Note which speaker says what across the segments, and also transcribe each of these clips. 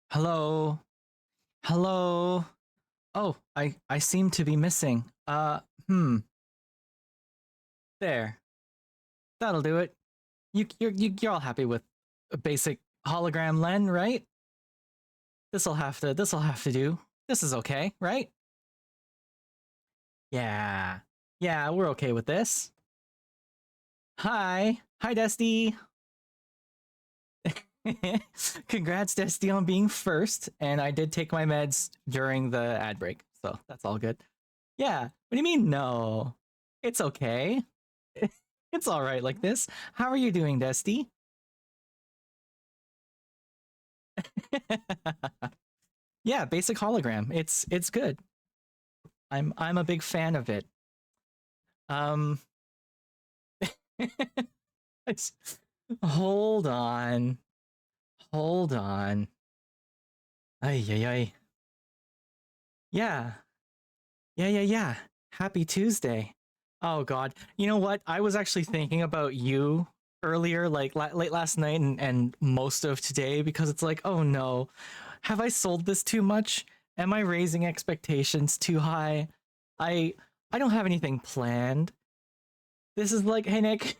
Speaker 1: Hello? Hello? Oh, I seem to be missing. There. That'll do it. You're all happy with a basic hologram Len, right? This'll have to do. This is okay, right? Yeah. Yeah, we're okay with this. Hi. Hi, Dusty. Congrats, Dusty, on being first. And I did take my meds during the ad break, so that's all good. Yeah. What do you mean no? It's okay. It's all right like this. How are you doing, Dusty? Yeah, basic hologram. It's good. I'm a big fan of it. Um hold on. Hold on. Ay ay ay. Yeah. Yeah. Happy Tuesday. Oh god. You know what? I was actually thinking about you earlier, like late last night and most of today, because it's like, oh no, have I sold this too much? Am I raising expectations too high? I I don't have anything planned. This is like, hey Nick,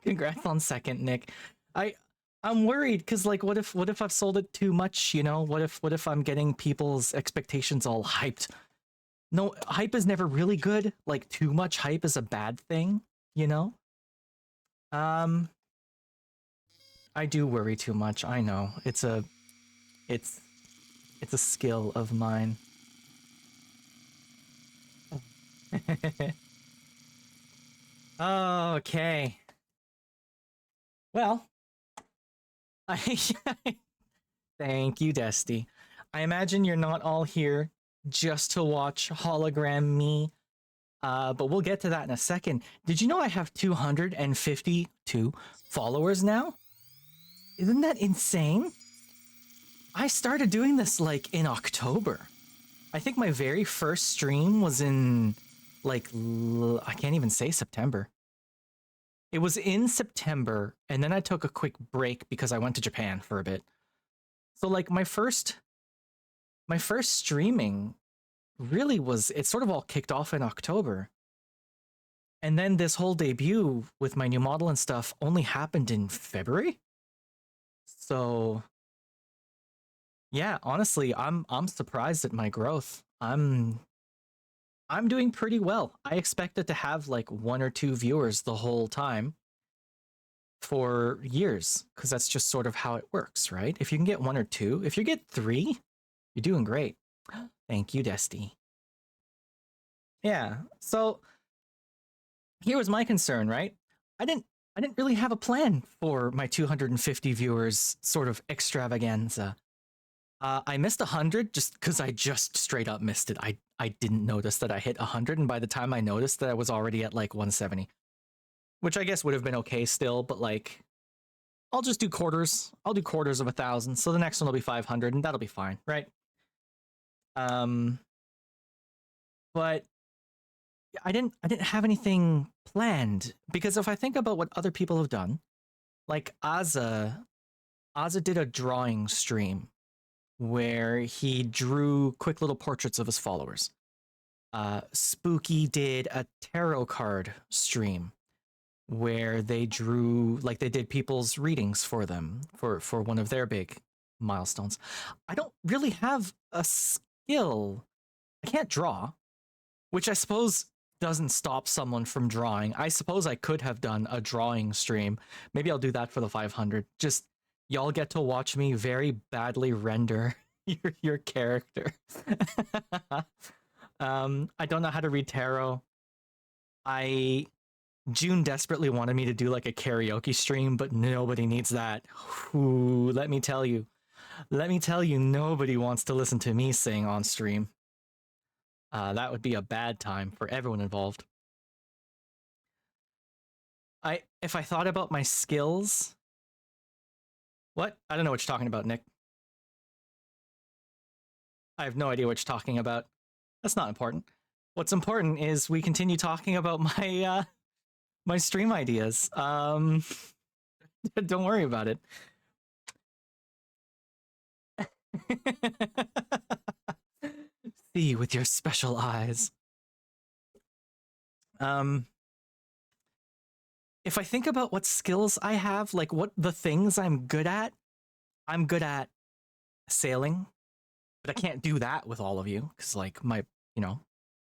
Speaker 1: congrats on second, Nick. I I'm worried because like what if I've sold it too much, you know? What if I'm getting people's expectations all hyped? No, hype is never really good. Like too much hype is a bad thing, you know? Um I do worry too much. I know. It's it's a skill of mine. Okay. Well, I thank you, Desty. I imagine you're not all here just to watch hologram me, but we'll get to that in a second. Did you know I have 252 followers now? Isn't that insane? I started doing this like in October. I think my very first stream was in like I can't even say September. It was in September, and then I took a quick break because I went to Japan for a bit. So like my first streaming really was, it sort of all kicked off in October. And then this whole debut with my new model and stuff only happened in February. So yeah, honestly, I'm surprised at my growth. I'm doing pretty well. I expected to have like one or two viewers the whole time for years because that's just sort of how it works, right? If you can get one or two, if you get three, you're doing great. Thank you, Desty. Yeah. So here was my concern, right? I didn't I didn't really have a plan for my 250 viewers sort of extravaganza. I missed 100 just because I just straight up missed it. I didn't notice that I hit 100, and by the time I noticed that I was already at like 170, which I guess would have been okay still, but like I'll just do quarters. I'll do quarters of 1,000, so the next one will be 500, and that'll be fine, right? Um, but I didn't have anything planned because if I think about what other people have done, like Aza did a drawing stream where he drew quick little portraits of his followers. Spooky did a tarot card stream where they drew, like they did people's readings for them for one of their big milestones. I don't really have a skill. I can't draw, which I suppose doesn't stop someone from drawing. I suppose I could have done a drawing stream. Maybe I'll do that for the 500. Just y'all get to watch me very badly render your character. I don't know how to read tarot. I June desperately wanted me to do like a karaoke stream, but nobody needs that. Ooh, let me tell you. Let me tell you, nobody wants to listen to me sing on stream. That would be a bad time for everyone involved. If I thought about my skills, what? I don't know what you're talking about, Nick. I have no idea what you're talking about. That's not important. What's important is we continue talking about my stream ideas. Don't worry about it. See with your special eyes. Um, if I think about what skills I have, like what the things I'm good at sailing, but I can't do that with all of you because, like, you know,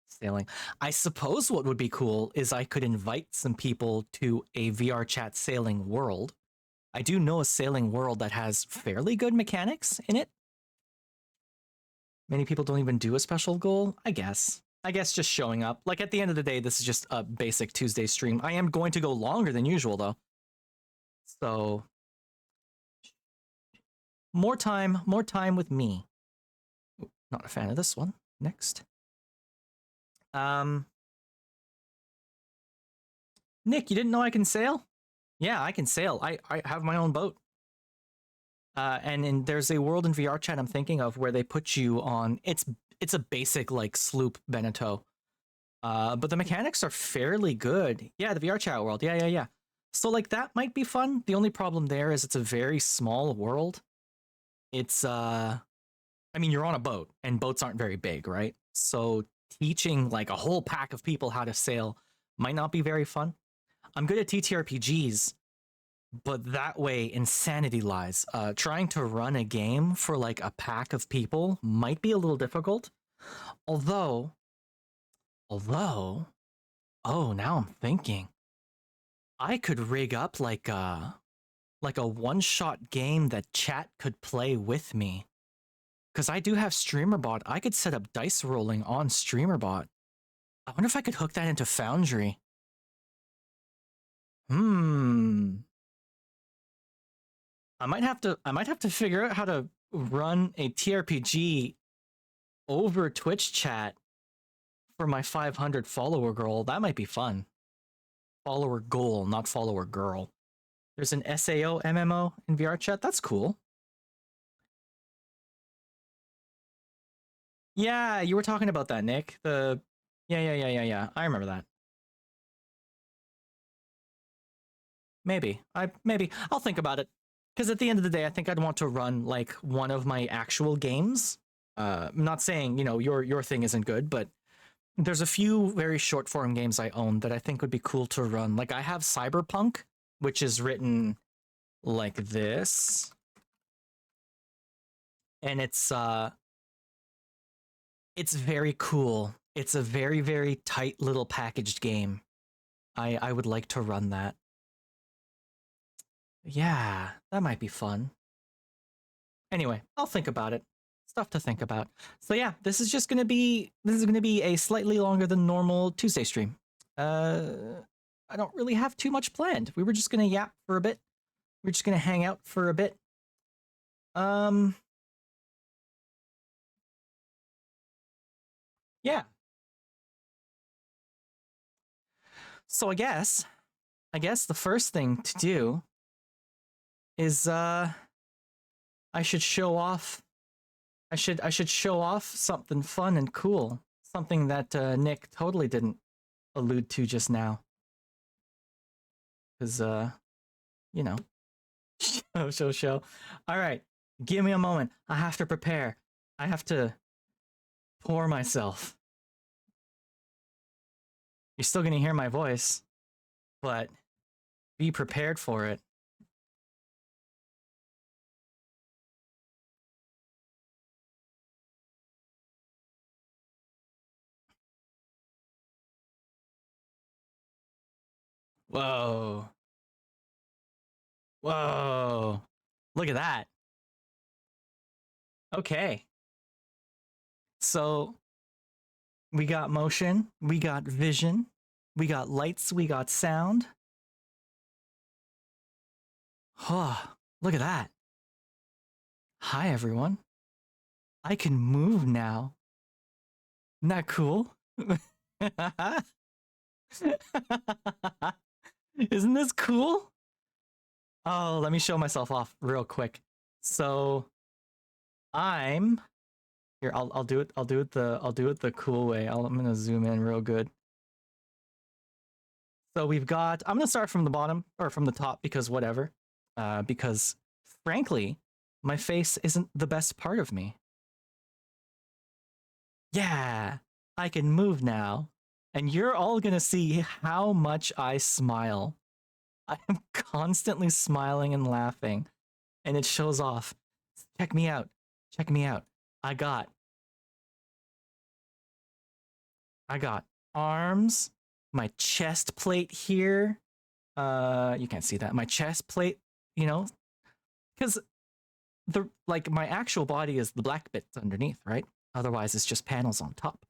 Speaker 1: sailing. I suppose what would be cool is I could invite some people to a VR chat sailing world. I do know a sailing world that has fairly good mechanics in it. Many people don't even do a special goal, I guess. I guess just showing up. Like, at the end of the day, this is just a basic Tuesday stream. I am going to go longer than usual, though. So, more time with me. Not a fan of this one. Next. Um, Nick, you didn't know I can sail? Yeah, I can sail. I have my own boat. There's a world in VR chat I'm thinking of where they put you on. It's a basic like sloop Beneteau. But the mechanics are fairly good. Yeah, the VR chat world. Yeah. So like that might be fun. The only problem there is it's a very small world. It's I mean you're on a boat and boats aren't very big, right? So teaching like a whole pack of people how to sail might not be very fun. I'm good at TTRPGs, but that way insanity lies. Trying to run a game for like a pack of people might be a little difficult. Although, oh, now I'm thinking I could rig up like a one-shot game that chat could play with me. Because I do have StreamerBot. I could set up dice rolling on StreamerBot. I wonder if I could hook that into Foundry. Hmm. I might have to figure out how to run a TRPG over Twitch chat for my 500 follower goal. That might be fun. Follower goal, not follower girl. There's an SAO MMO in VR chat. That's cool. Yeah, you were talking about that, Nick. Yeah. I remember that. Maybe I'll think about it. Because at the end of the day, I think I'd want to run like one of my actual games. I'm not saying, you know, your thing isn't good, but there's a few very short form games I own that I think would be cool to run. Like I have Cyberpunk, which is written like this. And it's very cool. It's a very, very tight little packaged game. I would like to run that. Yeah, that might be fun. Anyway, I'll think about it. Stuff to think about. So yeah, this is gonna be a slightly longer than normal Tuesday stream. I don't really have too much planned. We were just gonna yap for a bit. We're just gonna hang out for a bit. Um, yeah. So I guess the first thing to do is I should show off. I should show off something fun and cool. Something that Nick totally didn't allude to just now. Because you know, show. All right, give me a moment. I have to prepare. I have to pour myself. You're still gonna hear my voice, but be prepared for it. Whoa. Whoa. Look at that. Okay. So we got motion, we got vision, we got lights, we got sound. Oh, look at that. Hi, everyone. I can move now. Isn't that cool? Isn't this cool? Oh, let me show myself off real quick. So I'm here. I'll do it. I'll do it the cool way. I'm gonna zoom in real good. So we've got. I'm gonna start from the bottom or from the top because whatever. Because frankly, my face isn't the best part of me. Yeah, I can move now. And you're all gonna see how much I smile. I am constantly smiling and laughing, and it shows off. Check me out. Check me out. I got arms, my chest plate here. You can't see that. My chest plate, you know, because the like my actual body is the black bits underneath, right? Otherwise, it's just panels on top.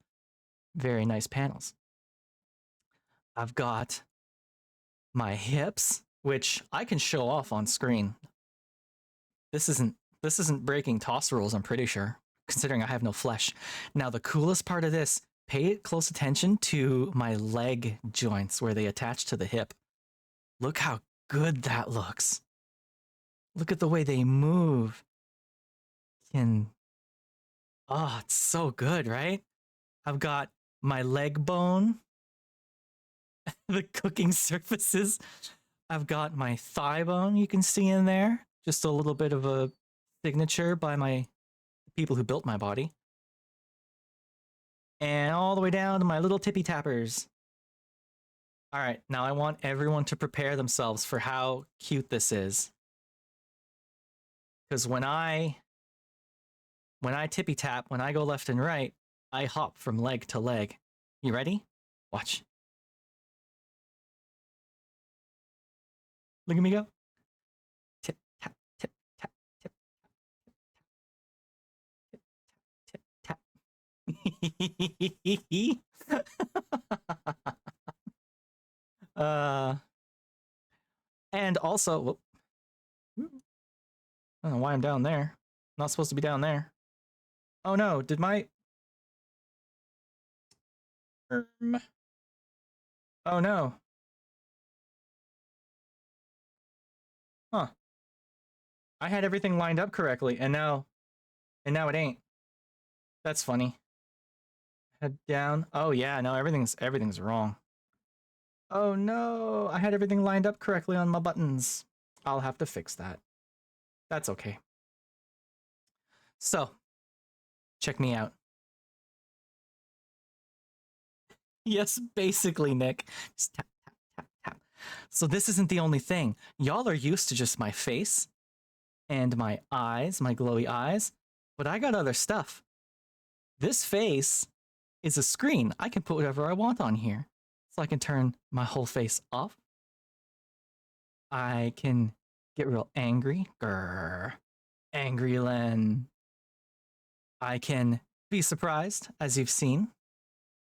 Speaker 1: Very nice panels. I've got my hips, which I can show off on screen. This isn't breaking toss rules, I'm pretty sure, considering I have no flesh. Now the coolest part of this, pay close attention to my leg joints where they attach to the hip. Look how good that looks. Look at the way they move. And oh, it's so good, right? I've got my leg bone, the cooking surfaces. I've got my thigh bone you can see in there. Just a little bit of a signature by my people who built my body. And all the way down to my little tippy tappers. All right, now I want everyone to prepare themselves for how cute this is. Because when I tippy tap, when I go left and right, I hop from leg to leg. You ready? Watch. Look at me go. Tip, tap, tip, tap, tip, tip, tap, tip, tap. And also, whoop, I don't know why I'm down there. Not supposed to be down there. Oh no, did my... Oh no. Huh. I had everything lined up correctly, and now it ain't. That's funny. Head down. Oh yeah, no, everything's wrong. Oh no, I had everything lined up correctly on my buttons. I'll have to fix that. That's okay. So, check me out. Yes, basically, Nick. Just tap, tap, tap, tap. So this isn't the only thing. Y'all are used to just my face and my eyes, my glowy eyes, but I got other stuff. This face is a screen. I can put whatever I want on here. So I can turn my whole face off. I can get real angry. Grr. Angry Len. I can be surprised, as you've seen.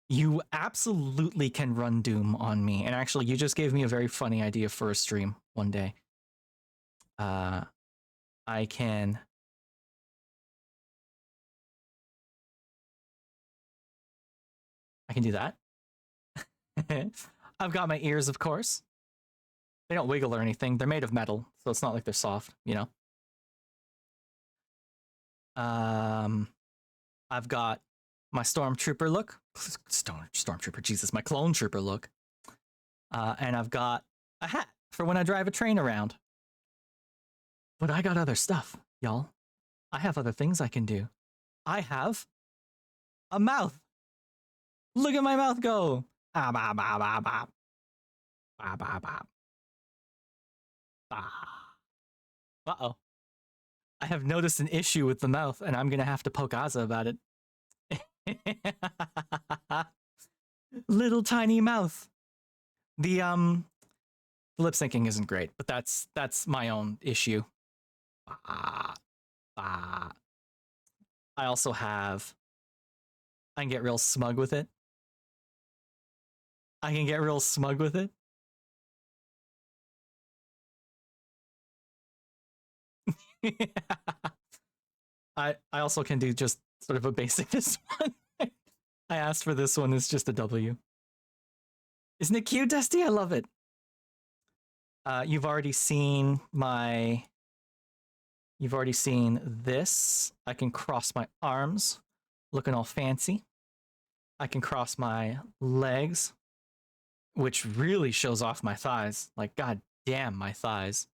Speaker 1: You absolutely can run Doom on me. And actually, you just gave me a very funny idea for a stream one day. I can... I can do that. I've got my ears, of course. They don't wiggle or anything. They're made of metal, so it's not like they're soft, you know? I've got my Stormtrooper look. Stormtrooper, Jesus, my Clone Trooper look. And I've got a hat for when I drive a train around. But I got other stuff, y'all. I have other things I can do. I have a mouth. Look at my mouth go. Ah, bah, bah, bah, bah. Bah, bah, bah. Bah. Uh-oh. I have noticed an issue with the mouth, and I'm gonna have to poke Ozzy about it. Little tiny mouth. The lip syncing isn't great, but that's my own issue. Bah, bah. I also have... I can get real smug with it. I can get real smug with it. I also can do just sort of a basic this one. I asked for this one, it's just a W. Isn't it cute, Dusty? I love it. You've already seen this. I can cross my arms, looking all fancy. I can cross my legs, which really shows off my thighs. Like, god damn, my thighs.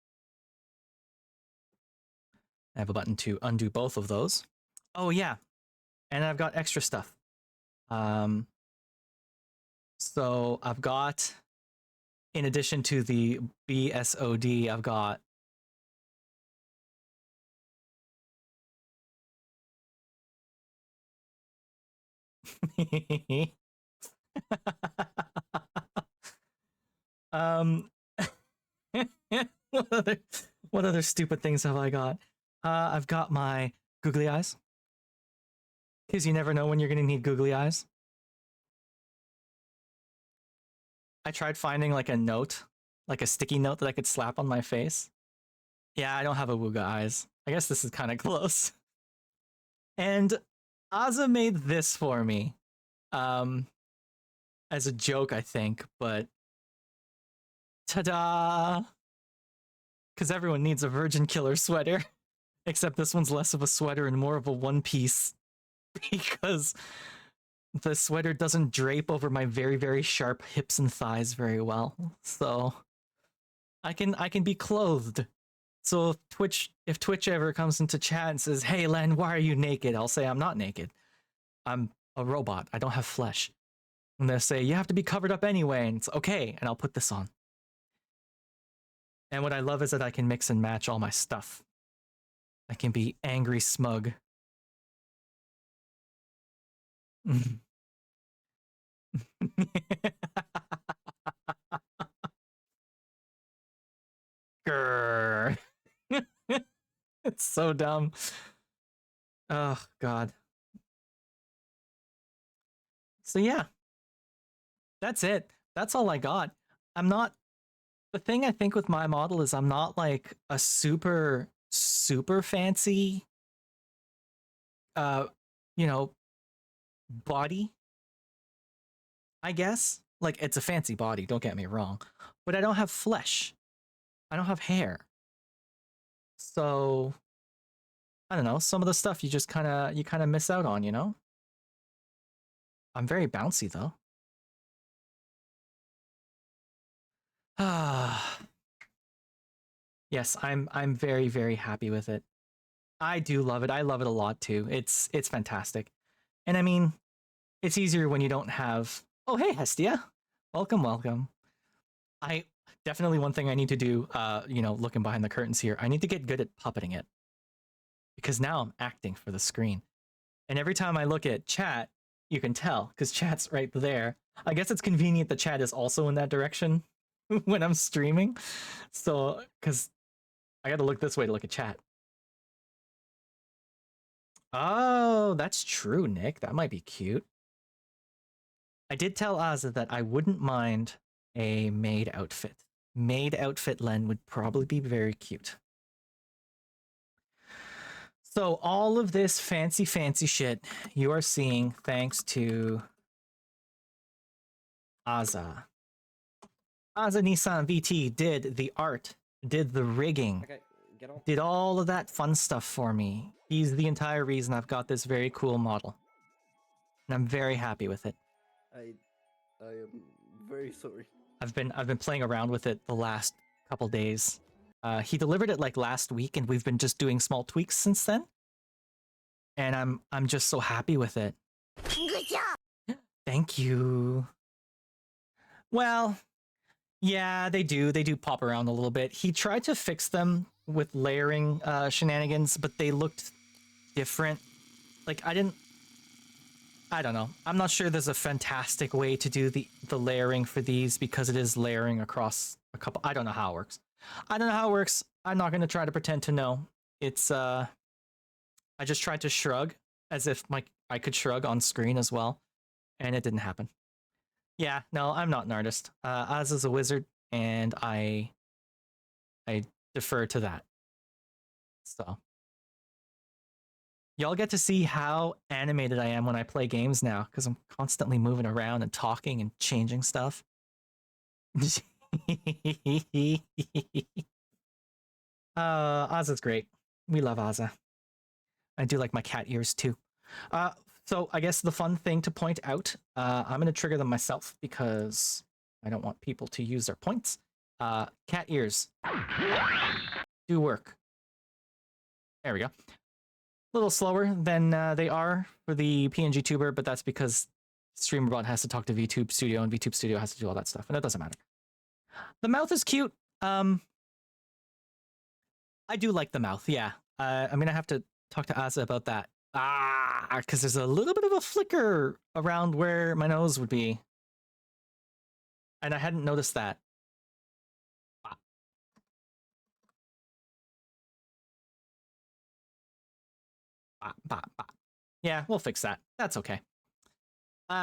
Speaker 1: I have a button to undo both of those. Oh yeah, and I've got extra stuff. So I've got, in addition to the BSOD, I've got um what other what other stupid things have I got? I've got my googly eyes. Because you never know when you're gonna need googly eyes. I tried finding like a note, like a sticky note that I could slap on my face. Yeah, I don't have a wooga eyes. I guess this is kind of close. And Aza made this for me. As a joke, I think, but ta-da! Because everyone needs a virgin killer sweater. Except this one's less of a sweater and more of a one piece. Because the sweater doesn't drape over my very, very sharp hips and thighs very well. So I can be clothed. So if Twitch ever comes into chat and says, "Hey Len, why are you naked?" I'll say I'm not naked. I'm a robot. I don't have flesh. And they'll say, "You have to be covered up anyway." And it's okay, and I'll put this on. And what I love is that I can mix and match all my stuff. I can be angry smug. Grr. It's so dumb. Oh god. So yeah. That's it. That's all I got. I'm not, the thing I think with my model is I'm not like a super fancy uh you know body, I guess. Like it's a fancy body, don't get me wrong, but I don't have flesh. I don't have hair. So I don't know, some of the stuff you kind of miss out on, you know? I'm very bouncy though. Ah. Yes, I'm very, very happy with it. I do love it. I love it a lot too. It's fantastic. And I mean, it's easier when you don't have, oh hey Hestia. Welcome, welcome. I definitely, one thing I need to do, looking behind the curtains here, I need to get good at puppeting it. Because now I'm acting for the screen. And every time I look at chat, you can tell, because chat's right there. I guess it's convenient the chat is also in that direction when I'm streaming. So, because I gotta look this way to look at chat. Oh, that's true, Nick. That might be cute. I did tell Azza that I wouldn't mind a maid outfit. Maid outfit Len would probably be very cute. So all of this fancy shit you are seeing thanks to Azza. Azza Nissan VT did the art, did the rigging,
Speaker 2: Okay, get on.
Speaker 1: did all of that fun stuff for me. He's the entire reason I've got this very cool model. And I'm very happy with it.
Speaker 2: I am very sorry.
Speaker 1: I've been playing around with it the last couple days. He delivered it like last week, and we've been just doing small tweaks since then. And I'm just so happy with it.
Speaker 3: Good job.
Speaker 1: Thank you. Well, yeah, they do pop around a little bit. He tried to fix them with layering shenanigans, but they looked different. Like I don't know. I'm not sure there's a fantastic way to do the layering for these because it is layering across a couple. I don't know how it works. I don't know how it works. I'm not going to try to pretend to know. It's I just tried to shrug as if I could shrug on screen as well, and it didn't happen. Yeah, no, I'm not an artist. Az is a wizard, and I defer to that. So y'all get to see how animated I am when I play games now, because I'm constantly moving around and talking and changing stuff. Aza's great. We love Aza. I do like my cat ears too. So I guess the fun thing to point out, I'm going to trigger them myself because I don't want people to use their points. Cat ears do work. There we go. A little slower than they are for the PNG tuber, but that's because StreamerBot has to talk to VTube Studio, and VTube Studio has to do all that stuff, and that doesn't matter. The mouth is cute. I do like the mouth, yeah. I'm gonna have to talk to Asa about that. Because there's a little bit of a flicker around where my nose would be. And I hadn't noticed that. Yeah, we'll fix that. That's okay.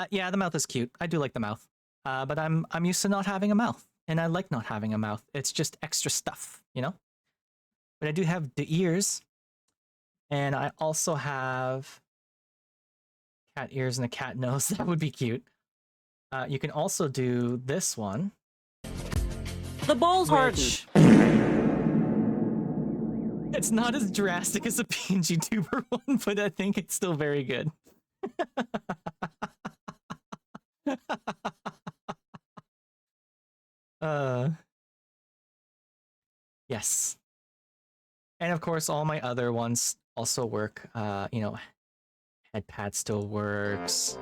Speaker 1: Yeah, the mouth is cute. I do like the mouth. But I'm used to not having a mouth. And I like not having a mouth. It's just extra stuff, you know? But I do have the ears. And I also have cat ears and a cat nose. That would be cute. You can also do this one.
Speaker 4: The ball's
Speaker 1: Which... It's not as drastic as a PNG tuber one, but I think it's still very good. Yes. And of course, all my other ones also work. You know, head pad still works.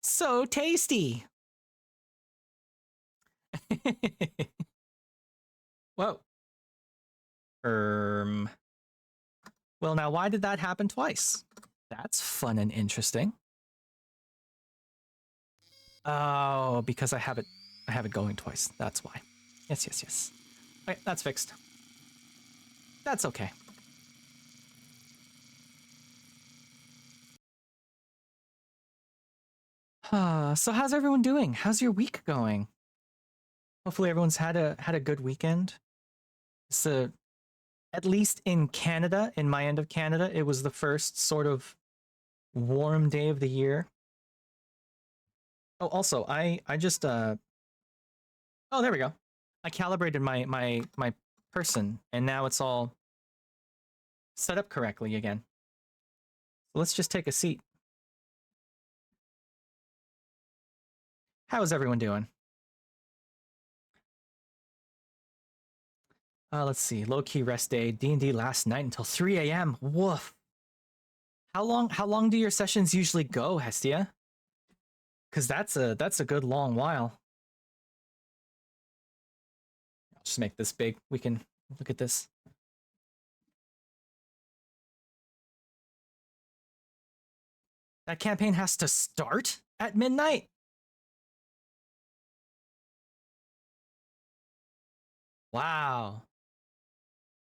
Speaker 1: So tasty. Whoa. Well, now why did that happen twice? That's fun and interesting. Oh, because I have it going twice. That's why. Yes. Okay, that's fixed. That's okay. So how's everyone doing? How's your week going? Hopefully everyone's had a good weekend. So at least in Canada, in my end of Canada, it was the first sort of warm day of the year. Oh, also, I just oh, there we go. I calibrated my person, and now it's all set up correctly again. So let's just take a seat. How is everyone doing? Let's see. Low-key rest day. D&D last night until 3 a.m. Woof. How long do your sessions usually go, Hestia? Because that's a good long while. I'll just make this big. We can look at this. That campaign has to start at midnight? Wow.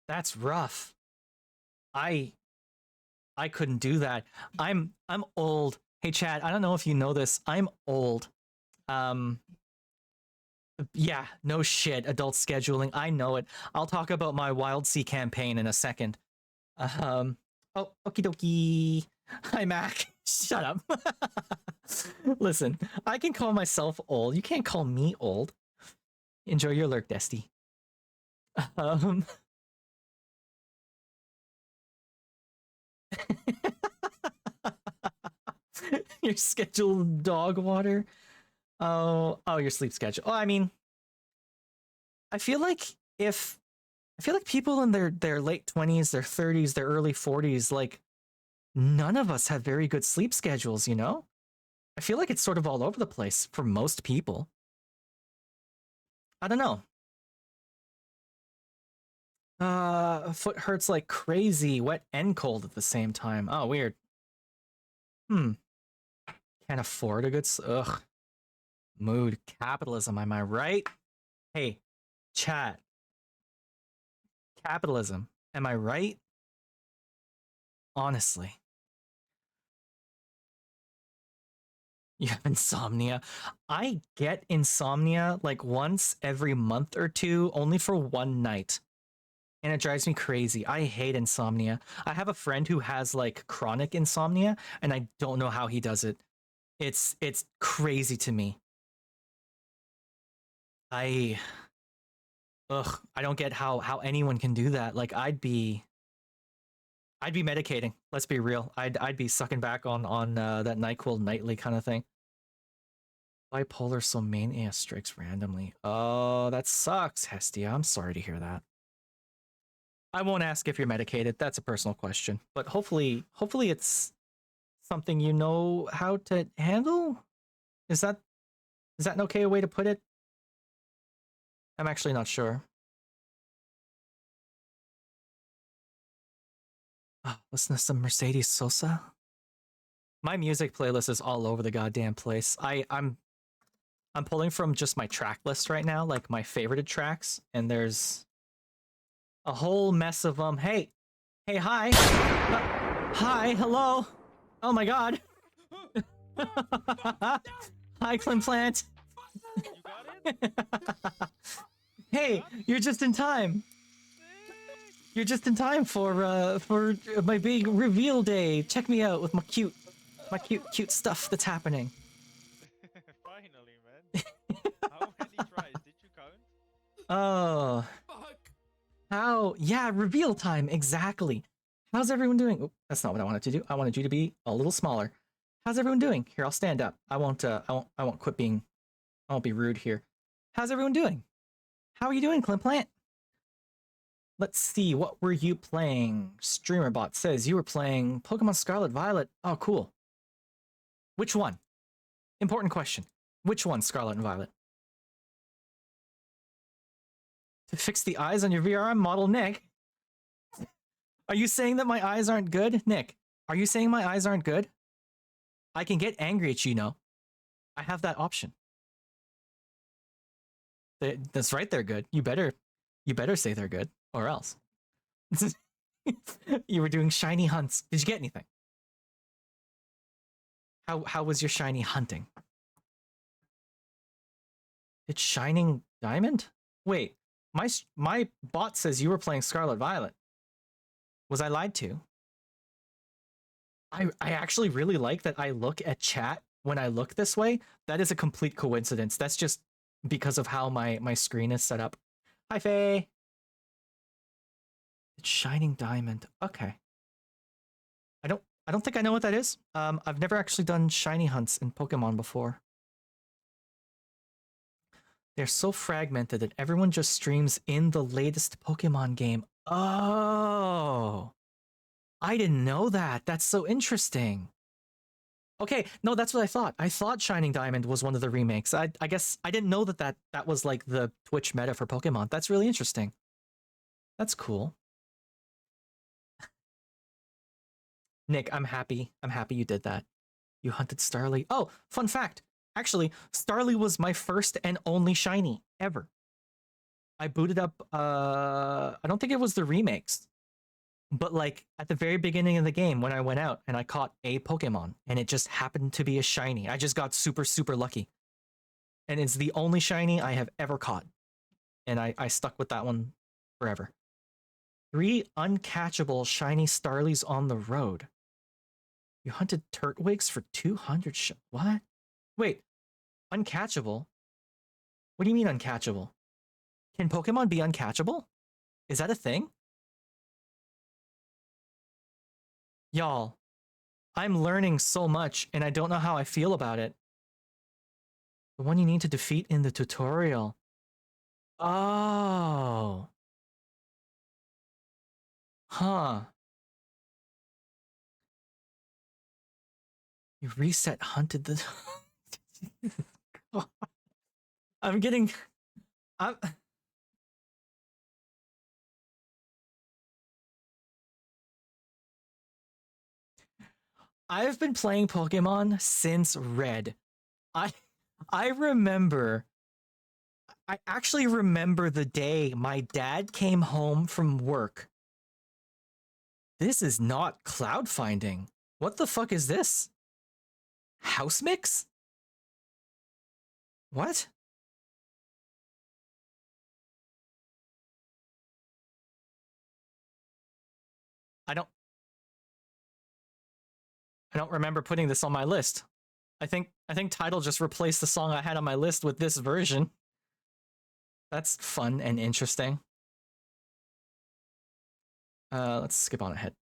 Speaker 1: That's rough. I couldn't do that. I'm old. Hey Chad, I don't know if you know this. I'm old. Yeah, no shit. Adult scheduling. I know it. I'll talk about my Wild Sea campaign in a second. Oh, okie dokie. Hi Mac. Shut up. Listen, I can call myself old. You can't call me old. Enjoy your lurk, Desty. Your scheduled dog water. Oh, your sleep schedule. Oh, I mean, I feel like people in their late 20s, their 30s, their early 40s, like none of us have very good sleep schedules, you know? I feel like it's sort of all over the place for most people. I don't know. Foot hurts like crazy, wet and cold at the same time. Oh, weird. Can't afford a good ugh. Mood capitalism, am I right? Hey, chat. Capitalism, am I right? Honestly. You have insomnia. I get insomnia like once every month or two, only for one night. And it drives me crazy. I hate insomnia. I have a friend who has like chronic insomnia, and I don't know how he does it. It's crazy to me. I don't get how anyone can do that. Like I'd be medicating. Let's be real. I'd be sucking back on that NyQuil nightly kind of thing. Bipolar, so mania strikes randomly. Oh, that sucks, Hestia. I'm sorry to hear that. I won't ask if you're medicated. That's a personal question. But hopefully it's something you know how to handle? Is that an okay way to put it? I'm actually not sure. Oh, listen to some Mercedes Sosa. My music playlist is all over the goddamn place. I'm pulling from just my track list right now, like my favorited tracks, and there's a whole mess of them. Hey, hi. Hi, hello. Oh my god. Hi, Clem Plant.
Speaker 5: You got it?
Speaker 1: Hey, you're just in time. You're just in time for my big reveal day. Check me out with my cute stuff that's happening.
Speaker 5: Finally, man. How many tries did you count?
Speaker 1: Oh. How? Yeah, reveal time, exactly. How's everyone doing? Oh, that's not what I wanted to do. I wanted you to be a little smaller. How's everyone doing? Here, I'll stand up. I won't quit being, I won't be rude here. How's everyone doing? How are you doing, Clint Plant? Let's see, what were you playing? StreamerBot says you were playing Pokemon Scarlet Violet. Oh, cool. Which one? Important question. Which one, Scarlet and Violet? To fix the eyes on your VRM model, Nick? Are you saying that my eyes aren't good? Nick, are you saying my eyes aren't good? I can get angry at you, know. I have that option. That's right, they're good. You better say they're good, or else. You were doing shiny hunts. Did you get anything? How was your shiny hunting? It's Shining Diamond? Wait, my bot says you were playing Scarlet Violet. Was I lied to? I actually really like that I look at chat when I look this way. That is a complete coincidence. That's just because of how my screen is set up. Hi, Faye. It's Shining Diamond. Okay. I don't think I know what that is. I've never actually done shiny hunts in Pokemon before. They're so fragmented that everyone just streams in the latest Pokemon game. Oh. I didn't know that. That's so interesting. Okay, no, that's what I thought. I thought Shining Diamond was one of the remakes. I guess I didn't know that was like the Twitch meta for Pokemon. That's really interesting. That's cool. Nick, I'm happy. I'm happy you did that. You hunted Starly. Oh, fun fact. Actually, Starly was my first and only shiny ever. I booted up, I don't think it was the remakes, but like at the very beginning of the game when I went out and I caught a Pokemon and it just happened to be a shiny. I just got super, super lucky. And it's the only shiny I have ever caught. And I stuck with that one forever. 3 uncatchable shiny Starlies on the road. You hunted Turtwigs for 200 what? Wait, uncatchable? What do you mean uncatchable? Can Pokemon be uncatchable? Is that a thing? Y'all, I'm learning so much and I don't know how I feel about it. The one you need to defeat in the tutorial. Oh. Huh. You reset hunted the... I'm getting... I've been playing Pokemon since Red. I remember... I actually remember the day my dad came home from work. This is not cloud finding. What the fuck is this? House mix? What? I don't remember putting this on my list. I think Tidal just replaced the song I had on my list with this version. That's fun and interesting. Let's skip on ahead.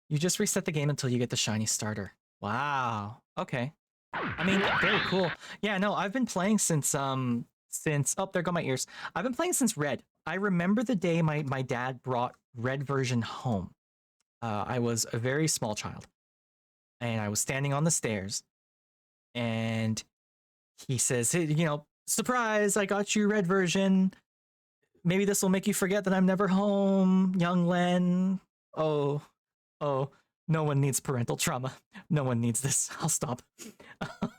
Speaker 1: You just reset the game until you get the shiny starter. Wow. Okay. I mean, very cool. Yeah, no, I've been playing since oh, there go my ears. I've been playing since Red. I remember the day my dad brought Red version home. I was a very small child, and I was standing on the stairs, and he says, "Hey, surprise! I got you Red version. Maybe this will make you forget that I'm never home, young Len." Oh, oh, no one needs parental trauma. No one needs this. I'll stop.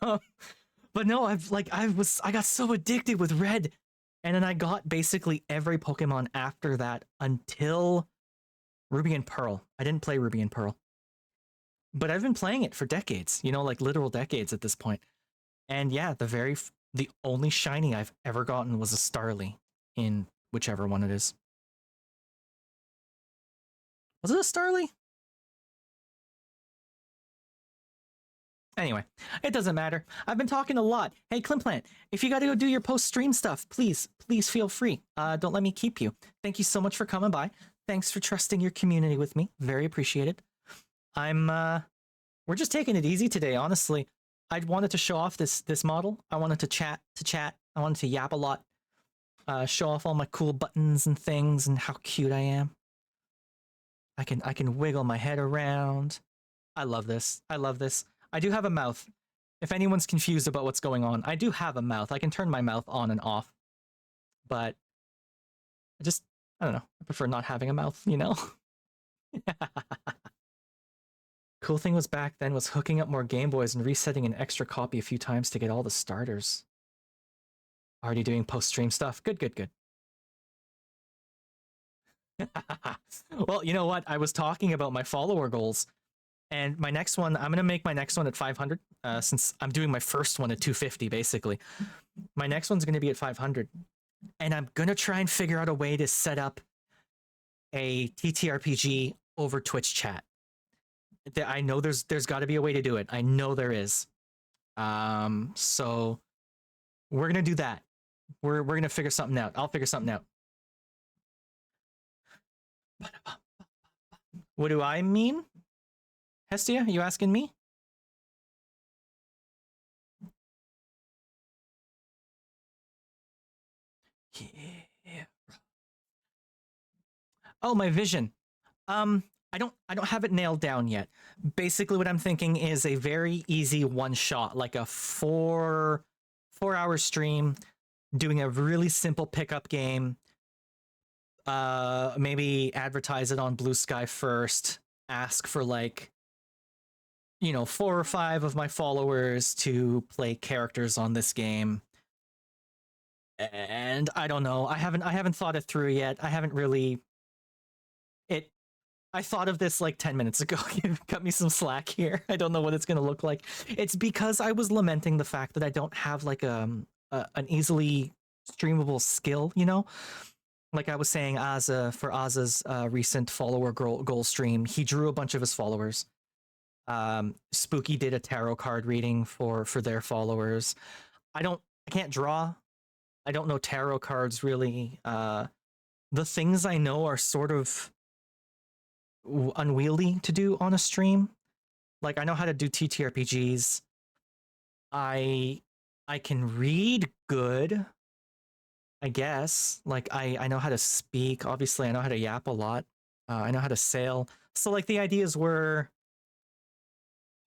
Speaker 1: But no, I got so addicted with Red, and then I got basically every Pokemon after that until Ruby and Pearl. I didn't play Ruby and Pearl, but I've been playing it for decades. Like literal decades at this point. And yeah, the only shiny I've ever gotten was a Starly in whichever one it is. Was it a Starly? Anyway, it doesn't matter. I've been talking a lot. Hey, Klimplant, if you got to go do your post-stream stuff, please feel free. Don't let me keep you. Thank you so much for coming by. Thanks for trusting your community with me. Very appreciated. We're just taking it easy today, honestly. I wanted to show off this model. I wanted to chat. I wanted to yap a lot. Show off all my cool buttons and things and how cute I am. I can wiggle my head around. I love this. I love this. I do have a mouth. If anyone's confused about what's going on, I do have a mouth. I can turn my mouth on and off. But I don't know. I prefer not having a mouth, Cool thing was back then was hooking up more Game Boys and resetting an extra copy a few times to get all the starters. Already doing post-stream stuff. Good. Well, you know what? I was talking about my follower goals. And my next one, I'm going to make my next one at 500, since I'm doing my first one at 250, basically. My next one's going to be at 500. And I'm going to try and figure out a way to set up a TTRPG over Twitch chat. I know there's got to be a way to do it. I know there is. So we're going to do that. We're going to figure something out. I'll figure something out. What do I mean? Hestia, you asking me? Yeah. Oh, my vision. I don't have it nailed down yet. Basically what I'm thinking is a very easy one shot, like a 4-hour stream, doing a really simple pickup game. Maybe advertise it on Blue Sky first, ask for 4 or 5 of my followers to play characters on this game. And I don't know. I haven't thought it through yet. I haven't really. I thought of this 10 minutes ago. You cut me some slack here. I don't know what it's gonna look like. It's because I was lamenting the fact that I don't have an easily streamable skill. Like I was saying, for Az's recent follower goal stream, he drew a bunch of his followers. Spooky did a tarot card reading for their followers. I can't draw. I don't know tarot cards really. The things I know are sort of unwieldy to do on a stream. Like I know how to do TTRPGs. I can read good, I guess. I know how to speak. Obviously, I know how to yap a lot. I know how to sail. So the ideas were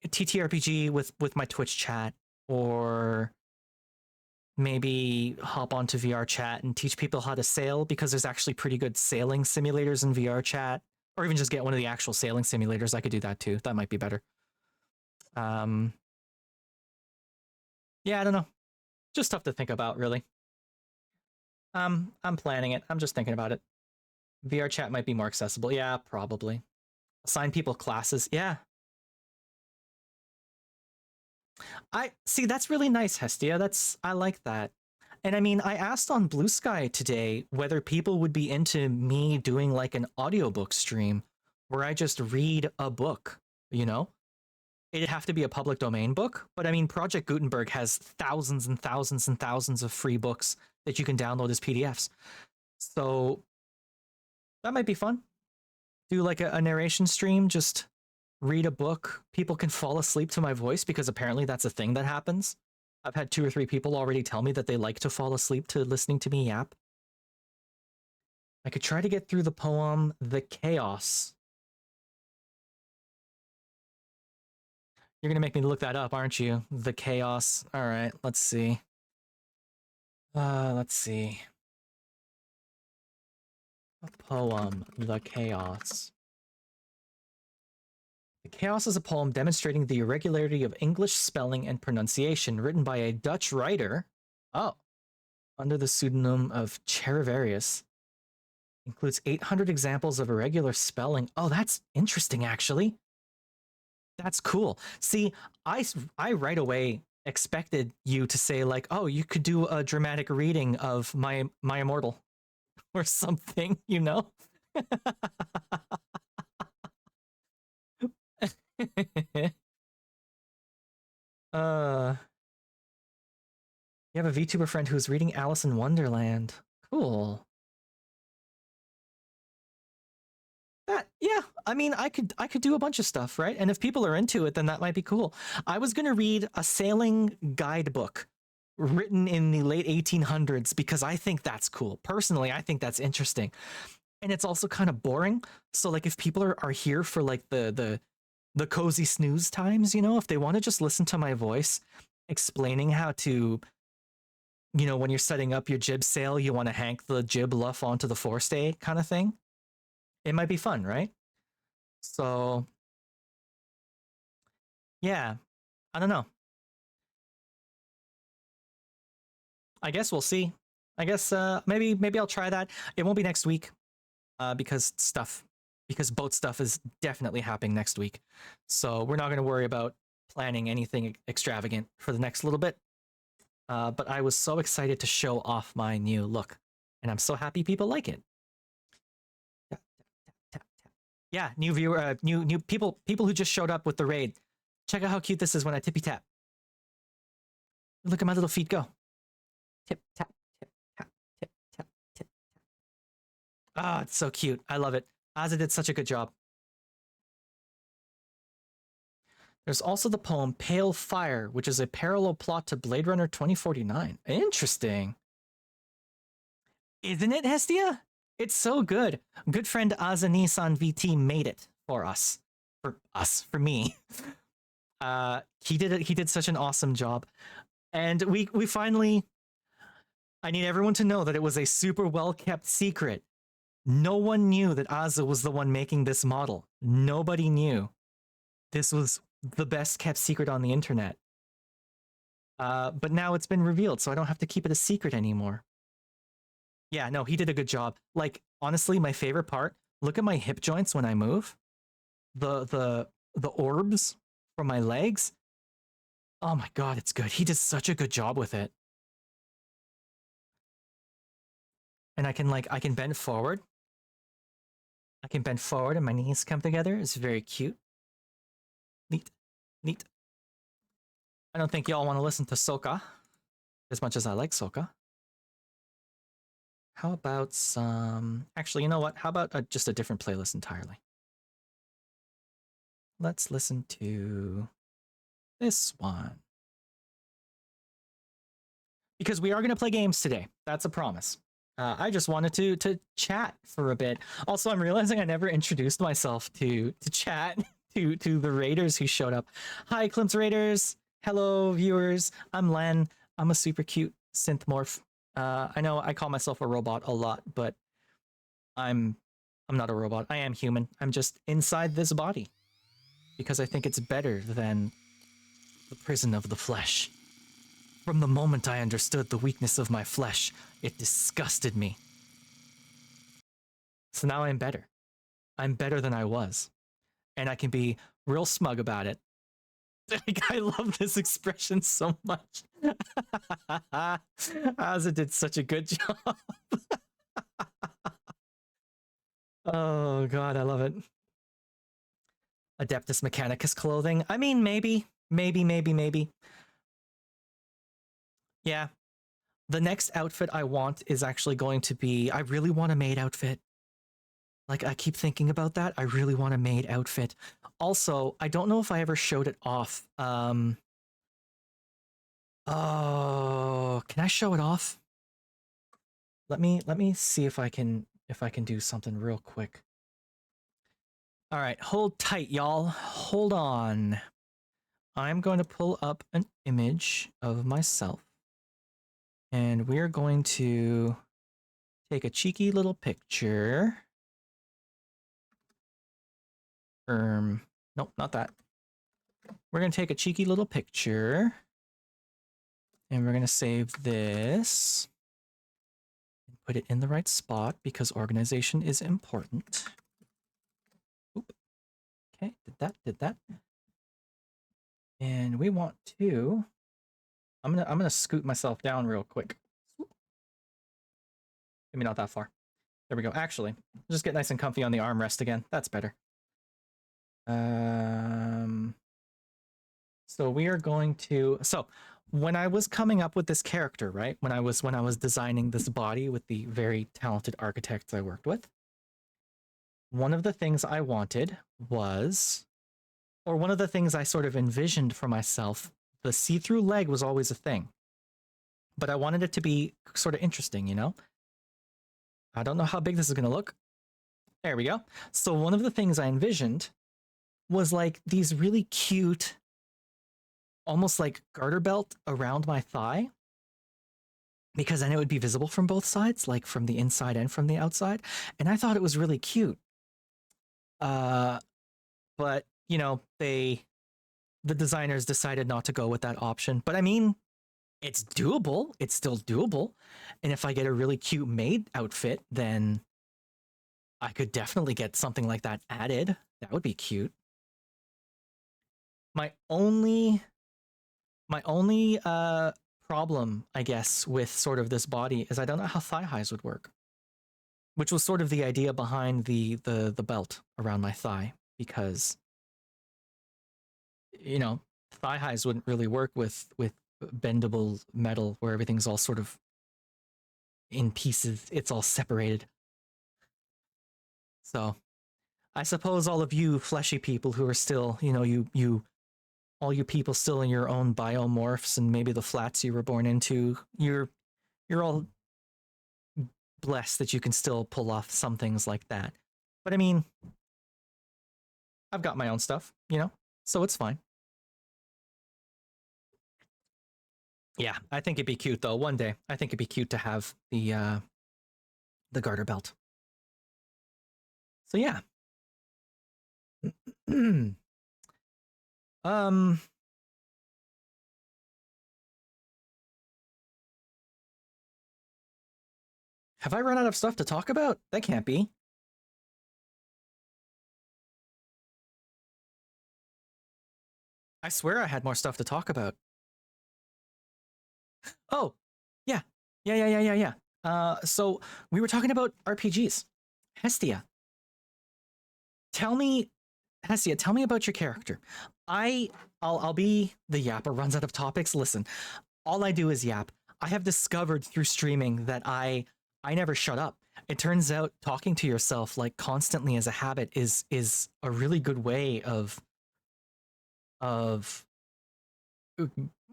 Speaker 1: TTRPG with my Twitch chat, or maybe hop onto VR chat and teach people how to sail, because there's actually pretty good sailing simulators in VR chat, or even just get one of the actual sailing simulators. I could do that too. That might be better. Yeah, I don't know. Just stuff to think about, really. I'm planning it. I'm just thinking about it. VR chat might be more accessible. Yeah, probably. Assign people classes. Yeah. I see, that's really nice, Hestia. I like that. And I mean, I asked on Blue Sky today whether people would be into me doing an audiobook stream where I just read a book, It'd have to be a public domain book, but I mean, Project Gutenberg has thousands and thousands and thousands of free books that you can download as PDFs. So that might be fun. Do a narration stream, just read a book, people can fall asleep to my voice because apparently that's a thing that happens. I've had 2 or 3 people already tell me that they like to fall asleep to listening to me yap. I could try to get through the poem The Chaos. You're gonna make me look that up, aren't you? The Chaos. All right, let's see. Let's see. A poem, The Chaos. The Chaos is a poem demonstrating the irregularity of English spelling and pronunciation, written by a Dutch writer. Oh, under the pseudonym of Cheravarius. Includes 800 examples of irregular spelling. Oh, that's interesting, actually. That's cool. See, I right away expected you to say like, oh, you could do a dramatic reading of My Immortal or something, you know? You have a VTuber friend who's reading Alice in Wonderland. Cool. Yeah, I mean, I could do a bunch of stuff, right? And if people are into it, then that might be cool. I was gonna read a sailing guidebook written in the late 1800s because I think that's cool. Personally, I think that's interesting. And it's also kind of boring. So like if people are here for like the cozy snooze times, you know, if they want to just listen to my voice explaining how to, you know, when you're setting up your jib sail, you want to hank the jib luff onto the forestay kind of thing. It might be fun, right? So yeah, I don't know. I guess we'll see. I guess maybe I'll try that. It won't be next week because boat stuff is definitely happening next week. So we're not going to worry about planning anything extravagant for the next little bit. But I was so excited to show off my new look, and I'm so happy people like it. Yeah, new viewer, new people who just showed up with the raid. Check out how cute this is when I tippy tap. Look at my little feet go. Tip tap, tip tap, tip tap, tip tap. Ah, it's so cute. I love it. Azza did such a good job. There's also the poem Pale Fire, which is a parallel plot to Blade Runner 2049. Interesting. Isn't it, Hestia? It's so good. Good friend Azani-san VT made it for us. For me. He did such an awesome job. And we finally, I need everyone to know that it was a super well-kept secret. No one knew that Azza was the one making this model. Nobody knew. This was the best kept secret on the internet. But now it's been revealed, so I don't have to keep it a secret anymore. Yeah, no, he did a good job. Like, honestly, my favorite part, look at my hip joints when I move. The orbs from my legs. Oh my god, it's good. He did such a good job with it. And I can bend forward. I can bend forward and my knees come together. It's very cute. Neat. Neat. I don't think y'all want to listen to Soka as much as I like Soka. How about some... Actually, you know what? How about just a different playlist entirely? Let's listen to this one. Because we are going to play games today. That's a promise. I just wanted to chat for a bit. Also, I'm realizing I never introduced myself to chat to the raiders who showed up. Hi, Klimp's Raiders. Hello, viewers. I'm Len. I'm a super cute synth morph. I know I call myself a robot a lot, but I'm not a robot. I am human. I'm just inside this body because I think it's better than the prison of the flesh. From the moment I understood the weakness of my flesh, it disgusted me. So now I'm better. I'm better than I was. And I can be real smug about it. I love this expression so much. Azza did such a good job. Oh god, I love it. Adeptus Mechanicus clothing. I mean, maybe. Yeah. The next outfit I want is actually going to be... I really want a maid outfit. Like, I keep thinking about that. I really want a maid outfit. also, I don't know if I ever showed it off. Oh, can I show it off? Let me see if I can do something real quick. All right, hold tight, y'all. Hold on. I'm going to pull up an image of myself, and we're going to take a cheeky little picture. Nope, not that. We're going to take a cheeky little picture, and we're going to save this and put it in the right spot because organization is important. Oop. Okay, did that. And we want to, I'm gonna scoot myself down real quick. Maybe not that far. There we go. Actually, just get nice and comfy on the armrest again. That's better. So we are going to, so when I was coming up with this character, right? When I was designing this body with the very talented architects I worked with, one of the things I wanted was, or one of the things I sort of envisioned for myself, the see-through leg was always a thing. But I wanted it to be sort of interesting, you know? I don't know how big this is going to look. There we go. So one of the things I envisioned was like these really cute, almost like garter belt around my thigh, because then it would be visible from both sides, like from the inside and from the outside. And I thought it was really cute. But you know, the designers decided not to go with that option. But I mean, it's doable. It's still doable. And if I get a really cute maid outfit, then I could definitely get something like that added. That would be cute. My only problem, I guess, with sort of this body is I don't know how thigh highs would work, which was sort of the idea behind the belt around my thigh, because you know, thigh highs wouldn't really work with bendable metal where everything's all sort of in pieces. It's all separated. So I suppose all of you fleshy people who are still, you know, all you people still in your own biomorphs and maybe the flats you were born into, you're all blessed that you can still pull off some things like that. But I mean, I've got my own stuff, you know, so it's fine. Yeah, I think it'd be cute though. One day, I think it'd be cute to have the garter belt. So yeah. Have I run out of stuff to talk about? That can't be. I swear I had more stuff to talk about. Oh, yeah. Yeah. So we were talking about RPGs. Hestia. Hestia, tell me about your character. I'll be the yapper runs out of topics. Listen, all I do is yap. I have discovered through streaming that I never shut up. It turns out talking to yourself like constantly as a habit is a really good way of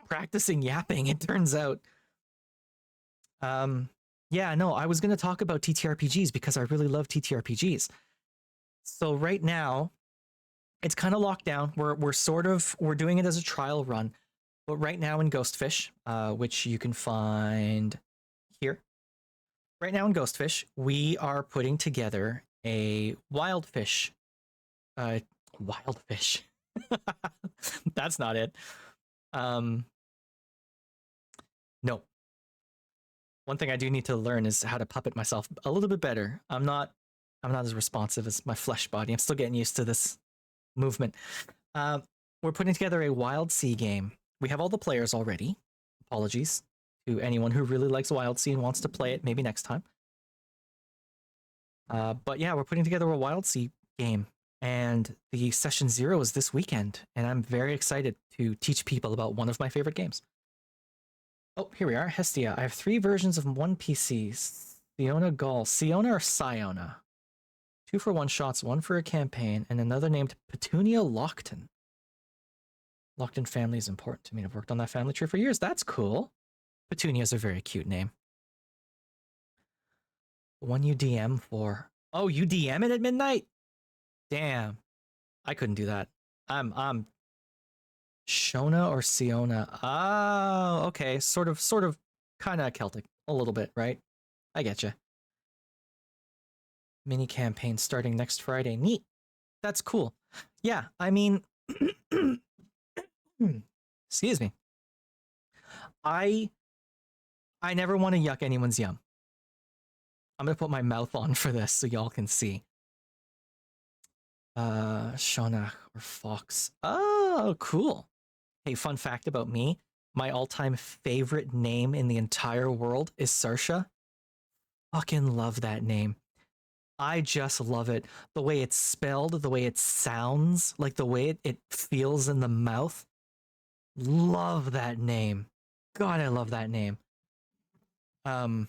Speaker 1: practicing yapping, it turns out. Yeah, no, I was going to talk about TTRPGs because I really love TTRPGs. So right now, it's kind of locked down. We're doing it as a trial run, but right now in Ghostfish, which you can find here. Right now in Ghostfish, we are putting together a wildfish. Wildfish. That's not it. No. One thing I do need to learn is how to puppet myself a little bit better. I'm not as responsive as my flesh body. I'm still getting used to this movement. We're putting together a Wild Sea game. We have all the players already. Apologies to anyone who really likes Wild Sea and wants to play it maybe next time. But yeah, we're putting together a Wild Sea game, and the session 0 is this weekend, and I'm very excited to teach people about one of my favorite games. Oh, here we are, Hestia. I have 3 versions of One PC. Siona Gall. Siona or Siona? 2 for one shots, 1 for a campaign, and another named Petunia Lockton. Lockton family is important to me. I've worked on that family tree for years. That's cool. Petunia is a very cute name. The one you DM for. Oh, you DM it at midnight? Damn. I couldn't do that. I'm Shona or Siona. Oh, okay. Sort of kind of Celtic. A little bit, right? I get you. Mini campaign starting next Friday. Neat. That's cool. Yeah, I mean, excuse me. I never want to yuck anyone's yum. I'm gonna put my mouth on for this so y'all can see. Shonach or Fox. Oh, cool. Hey, fun fact about me. My all-time favorite name in the entire world is Saoirse. Fucking love that name. I just love it. The way it's spelled, the way it sounds, like the way it feels in the mouth. Love that name. God, I love that name. I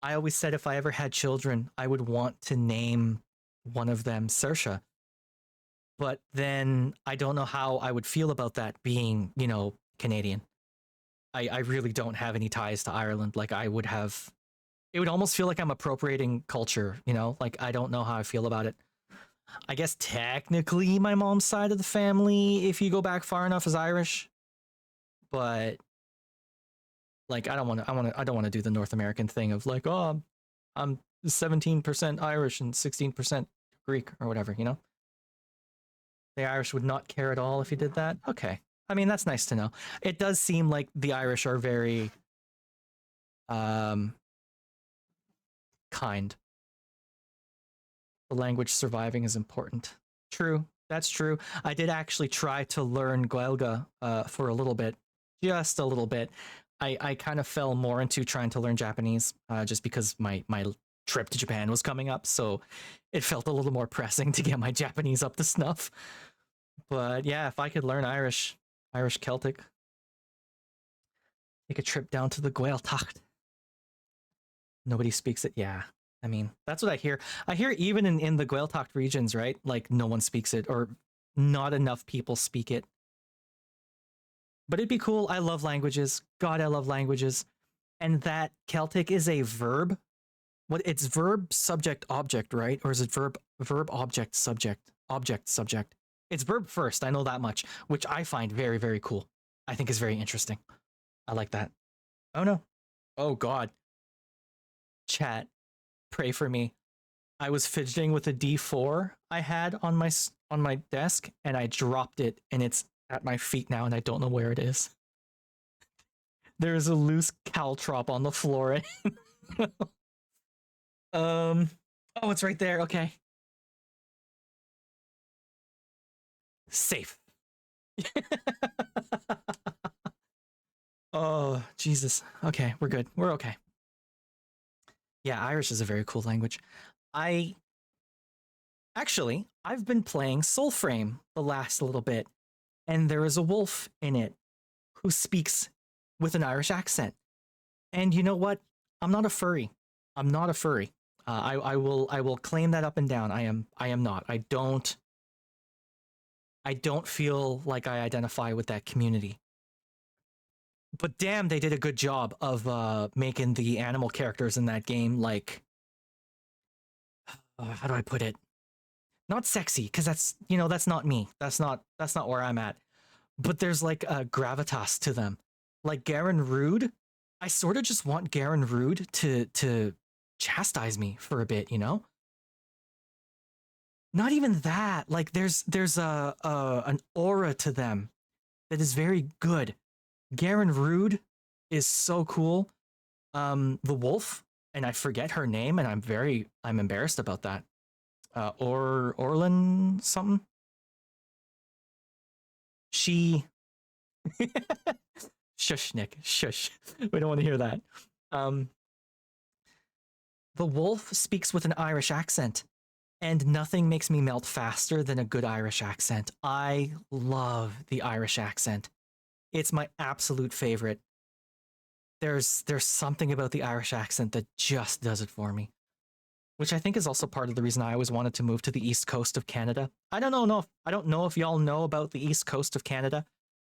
Speaker 1: always said if I ever had children, I would want to name one of them Saoirse. But then I don't know how I would feel about that being, you know, Canadian. I really don't have any ties to Ireland. Like I would have, it would almost feel like I'm appropriating culture, you know? Like I don't know how I feel about it. I guess technically my mom's side of the family, if you go back far enough, is Irish. But like I don't want to do the North American thing of like, oh, I'm 17% Irish and 16% Greek or whatever, you know? The Irish would not care at all if you did that. Okay. I mean, that's nice to know. It does seem like the Irish are very kind. The language surviving is important. True. That's true. I did actually try to learn Gaelga for a little bit. Just a little bit. I kind of fell more into trying to learn Japanese just because my trip to Japan was coming up, so it felt a little more pressing to get my Japanese up to snuff. But yeah, if I could learn Irish Celtic, take a trip down to the Gaeltacht. Nobody speaks it. Yeah, I mean, that's what I hear. I hear even in the Gaeltacht regions, right? Like no one speaks it, or not enough people speak it. But it'd be cool. I love languages. God, I love languages. And that Celtic is a verb. What, it's verb subject object, right? Or is it verb object subject subject? It's verb first. I know that much, which I find very, very cool. I think is very interesting. I like that. Oh no. Oh God. Chat, pray for me. I was fidgeting with a D4 I had on my desk, and I dropped it, and it's at my feet now, and I don't know where it is. There's a loose caltrop on the floor. Oh, it's right there. Okay. Safe. Oh, Jesus. Okay, we're good. We're okay. Yeah, Irish is a very cool language. I've been playing Soulframe the last little bit, and there is a wolf in it who speaks with an Irish accent. And you know what? I'm not a furry. I'm not a furry. I will claim that up and down. I am not. I don't feel like I identify with that community. But damn, they did a good job of making the animal characters in that game like, how do I put it? Not sexy, because that's, you know, that's not me. That's not where I'm at. But there's like a gravitas to them. Like Garen Rude, I sort of just want Garen Rude to chastise me for a bit, you know? Not even that. Like there's an aura to them that is very good. Garen Rude is so cool. The wolf, and I forget her name, and I'm embarrassed about that. Orlin something. She shush, Nick, shush. We don't want to hear that. The wolf speaks with an Irish accent, and nothing makes me melt faster than a good Irish accent. I love the Irish accent. It's my absolute favorite. There's something about the Irish accent that just does it for me. which I think is also part of the reason I always wanted to move to the east coast of Canada. I don't know if y'all know about the east coast of Canada,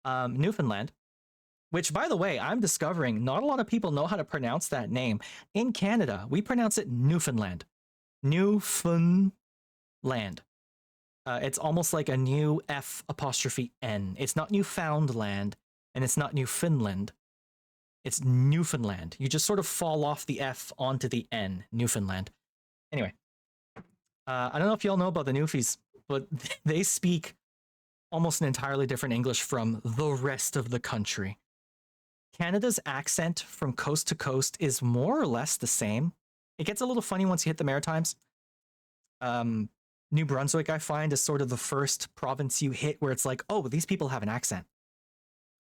Speaker 1: Newfoundland. Which, by the way, I'm discovering not a lot of people know how to pronounce that name. In Canada, we pronounce it Newfoundland. Newfoundland. It's almost like a new F apostrophe N. It's not Newfoundland, and it's not Newfoundland. It's Newfoundland. You just sort of fall off the F onto the N, Newfoundland. Anyway, I don't know if y'all know about the Newfies, but they speak almost an entirely different English from the rest of the country. Canada's accent from coast to coast is more or less the same. It gets a little funny once you hit the Maritimes. New Brunswick, I find, is sort of the first province you hit where it's like, oh, these people have an accent.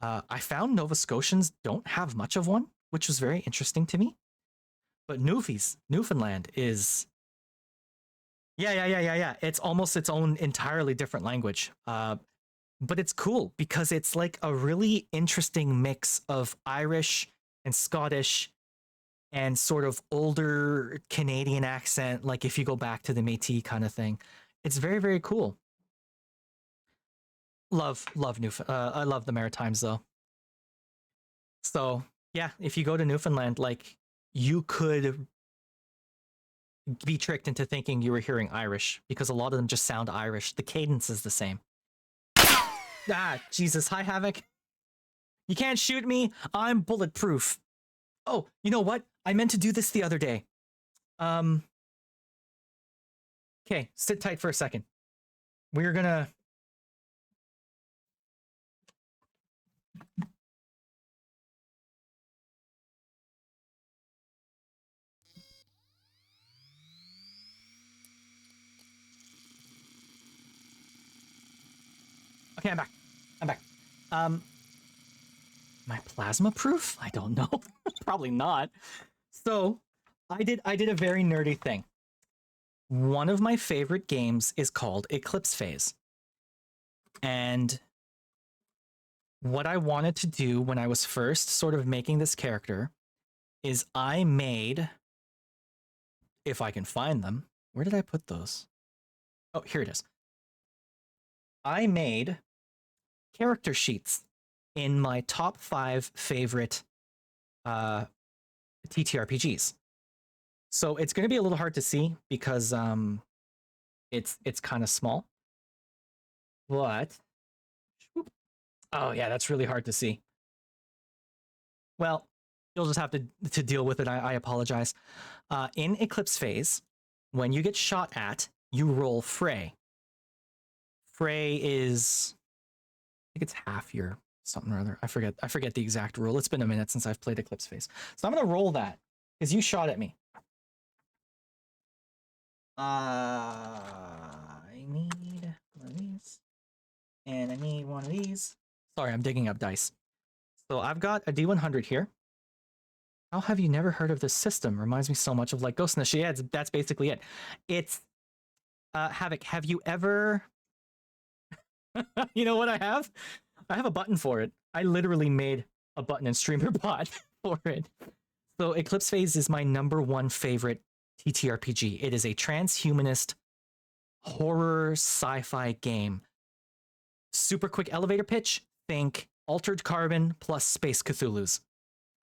Speaker 1: I found Nova Scotians don't have much of one, which was very interesting to me. But Newfoundland is... Yeah. It's almost its own entirely different language. But it's cool because it's like a really interesting mix of Irish and Scottish and sort of older Canadian accent, like if you go back to the Métis kind of thing. It's very, very cool. Love I love the Maritimes though. So yeah, if you go to Newfoundland, like you could be tricked into thinking you were hearing Irish because a lot of them just sound Irish. The cadence is the same. Ah, Jesus. Hi, Havoc. You can't shoot me. I'm bulletproof. Oh, you know what? I meant to do this the other day. Okay, sit tight for a second. We're gonna... Okay, I'm back. Am I plasma proof? I don't know. Probably not. So, I did a very nerdy thing. One of my favorite games is called Eclipse Phase. And what I wanted to do when I was first sort of making this character is I made, if I can find them, where did I put those? Oh, here it is. I made character sheets in my top 5 favorite TTRPGs. So it's going to be a little hard to see because it's kind of small. But oh yeah, that's really hard to see. Well, you'll just have to deal with it. I apologize. In Eclipse Phase, when you get shot at, you roll Fray. Fray is, I think it's half your something or other. I forget the exact rule. It's been a minute since I've played Eclipse Phase. So I'm gonna roll that because you shot at me. I need one of these. And I need one of these. Sorry, I'm digging up dice. So I've got a D100 here. How have you never heard of this system? Reminds me so much of like Ghost in the Shell. Yeah, that's basically it. It's Havoc, have you ever... You know what I have? I have a button for it. I literally made a button in StreamerBot for it. So Eclipse Phase is my #1 favorite TTRPG. It is a transhumanist horror sci-fi game. Super quick elevator pitch, think Altered Carbon plus Space Cthulhu's.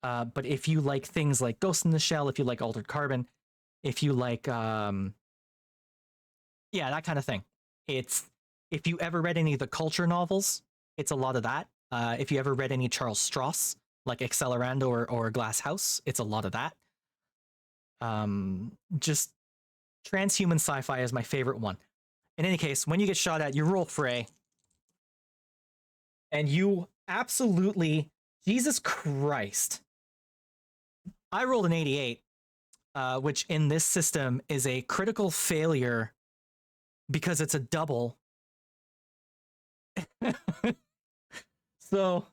Speaker 1: But if you like things like Ghost in the Shell, if you like Altered Carbon, if you like, yeah, that kind of thing. It's, if you ever read any of the Culture novels, it's a lot of that. If you ever read any Charles Stross, like Accelerando or Glass House, it's a lot of that. Just transhuman sci-fi is my favorite one. In any case, when you get shot at, you roll Fray. And you absolutely, Jesus Christ. I rolled an 88, which in this system is a critical failure because it's a double. So,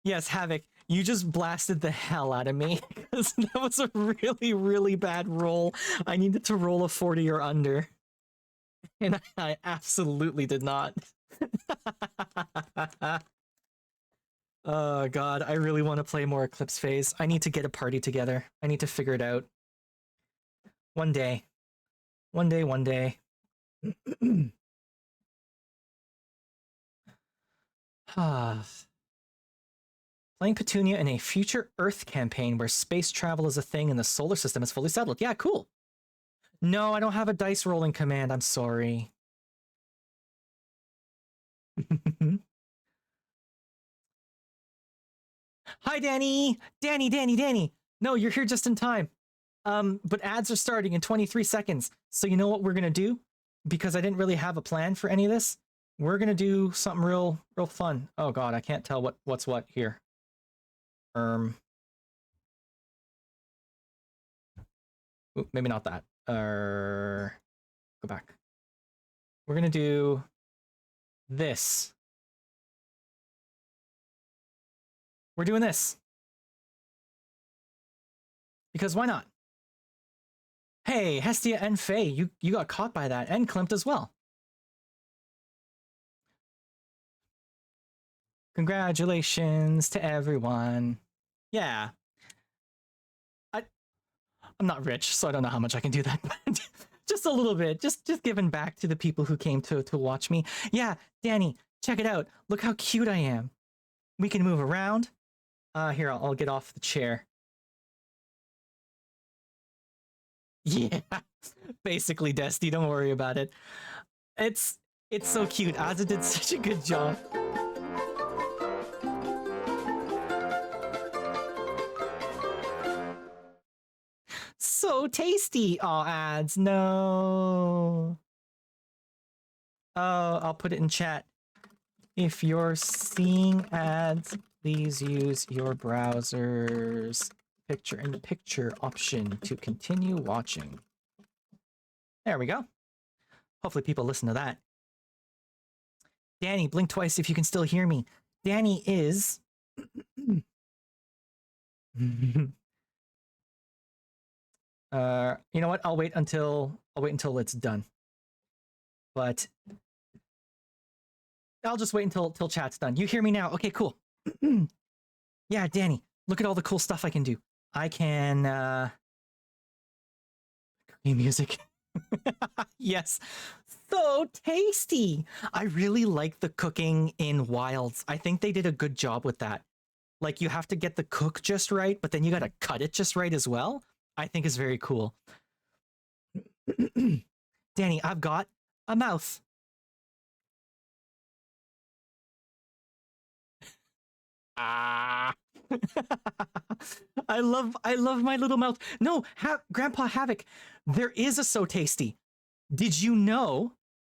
Speaker 1: yes, Havoc, you just blasted the hell out of me because that was a really, really bad roll. I needed to roll a 40 or under. And I absolutely did not. Oh god, I really want to play more Eclipse Phase. I need to get a party together. I need to figure it out. One day. One day, one day. Ah. Playing Petunia in a future Earth campaign where space travel is a thing and the solar system is fully settled. Yeah, cool. No, I don't have a dice rolling command. I'm sorry. Hi, Danny! Danny, Danny, Danny! No, you're here just in time. But ads are starting in 23 seconds. So you know what we're gonna do? Because I didn't really have a plan for any of this. We're gonna do something real fun. Oh god, I can't tell what's what here. Ooh, maybe not that. Go back. We're gonna do this. We're doing this. Because why not? Hey, Hestia and Faye, you got caught by that, and Klimt as well. Congratulations to everyone. Yeah. I'm not rich, so I don't know how much I can do that, but just a little bit. Just giving back to the people who came to watch me. Yeah, Danny, check it out. Look how cute I am. We can move around. Here, I'll get off the chair. Yeah, basically, Dusty, don't worry about it. It's so cute. Azza did such a good job. So tasty. Oh, ads, no. Oh, I'll put it in chat. If you're seeing ads, please use your browser's picture-in-picture option to continue watching. There we go. Hopefully people listen to that. Danny, blink twice if you can still hear me. Danny is... you know what? I'll wait until it's done. But I'll just wait until chat's done. You hear me now? Okay, cool. Yeah, Danny, look at all the cool stuff I can do. I can cooking music. Yes. So tasty. I really like the cooking in Wilds. I think they did a good job with that. Like, you have to get the cook just right, but then you got to cut it just right as well. I think is very cool. Danny, I've got a mouth. Ah. I love my little mouth. No, Grandpa Havoc, there is a So Tasty. Did you know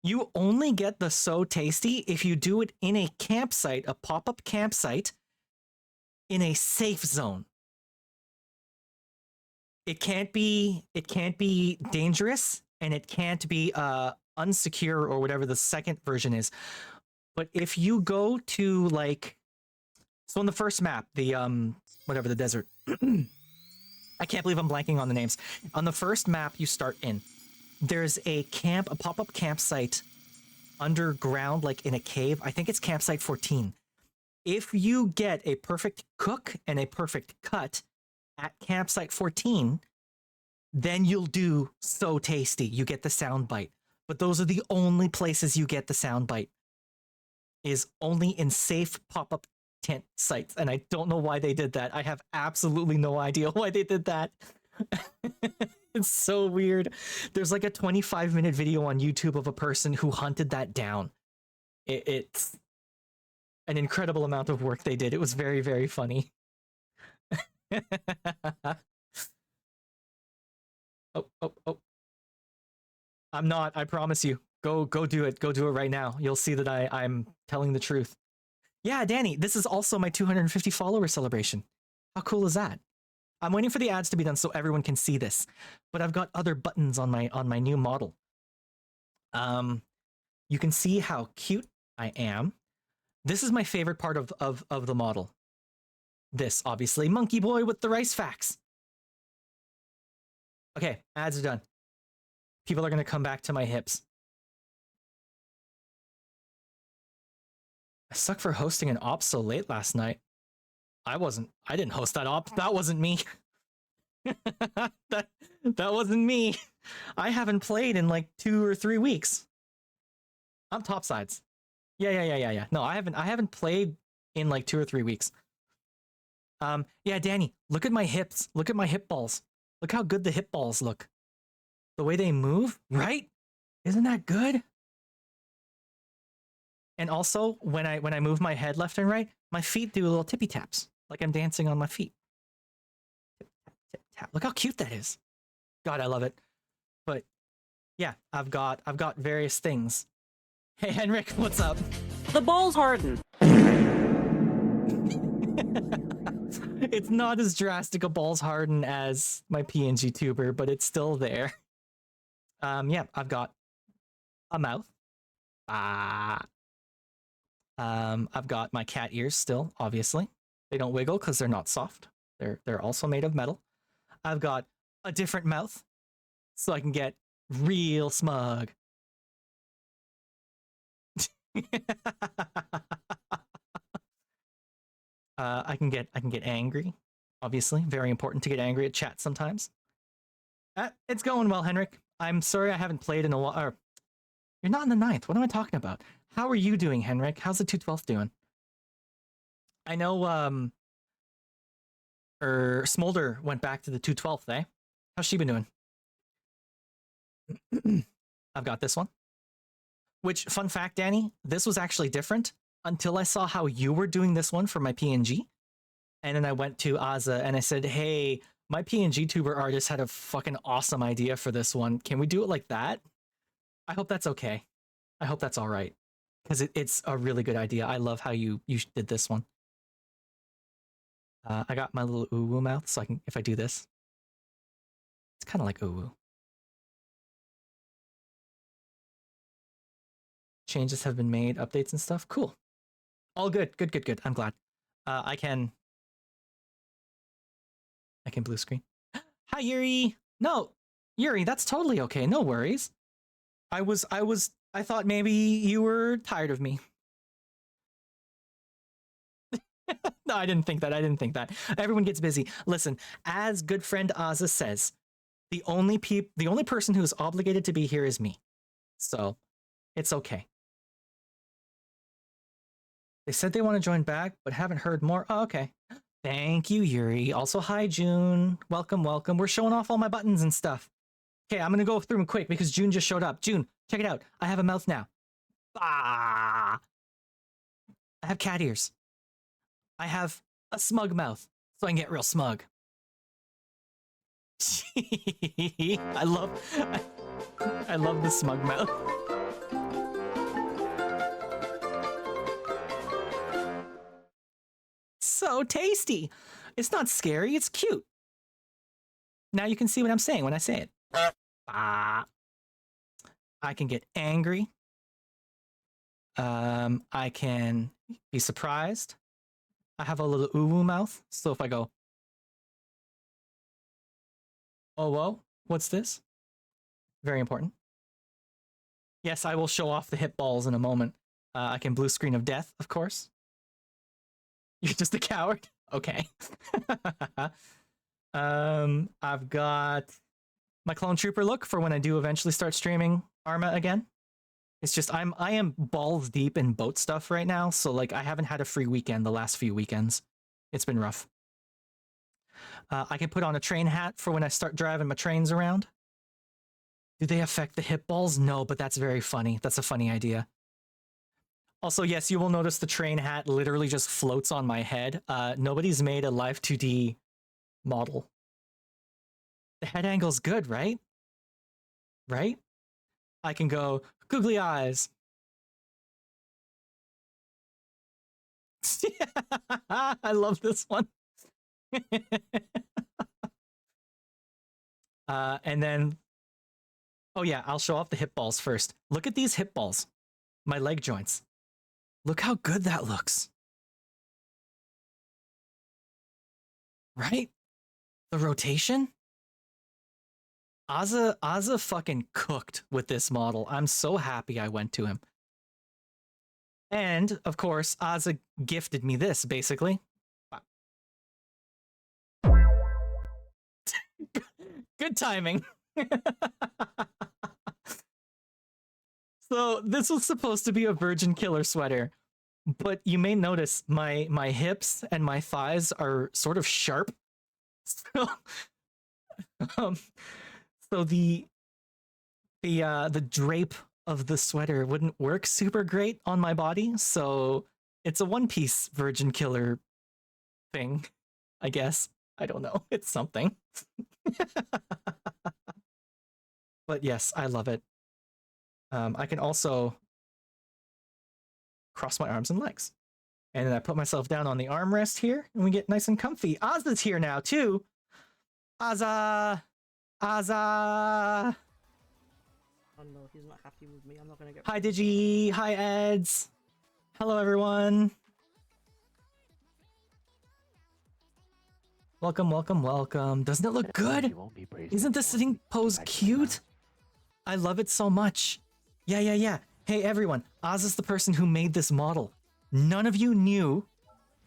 Speaker 1: you only get the So Tasty if you do it in a campsite, a pop-up campsite in a safe zone? It can't be dangerous, and it can't be unsecure or whatever the second version is. But if you go to, like, so on the first map, the whatever, the desert. I can't believe I'm blanking on the names. On the first map you start in, there's a pop-up campsite underground, like in a cave. I think it's campsite 14. If you get a perfect cook and a perfect cut at campsite 14, then you'll do So Tasty. You get the sound bite. But those are the only places you get the sound bite. Is only in safe pop-up tent sites. And I don't know why they did that. I have absolutely no idea why they did that. It's so weird. There's like a 25-minute video on YouTube of a person who hunted that down. It's an incredible amount of work they did. It was very, very funny. Oh. I'm not, I promise you. Go do it. Go do it right now. You'll see that I'm telling the truth. Yeah, Danny, this is also my 250 follower celebration. How cool is that? I'm waiting for the ads to be done so everyone can see this, but I've got other buttons on my new model. You can see how cute I am. This is my favorite part of the model. This, obviously, Monkey Boy with the rice facts. Okay, ads are done. People are going to come back to my hips. I suck for hosting an op so late last night. I didn't host that op. That wasn't me. that that wasn't me. I haven't played in like 2 or 3 weeks. I'm topsides. Yeah. No, I haven't played in like 2 or 3 weeks. Yeah, Danny, look at my hips. Look at my hip balls. Look how good the hip balls look. The way they move, right? Isn't that good? And also, when I move my head left and right, my feet do little tippy taps, like I'm dancing on my feet. Tip, tap, tip, tap. Look how cute that is. God, I love it. But yeah, I've got various things. Hey, Henrik, what's up?
Speaker 4: The balls harden.
Speaker 1: It's not as drastic a balls harden as my PNG tuber, but it's still there. Yeah, I've got a mouth. I've got my cat ears still, obviously. They don't wiggle because they're not soft. They're also made of metal. I've got a different mouth, so I can get real smug. I can get angry. Obviously, very important to get angry at chat sometimes. It's going well, Henrik. I'm sorry I haven't played in a while. You're not in the 9th. What am I talking about? How are you doing, Henrik? How's the 212th doing? I know Smolder went back to the 212th, eh? How's she been doing? I've got this one. Which, fun fact, Danny, this was actually different until I saw how you were doing this one for my PNG. And then I went to Aza and I said, hey, my PNG tuber artist had a fucking awesome idea for this one. Can we do it like that? I hope that's okay. I hope that's all right. Because it's a really good idea. I love how you did this one. I got my little ooh-woo mouth, so I can, if I do this, it's kind of like ooh-woo. Changes have been made, updates and stuff. Cool. All good. Good. I'm glad. I can blue screen. Hi, Yuri. No, Yuri, that's totally okay. No worries. I thought maybe you were tired of me. No, I didn't think that. Everyone gets busy. Listen, as good friend Aza says, the only person who's obligated to be here is me. So, it's okay. They said they want to join back, but haven't heard more. Oh, okay. Thank you, Yuri. Also, hi, June. Welcome. We're showing off all my buttons and stuff. Okay, I'm going to go through them quick because June just showed up. June, check it out. I have a mouth now. I have cat ears. I have a smug mouth, so I can get real smug. I love the smug mouth. So tasty. It's not scary, it's cute. Now you can see what I'm saying when I say it. I can get angry. I can be surprised. I have a little ooh-woo mouth, so if I go, oh, whoa, what's this? Very important. Yes, I will show off the hip balls in a moment. I can blue screen of death, of course. You're just a coward? Okay. I've got my clone trooper look for when I do eventually start streaming Arma again. It's just I am balls deep in boat stuff right now, so like I haven't had a free weekend the last few weekends. It's been rough. I can put on a train hat for when I start driving my trains around. Do they affect the hip balls? No, but that's very funny. That's a funny idea. Also, yes, you will notice the train hat literally just floats on my head. Nobody's made a Live 2D model. The head angle's good, right? Right? I can go googly eyes. I love this one. And then, oh yeah, I'll show off the hip balls first. Look at these hip balls. My leg joints. Look how good that looks. Right? The rotation? Aza fucking cooked with this model. I'm so happy I went to him. And, of course, Aza gifted me this, basically. Good timing. So this was supposed to be a virgin killer sweater, but you may notice my hips and my thighs are sort of sharp. So, um, so the drape of the sweater wouldn't work super great on my body. So it's a one piece virgin killer thing, I guess. I don't know. It's something. But yes, I love it. I can also cross my arms and legs. And then I put myself down on the armrest here, and we get nice and comfy. Ozza's here now, too. Ozza! Ozza!
Speaker 6: Oh no, he's not happy with me. I'm not gonna get.
Speaker 1: Hi, Digi! Hi, Eds! Hello, everyone! Welcome, welcome, welcome. Doesn't it look good? Isn't the sitting pose cute? I love it so much. Yeah. Hey, everyone. Oz is the person who made this model. None of you knew.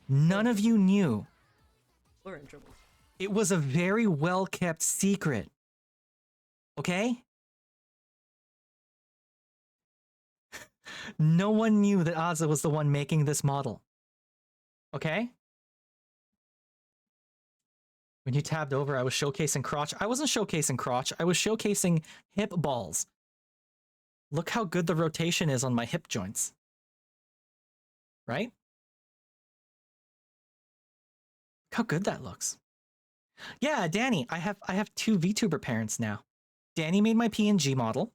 Speaker 1: None of you knew.
Speaker 6: We're in trouble.
Speaker 1: It was a very well-kept secret. Okay? No one knew that Ozza was the one making this model. Okay? When you tabbed over, I was showcasing crotch. I wasn't showcasing crotch. I was showcasing hip balls. Look how good the rotation is on my hip joints. Right? Look how good that looks. Yeah, Danny, I have two VTuber parents now. Danny made my PNG model,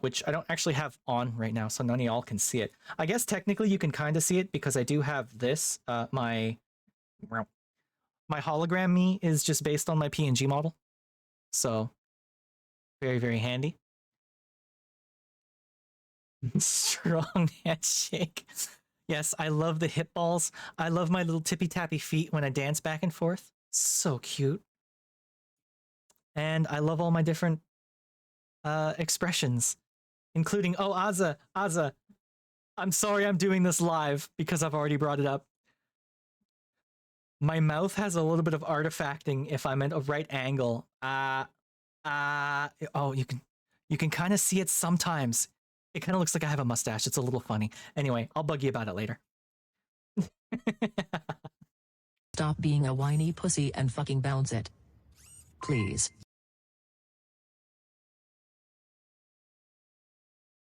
Speaker 1: which I don't actually have on right now, so none of y'all can see it. I guess technically you can kind of see it because I do have this. My hologram me is just based on my PNG model. So, very, very handy. Strong handshake. Yes, I love the hip balls. I love my little tippy-tappy feet when I dance back and forth. So cute. And I love all my different expressions, including, oh, Ozza, I'm sorry I'm doing this live because I've already brought it up. My mouth has a little bit of artifacting if I'm at a right angle. Oh, you can kind of see it sometimes. It kind of looks like I have a mustache. It's a little funny. Anyway, I'll bug you about it later.
Speaker 7: Stop being a whiny pussy and fucking bounce it. Please.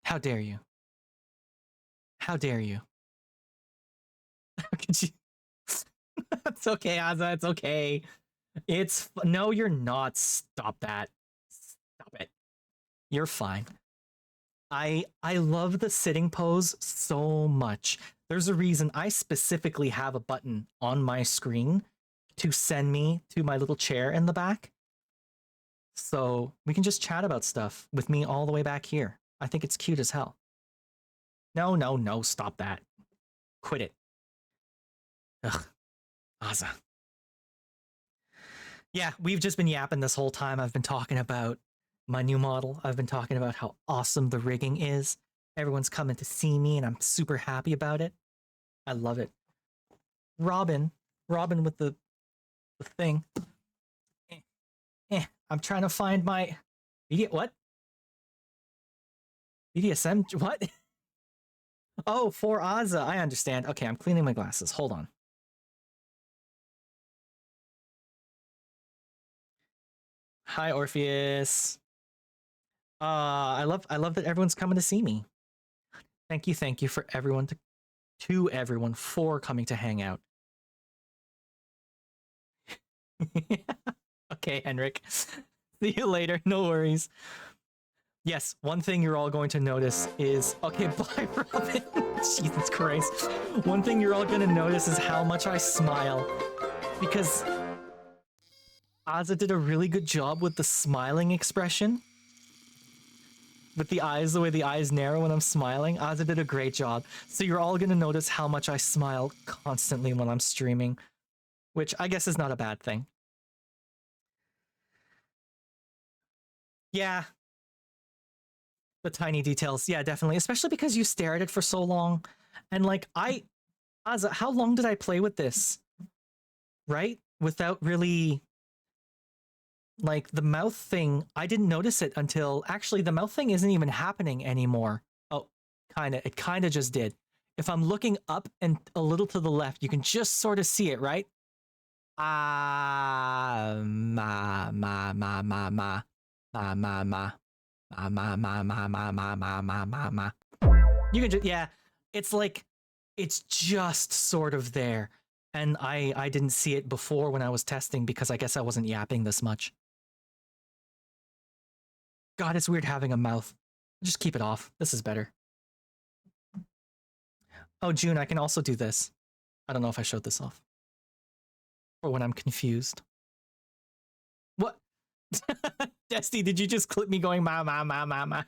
Speaker 1: How dare you? How dare you? How could you? It's okay, Ozza. It's okay. No, you're not. Stop that. Stop it. You're fine. I love the sitting pose so much. There's a reason I specifically have a button on my screen to send me to my little chair in the back. So we can just chat about stuff with me all the way back here. I think it's cute as hell. No, stop that. Quit it. Ugh. Ozza. Yeah, we've just been yapping this whole time. I've been talking about my new model. I've been talking about how awesome the rigging is. Everyone's coming to see me and I'm super happy about it. I love it. Robin with the thing. I'm trying to find my what? BDSM? What? Oh, for Ozza. I understand. Okay, I'm cleaning my glasses. Hold on. Hi, Orpheus. I love that everyone's coming to see me. Thank you for everyone to everyone for coming to hang out. Okay, Henrik. See you later. No worries. Yes, one thing you're all going to notice is... Okay, bye, Robin. Jesus Christ. One thing you're all going to notice is how much I smile. Because Ozza did a really good job with the smiling expression. With the eyes, the way the eyes narrow when I'm smiling. Ozza did a great job. So you're all going to notice how much I smile constantly when I'm streaming. Which I guess is not a bad thing. Yeah. The tiny details. Yeah, definitely. Especially because you stare at it for so long. And like, Ozza, how long did I play with this? Right? Without really Like the mouth thing, I didn't notice it until actually the mouth thing isn't even happening anymore. Oh, it kind of just did. If I'm looking up and a little to the left, you can just sort of see it, right? Ah, ma, ma, ma, ma, ma, ma, ma, ma, ma, ma, ma, ma, ma, ma, ma, ma, ma, ma. You can just, yeah, it's like, it's just sort of there. And I didn't see it before when I was testing because I guess I wasn't yapping this much. God, it's weird having a mouth. Just keep it off. This is better. Oh, June, I can also do this. I don't know if I showed this off. Or when I'm confused. What? Desty, did you just clip me going ma ma ma ma ma?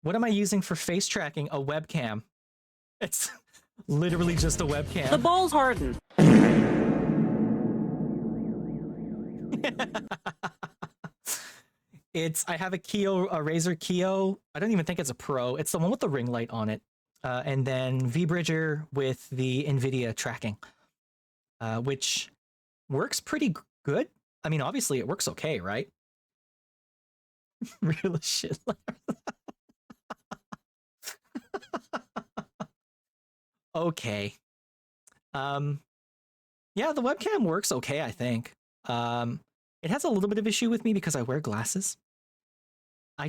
Speaker 1: What am I using for face tracking? A webcam. It's literally just a webcam.
Speaker 4: The balls harden.
Speaker 1: I have a Razer Keo. I don't even think it's a Pro. It's the one with the ring light on it. And then V-Bridger with the NVIDIA tracking, which works pretty good. I mean, obviously it works okay, right? Real as shit. Okay. Yeah, the webcam works okay, I think. It has a little bit of issue with me because I wear glasses. I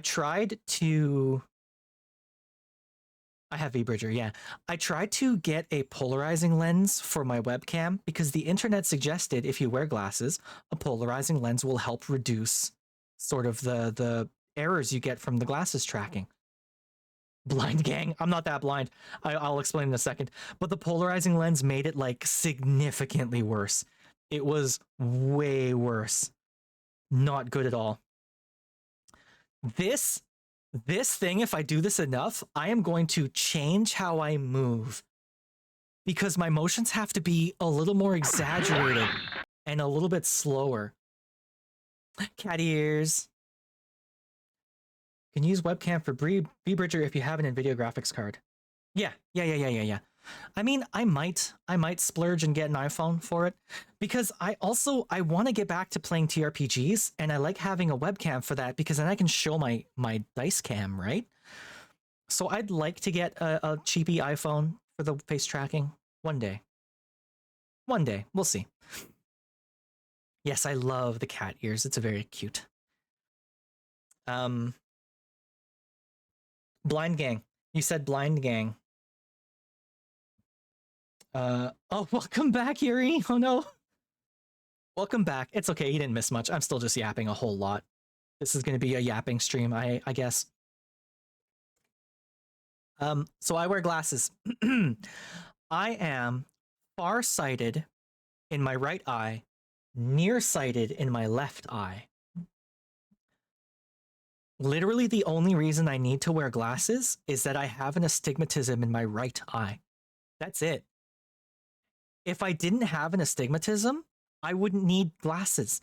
Speaker 1: have V-Bridger, yeah. I tried to get a polarizing lens for my webcam because the internet suggested if you wear glasses, a polarizing lens will help reduce sort of the errors you get from the glasses tracking. Blind gang. I'm not that blind. I'll explain in a second. But the polarizing lens made it like significantly worse. It was way worse. Not good at all. This thing, if I do this enough, I am going to change how I move because my motions have to be a little more exaggerated and a little bit slower. Cat ears. Can use webcam for V-Bridger if you have an NVIDIA graphics card. Yeah. I mean, I might splurge and get an iPhone for it because I want to get back to playing TRPGs and I like having a webcam for that because then I can show my dice cam, right? So I'd like to get a cheapy iPhone for the face tracking one day. One day, we'll see. Yes, I love the cat ears. It's very cute. Blind gang. You said blind gang. Oh, welcome back, Yuri. Oh no. Welcome back. It's okay, you didn't miss much. I'm still just yapping a whole lot. This is gonna be a yapping stream, I guess. So I wear glasses. I am farsighted in my right eye, nearsighted in my left eye. Literally the only reason I need to wear glasses is that I have an astigmatism in my right eye. That's it. If I didn't have an astigmatism, I wouldn't need glasses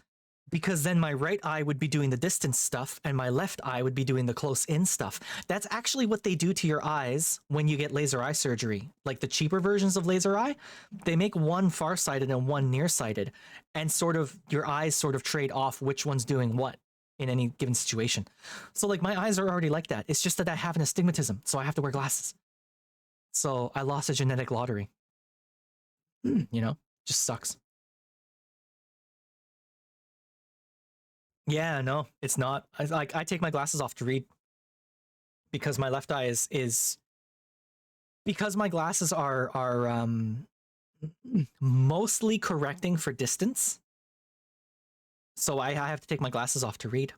Speaker 1: because then my right eye would be doing the distance stuff and my left eye would be doing the close in stuff. That's actually what they do to your eyes when you get laser eye surgery. Like the cheaper versions of laser eye, they make one farsighted and one nearsighted and sort of your eyes sort of trade off which one's doing what in any given situation. So like my eyes are already like that. It's just that I have an astigmatism, so I have to wear glasses. So I lost a genetic lottery. You know, just sucks. Yeah, no, it's not. I take my glasses off to read because my left eye is because my glasses are mostly correcting for distance. So I have to take my glasses off to read.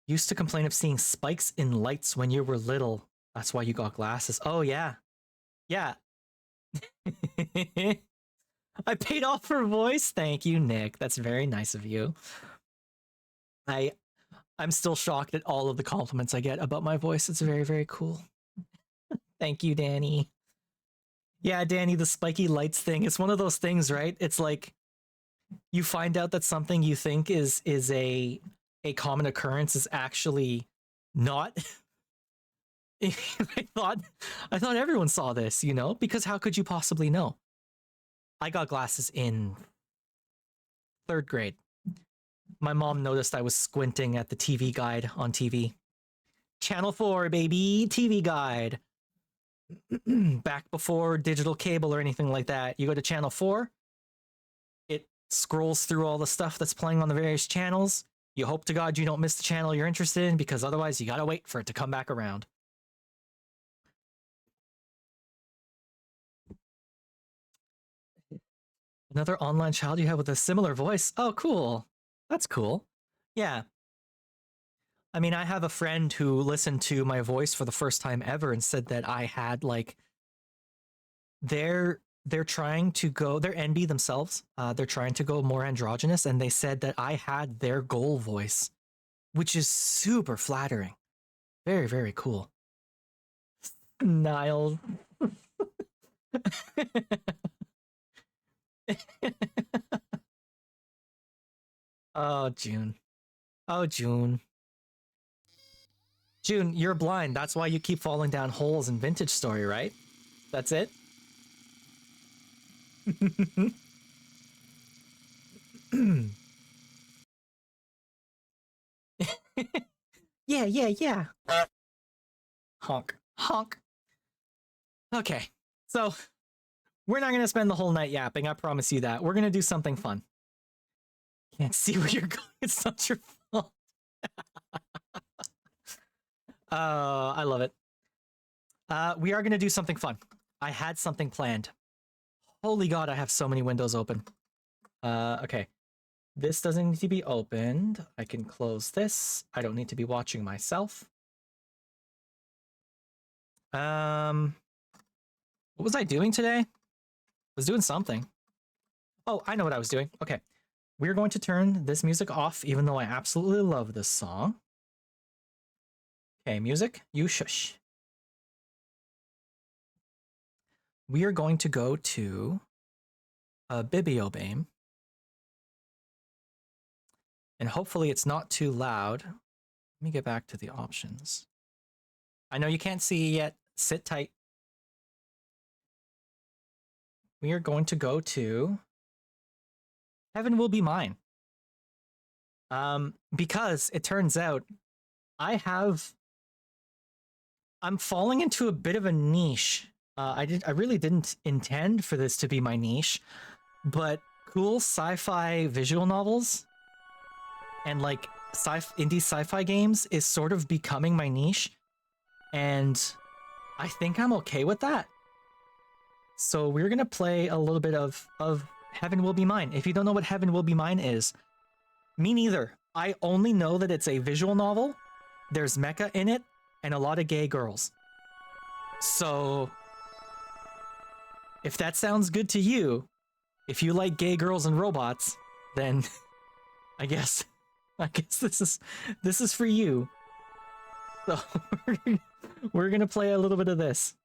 Speaker 1: Used to complain of seeing spikes in lights when you were little. That's why you got glasses. Oh yeah. Yeah. I paid off for voice. Thank you, Nick. That's very nice of you. I'm still shocked at all of the compliments I get about my voice. It's very, very cool. Thank you, Danny. Yeah, Danny, the spiky lights thing. It's one of those things, right? It's like you find out that something you think is a common occurrence is actually not. I thought everyone saw this, you know, because how could you possibly know? I got glasses in 3rd grade. My mom noticed I was squinting at the TV guide on TV. Channel 4, baby, TV guide. Back before digital cable or anything like that, you go to channel 4, it scrolls through all the stuff that's playing on the various channels. You hope to God you don't miss the channel you're interested in, because otherwise you gotta wait for it to come back around. Another online child you have with a similar voice? Oh, cool. That's cool. Yeah. I mean, I have a friend who listened to my voice for the first time ever and said that I had like they're trying to go, they're NB themselves. They're trying to go more androgynous, and they said that I had their goal voice, which is super flattering. Very, very cool. Niall. Oh, June. Oh, June. June, you're blind. That's why you keep falling down holes in Vintage Story, right? That's it? Yeah, yeah, yeah. Honk. Honk. Okay, so we're not going to spend the whole night yapping, I promise you that. We're going to do something fun. Can't see where you're going. It's not your fault. I love it. We are going to do something fun. I had something planned. Holy God, I have so many windows open. Okay. This doesn't need to be opened. I can close this. I don't need to be watching myself. What was I doing today? I was doing something. Oh, I know what I was doing. Okay. We're going to turn this music off, even though I absolutely love this song. Okay, music, you shush. We are going to go to Bibliobame. And hopefully it's not too loud. Let me get back to the options. I know you can't see yet. Sit tight. We are going to go to Heaven Will Be Mine. Because it turns out I'm falling into a bit of a niche. I really didn't intend for this to be my niche, but cool sci-fi visual novels and like indie sci-fi games is sort of becoming my niche, and I think I'm okay with that. So we're gonna play a little bit of Heaven Will Be Mine. If you don't know what Heaven Will Be Mine is, me neither. I only know that it's a visual novel, there's mecha in it, and a lot of gay girls. So if that sounds good to you, if you like gay girls and robots, then I guess this is for you. So we're gonna play a little bit of this.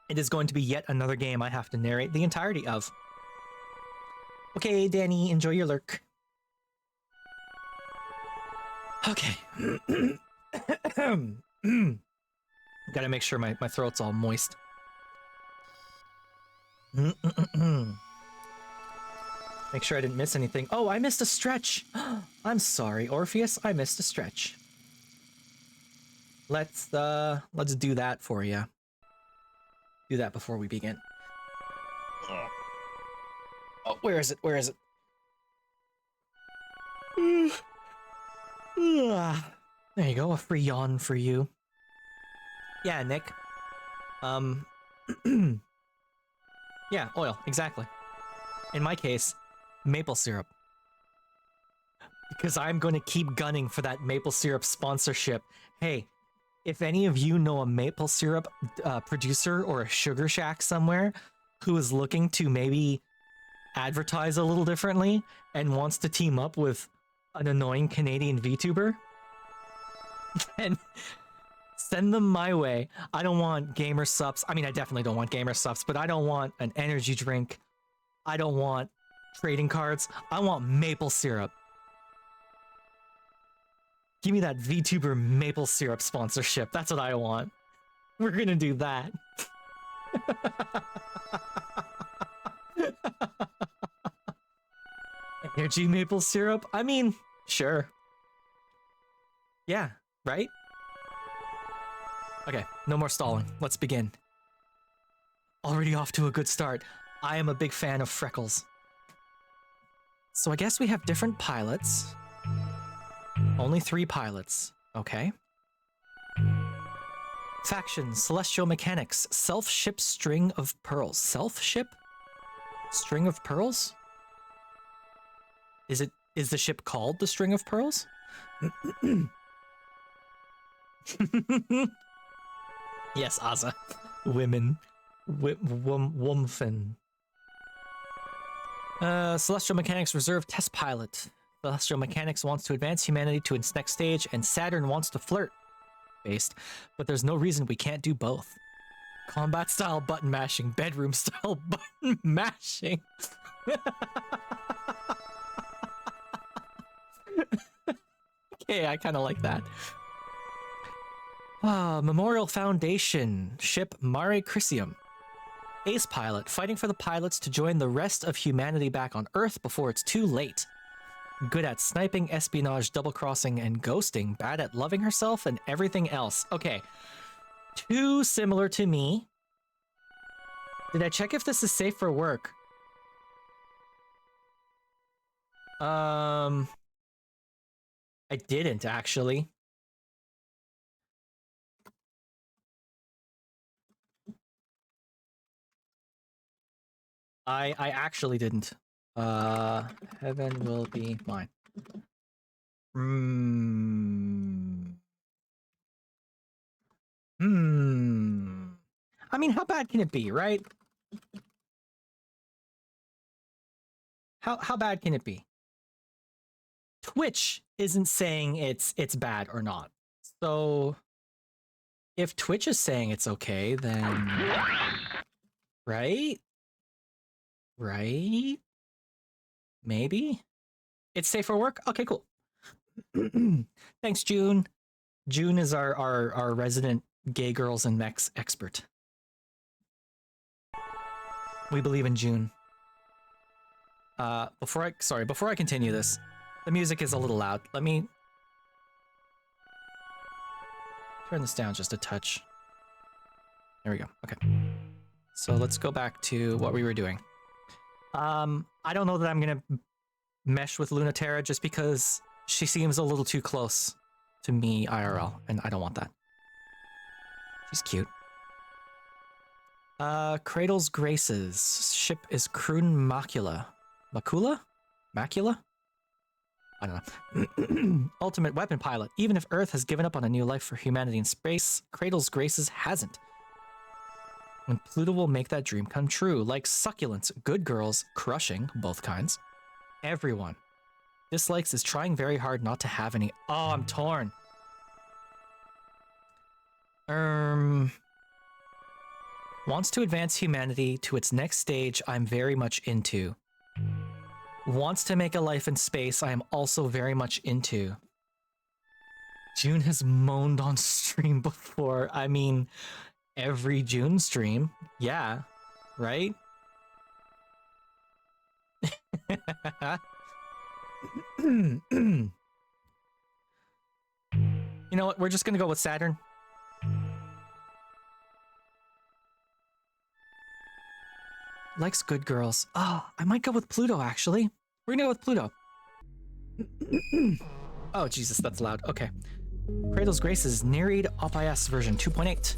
Speaker 1: It is going to be yet another game I have to narrate the entirety of. Okay, Danny, enjoy your lurk. Okay. Gotta make sure my throat's all moist. Make sure I didn't miss anything. Oh, I missed a stretch. I'm sorry, Orpheus. I missed a stretch. Let's do that for you. Do that before we begin. Oh, where is it? Where is it? There you go, a free yawn for you. Yeah, Nick. Yeah, oil, exactly. In my case, maple syrup. Because I'm going to keep gunning for that maple syrup sponsorship. Hey, if any of you know a maple syrup producer or a sugar shack somewhere who is looking to maybe advertise a little differently and wants to team up with an annoying Canadian VTuber, then send them my way. I don't want gamer subs. I mean, I definitely don't want gamer subs, but I don't want an energy drink. I don't want trading cards. I want maple syrup. Give me that VTuber maple syrup sponsorship. That's what I want. We're gonna do that. Energy maple syrup? I mean, sure. Yeah, right? Okay, no more stalling. Let's begin. Already off to a good start. I am a big fan of freckles. So I guess we have different pilots. Only 3 pilots. Okay. Faction, Celestial Mechanics, Self-Ship String of Pearls. Self-Ship? String of Pearls? Is the ship called the String of Pearls? Yes, Asa. Women. Womfin. Celestial Mechanics Reserve Test Pilot. Celestial Mechanics wants to advance humanity to its next stage, and Saturn wants to flirt. Based, but there's no reason we can't do both. Combat style button mashing, bedroom style button mashing. Okay, I kind of like that. Memorial Foundation, ship Mare Crisium. Ace pilot, fighting for the pilots to join the rest of humanity back on Earth before it's too late. Good at sniping, espionage, double-crossing, and ghosting. Bad at loving herself and everything else. Okay. Too similar to me. Did I check if this is safe for work? I didn't, actually. I actually didn't. Heaven will be mine. I mean, how bad can it be, right? How bad can it be? Twitch isn't saying it's bad or not. So if Twitch is saying it's okay, then right? Right? Maybe? It's safe for work? Okay, cool. Thanks, June. June is our resident gay girls and mechs expert. We believe in June. Before I continue this, the music is a little loud. Let me turn this down just a touch. There we go. Okay. So let's go back to what we were doing. I don't know that I'm gonna mesh with Lunaterra just because she seems a little too close to me IRL, and I don't want that. She's cute. Cradle's Graces. Ship is Kroon Macula. Macula? Macula? I don't know. Ultimate weapon pilot. Even if Earth has given up on a new life for humanity in space, Cradle's Graces hasn't. When Pluto will make that dream come true, like succulents, good girls, crushing, both kinds. Everyone. Dislikes is trying very hard not to have any. Oh, I'm torn. Wants to advance humanity to its next stage, I'm very much into. Wants to make a life in space, I am also very much into. June has moaned on stream before. I mean, every June stream. Yeah, right? You know what? We're just gonna go with Saturn. Likes good girls. Oh, I might go with Pluto, actually. We're gonna go with Pluto. Oh, Jesus, that's loud. Okay. Cradle's Graces, Nereid Op-IS version 2.8.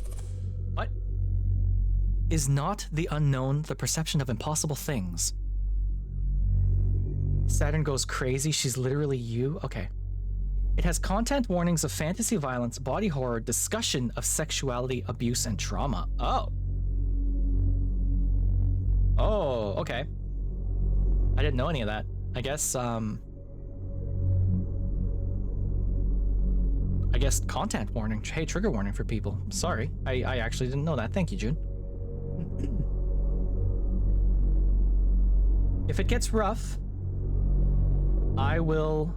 Speaker 1: What? Is not the unknown the perception of impossible things? Saturn goes crazy, she's literally you? Okay. It has content warnings of fantasy violence, body horror, discussion of sexuality, abuse, and trauma. Oh. Oh, okay. I didn't know any of that. I guess content warning. Hey, trigger warning for people. Sorry. I actually didn't know that. Thank you, June. If it gets rough, I will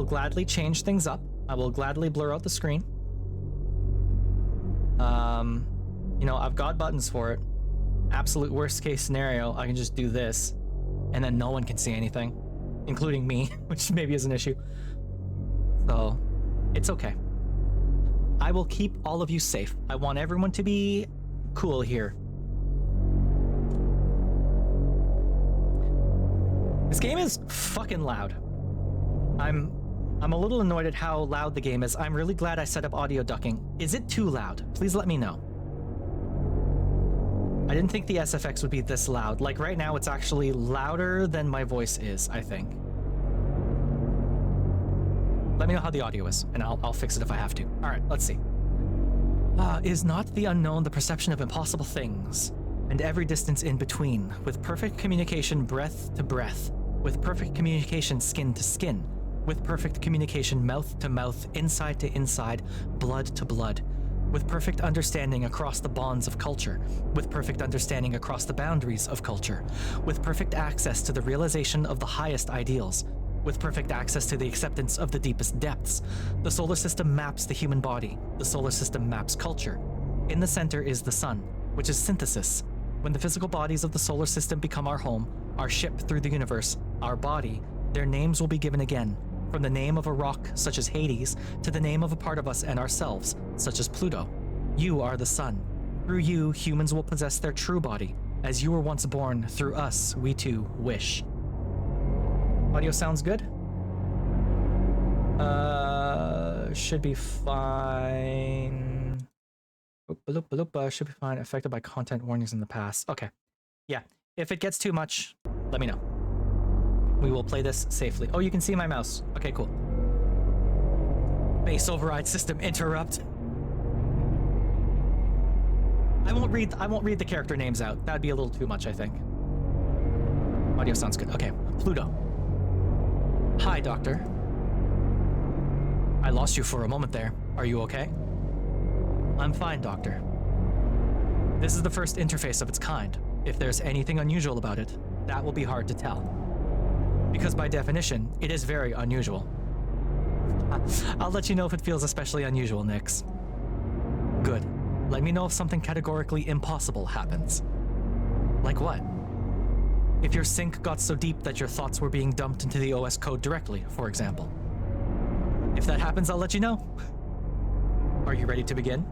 Speaker 1: gladly change things up. I will gladly blur out the screen. You know, I've got buttons for it. Absolute worst case scenario, I can just do this, and then no one can see anything, including me, which maybe is an issue. So, it's okay. I will keep all of you safe. I want everyone to be cool here. This game is fucking loud. I'm a little annoyed at how loud the game is. I'm really glad I set up audio ducking. Is it too loud? Please let me know. I didn't think the SFX would be this loud. Like right now, it's actually louder than my voice is, I think. Let me know how the audio is, and I'll fix it if I have to. All right, let's see. Is not the unknown the perception of impossible things, and every distance in between, with perfect communication breath to breath, with perfect communication skin to skin, with perfect communication mouth to mouth, inside to inside, blood to blood, with perfect understanding across the bonds of culture, with perfect understanding across the boundaries of culture, with perfect access to the realization of the highest ideals, with perfect access to the acceptance of the deepest depths. The solar system maps the human body. The solar system maps culture. In the center is the sun, which is synthesis. When the physical bodies of the solar system become our home, our ship through the universe, our body, their names will be given again, from the name of a rock, such as Hades, to the name of a part of us and ourselves, such as Pluto. You are the sun. Through you, humans will possess their true body. As you were once born, through us, we too wish. Audio sounds good? Should be fine. Should be fine. Affected by content warnings in the past. Okay. Yeah. If it gets too much, let me know. We will play this safely. Oh, you can see my mouse. Okay, cool. Base override system interrupt. I won't read the character names out. That'd be a little too much, I think. Audio sounds good. Okay. Pluto. Hi, Doctor. I lost you for a moment there. Are you okay? I'm fine, Doctor. This is the first interface of its kind. If there's anything unusual about it, that will be hard to tell. Because by definition, it is very unusual. I'll let you know if it feels especially unusual, Nix. Good. Let me know if something categorically impossible happens. Like what? If your sync got so deep that your thoughts were being dumped into the OS code directly, for example. If that happens, I'll let you know. Are you ready to begin?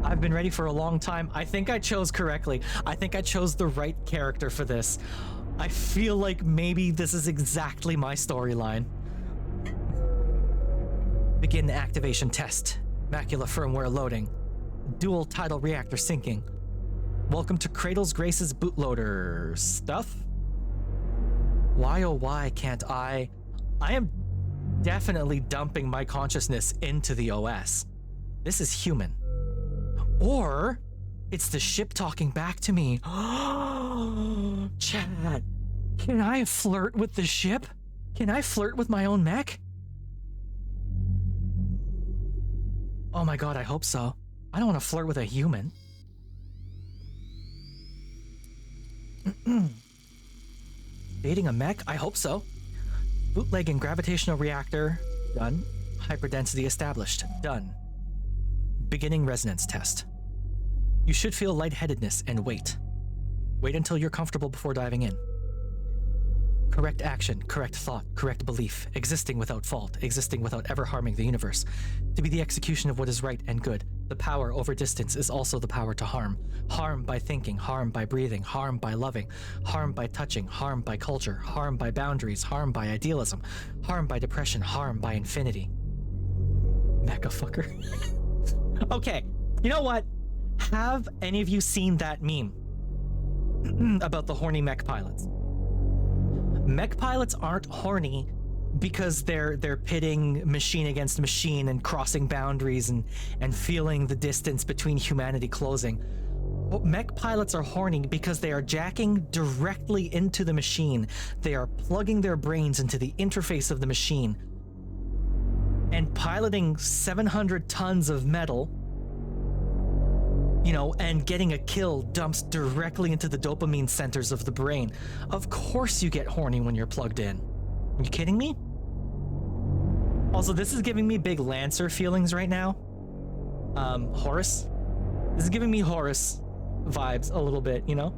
Speaker 1: I've been ready for a long time. I think I chose correctly. I think I chose the right character for this. I feel like maybe this is exactly my storyline. Begin activation test. Macula firmware loading. Dual tidal reactor syncing. Welcome to Cradle's Grace's bootloader stuff. Why oh why can't I am definitely dumping my consciousness into the OS. This is human. Or it's the ship talking back to me. Chat, can I flirt with the ship? Can I flirt with my own mech? Oh my god, I hope so. I don't want to flirt with a human. Dating a mech? I hope so. Bootleg and gravitational reactor. Done. Hyperdensity established. Done. Beginning resonance test. You should feel lightheadedness and wait. Wait until you're comfortable before diving in. Correct action, correct thought, correct belief, existing without fault, existing without ever harming the universe. To be the execution of what is right and good. The power over distance is also the power to harm. Harm by thinking, harm by breathing, harm by loving, harm by touching, harm by culture, harm by boundaries, harm by idealism, harm by depression, harm by infinity. Mecha fucker. Okay, you know what? Have any of you seen that meme about the horny mech pilots? Mech pilots aren't horny because they're pitting machine against machine and crossing boundaries and feeling the distance between humanity closing. Mech pilots are horny because they are jacking directly into the machine. They are plugging their brains into the interface of the machine and piloting 700 tons of metal, you know, and getting a kill dumps directly into the dopamine centers of the brain. Of course you get horny when you're plugged in. Are you kidding me? Also, this is giving me big Lancer feelings right now. Horus. This is giving me Horus vibes a little bit, you know?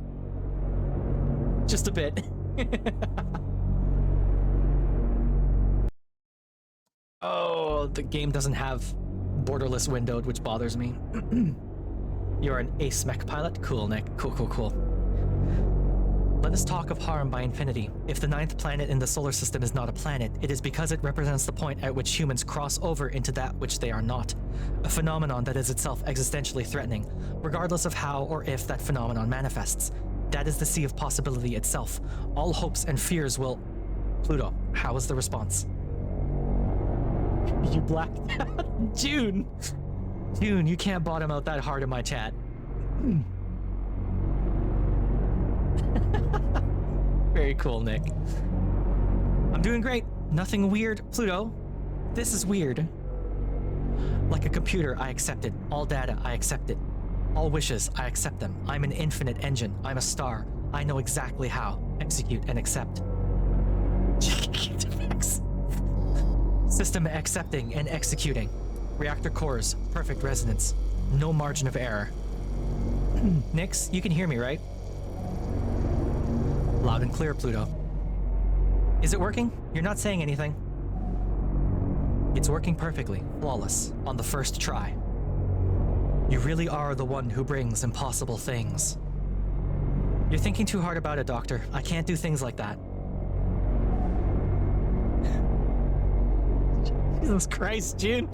Speaker 1: Just a bit. Oh, the game doesn't have borderless windowed, which bothers me. You're an ace mech pilot? Cool, Nick. Cool. Let us talk of harm by infinity. If the ninth planet in the solar system is not a planet, it is because it represents the point at which humans cross over into that which they are not. A phenomenon that is itself existentially threatening, regardless of how or if that phenomenon manifests. That is the sea of possibility itself. All hopes and fears will... Pluto, how is the response? You blacked out. June, you can't bottom out that hard in my chat. Very cool, Nick. I'm doing great. Nothing weird. Pluto, this is weird. Like a computer, I accept it. All data, I accept it. All wishes, I accept them. I'm an infinite engine. I'm a star. I know exactly how. Execute and accept. System accepting and executing. Reactor cores, perfect resonance. No margin of error. Nix, you can hear me, right? Loud and clear, Pluto. Is it working? You're not saying anything. It's working perfectly, flawless, on the first try. You really are the one who brings impossible things. You're thinking too hard about it, Doctor. I can't do things like that. Jesus Christ, June.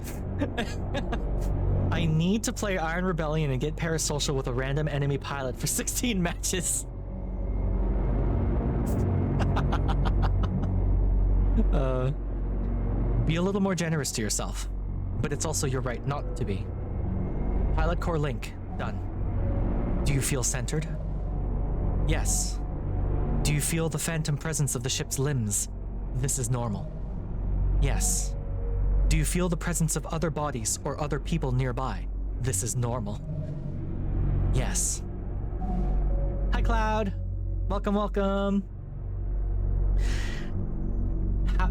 Speaker 1: I need to play Iron Rebellion and get parasocial with a random enemy pilot for 16 matches. Be a little more generous to yourself, but it's also your right not to be. Pilot core link, done. Do you feel centered? Yes. Do you feel the phantom presence of the ship's limbs? This is normal. Yes. Do you feel the presence of other bodies or other people nearby? This is normal. Yes. Hi, Cloud. Welcome.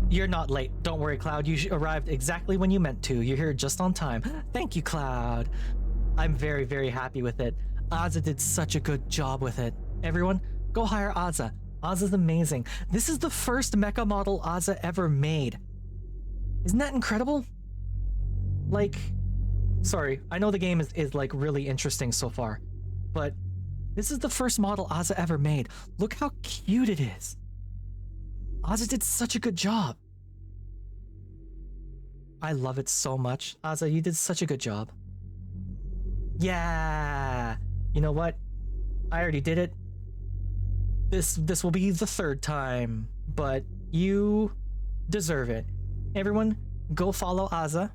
Speaker 1: You're not late. Don't worry, Cloud. You arrived exactly when you meant to. You're here just on time. Thank you, Cloud. I'm very, very happy with it. Azza did such a good job with it. Everyone, go hire Azza. Azza's amazing. This is the first mecha model Azza ever made. Isn't that incredible? Like, sorry, I know the game is like really interesting so far, but this is the first model Azza ever made. Look how cute it is. Azza did such a good job. I love it so much. Azza, you did such a good job. Yeah. You know what? I already did it. This will be the third time, but you deserve it. Everyone, go follow Azza.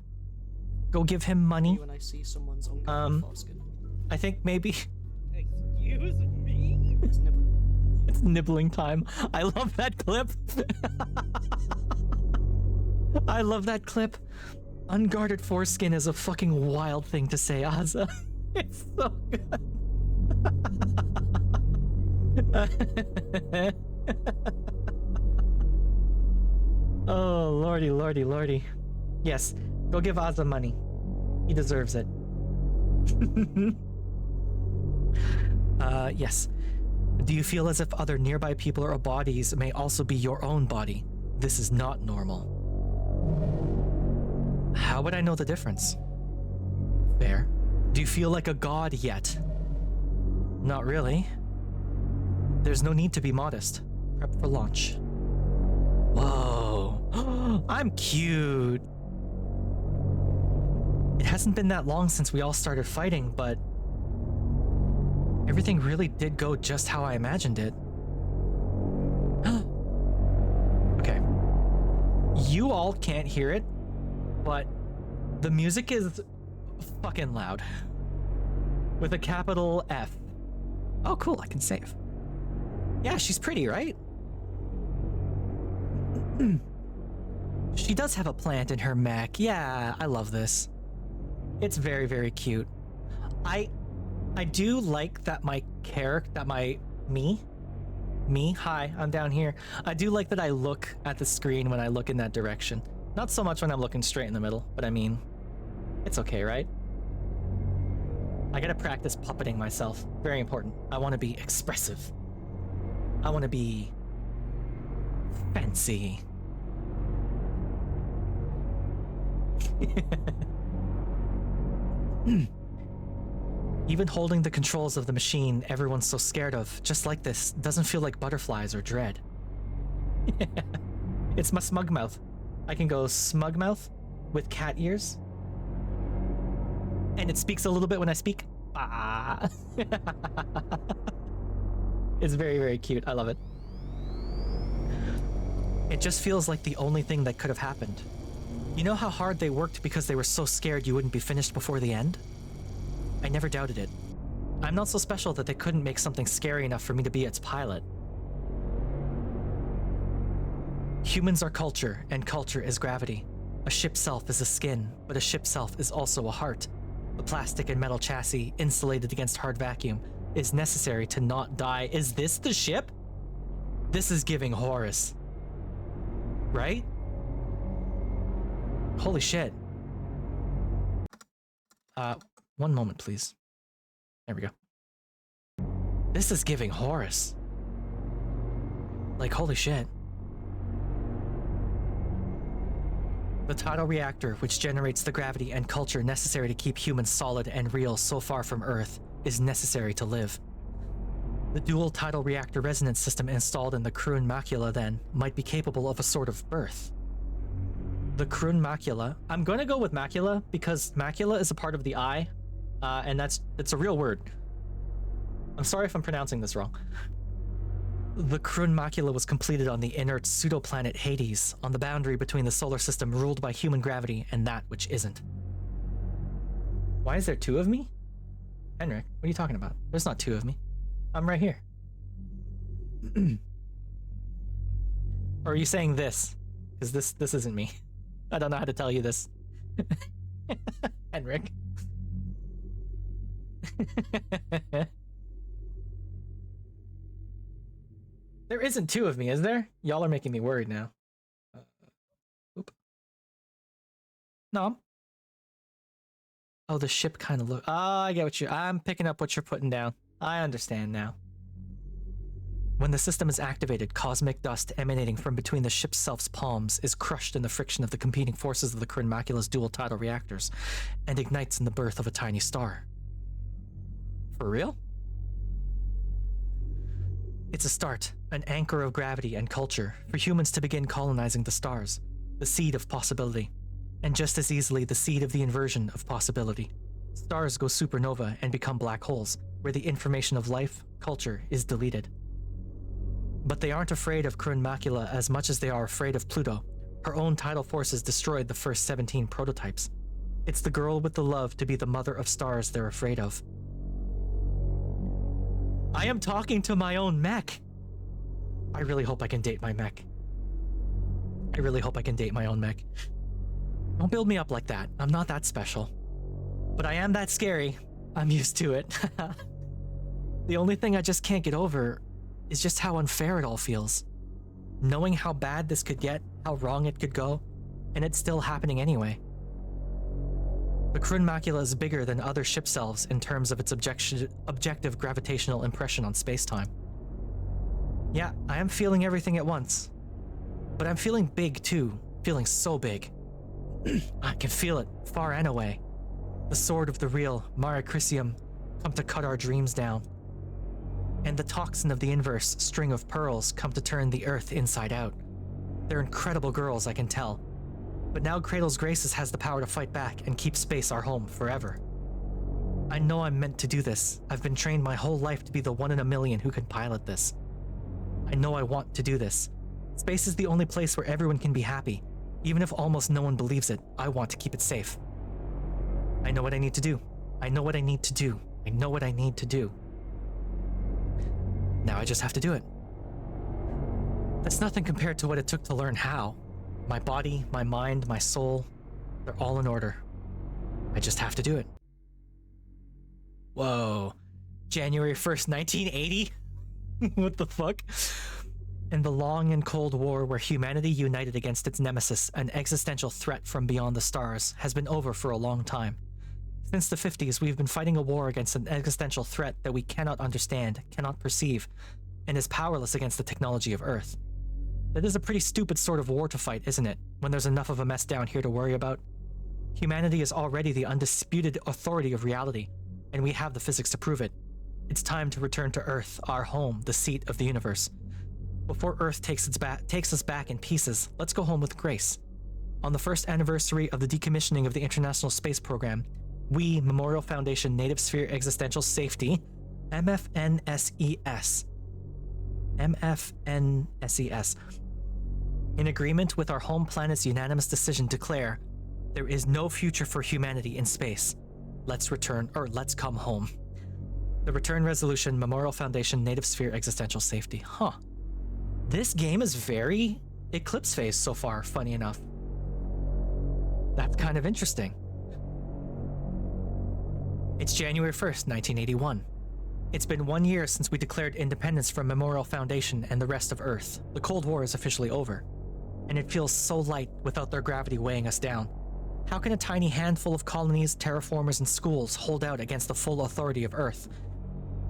Speaker 1: Go give him money.
Speaker 6: When I see someone's uncovered foreskin.
Speaker 1: I think maybe
Speaker 5: Excuse me?
Speaker 6: It's nibbling.
Speaker 1: it's nibbling time. I love that clip. I love that clip. Unguarded foreskin is a fucking wild thing to say, Azza. It's so good. Oh, lordy. Yes, go give Azza money. He deserves it. Yes. Do you feel as if other nearby people or bodies may also be your own body? This is not normal. How would I know the difference? Fair. Do you feel like a god yet? Not really. There's no need to be modest. Prep for launch. Whoa. I'm cute. It hasn't been that long since we all started fighting, but everything really did go just how I imagined it. Okay. You all can't hear it, but the music is fucking loud. With a capital F. Oh, cool, I can save. Yeah, she's pretty, right? She does have a plant in her mech. Yeah, I love this. It's very, very cute. I do like that my character, me, hi, I'm down here. I do like that I look at the screen when I look in that direction. Not so much when I'm looking straight in the middle, but I mean, it's okay, right? I gotta practice puppeting myself. Very important. I want to be expressive. I want to be fancy. Even holding the controls of the machine everyone's so scared of, just like this, doesn't feel like butterflies or dread. It's my smug mouth. I can go smug mouth with cat ears. And it speaks a little bit when I speak. Ah. It's very, very cute. I love it. It just feels like the only thing that could have happened. You know how hard they worked because they were so scared you wouldn't be finished before the end? I never doubted it. I'm not so special that they couldn't make something scary enough for me to be its pilot. Humans are culture, and culture is gravity. A ship self is a skin, but a ship self is also a heart. The plastic and metal chassis, insulated against hard vacuum, is necessary to not die. Is this the ship? This is giving Horus. Right? Holy shit. One moment, please. There we go. This is giving Horus. Like, holy shit. The tidal reactor, which generates the gravity and culture necessary to keep humans solid and real so far from Earth, is necessary to live. The dual tidal reactor resonance system installed in the Krun macula, then, might be capable of a sort of birth. The Krun macula. I'm going to go with macula because macula is a part of the eye, and it's a real word. I'm sorry if I'm pronouncing this wrong. The Krun macula was completed on the inert pseudoplanet Hades, on the boundary between the solar system ruled by human gravity and that which isn't. Why is there two of me? Henrik, what are you talking about? There's not two of me. I'm right here. Or are you saying this? Because this isn't me. I don't know how to tell you this. Henrik. There isn't two of me, is there? Y'all are making me worried now. Oop. No. Oh, the ship kind of look. Oh, I get what I'm picking up what you're putting down. I understand now. When the system is activated, cosmic dust emanating from between the ship's self's palms is crushed in the friction of the competing forces of the Krun macula's dual tidal reactors and ignites in the birth of a tiny star. For real? It's a start, an anchor of gravity and culture for humans to begin colonizing the stars, the seed of possibility, and just as easily the seed of the inversion of possibility. Stars go supernova and become black holes, where the information of life, culture, is deleted. But they aren't afraid of Krun macula as much as they are afraid of Pluto. Her own tidal forces destroyed the first 17 prototypes. It's the girl with the love to be the mother of stars they're afraid of. I am talking to my own mech. I really hope I can date my mech. I really hope I can date my own mech. Don't build me up like that. I'm not that special. But I am that scary. I'm used to it. The only thing I just can't get over is just how unfair it all feels. Knowing how bad this could get, how wrong it could go, and it's still happening anyway. The Krun macula is bigger than other ship selves in terms of its objective gravitational impression on space-time. Yeah, I am feeling everything at once. But I'm feeling big too, feeling so big. I can feel it, far and away. The sword of the real, Mare Crisium, come to cut our dreams down. And the toxin of the inverse, String of Pearls, come to turn the earth inside out. They're incredible girls, I can tell. But now Cradle's Graces has the power to fight back and keep space our home forever. I know I'm meant to do this. I've been trained my whole life to be the one in a million who can pilot this. I know I want to do this. Space is the only place where everyone can be happy. Even if almost no one believes it, I want to keep it safe. I know what I need to do. I know what I need to do. I know what I need to do. Now I just have to do it. That's nothing compared to what it took to learn how. My body, my mind, my soul, they're all in order. I just have to do it. Whoa. January 1st, 1980? What the fuck? In the long and cold war where humanity united against its nemesis, an existential threat from beyond the stars, has been over for a long time. Since the 50s, we've been fighting a war against an existential threat that we cannot understand, cannot perceive, and is powerless against the technology of Earth. That is a pretty stupid sort of war to fight, isn't it, when there's enough of a mess down here to worry about? Humanity is already the undisputed authority of reality, and we have the physics to prove it. It's time to return to Earth, our home, the seat of the universe. Before Earth takes us back in pieces, let's go home with grace. On the first anniversary of the decommissioning of the International Space Program, we, Memorial Foundation Native Sphere Existential Safety, MFNSES, in agreement with our home planet's unanimous decision, declare there is no future for humanity in space. Let's come home. The return resolution, Memorial Foundation Native Sphere Existential Safety. Huh. This game is very Eclipse Phase so far, funny enough. That's kind of interesting. It's January 1st, 1981. It's been 1 year since we declared independence from Memorial Foundation and the rest of Earth. The Cold War is officially over. And it feels so light without their gravity weighing us down. How can a tiny handful of colonies, terraformers, and schools hold out against the full authority of Earth?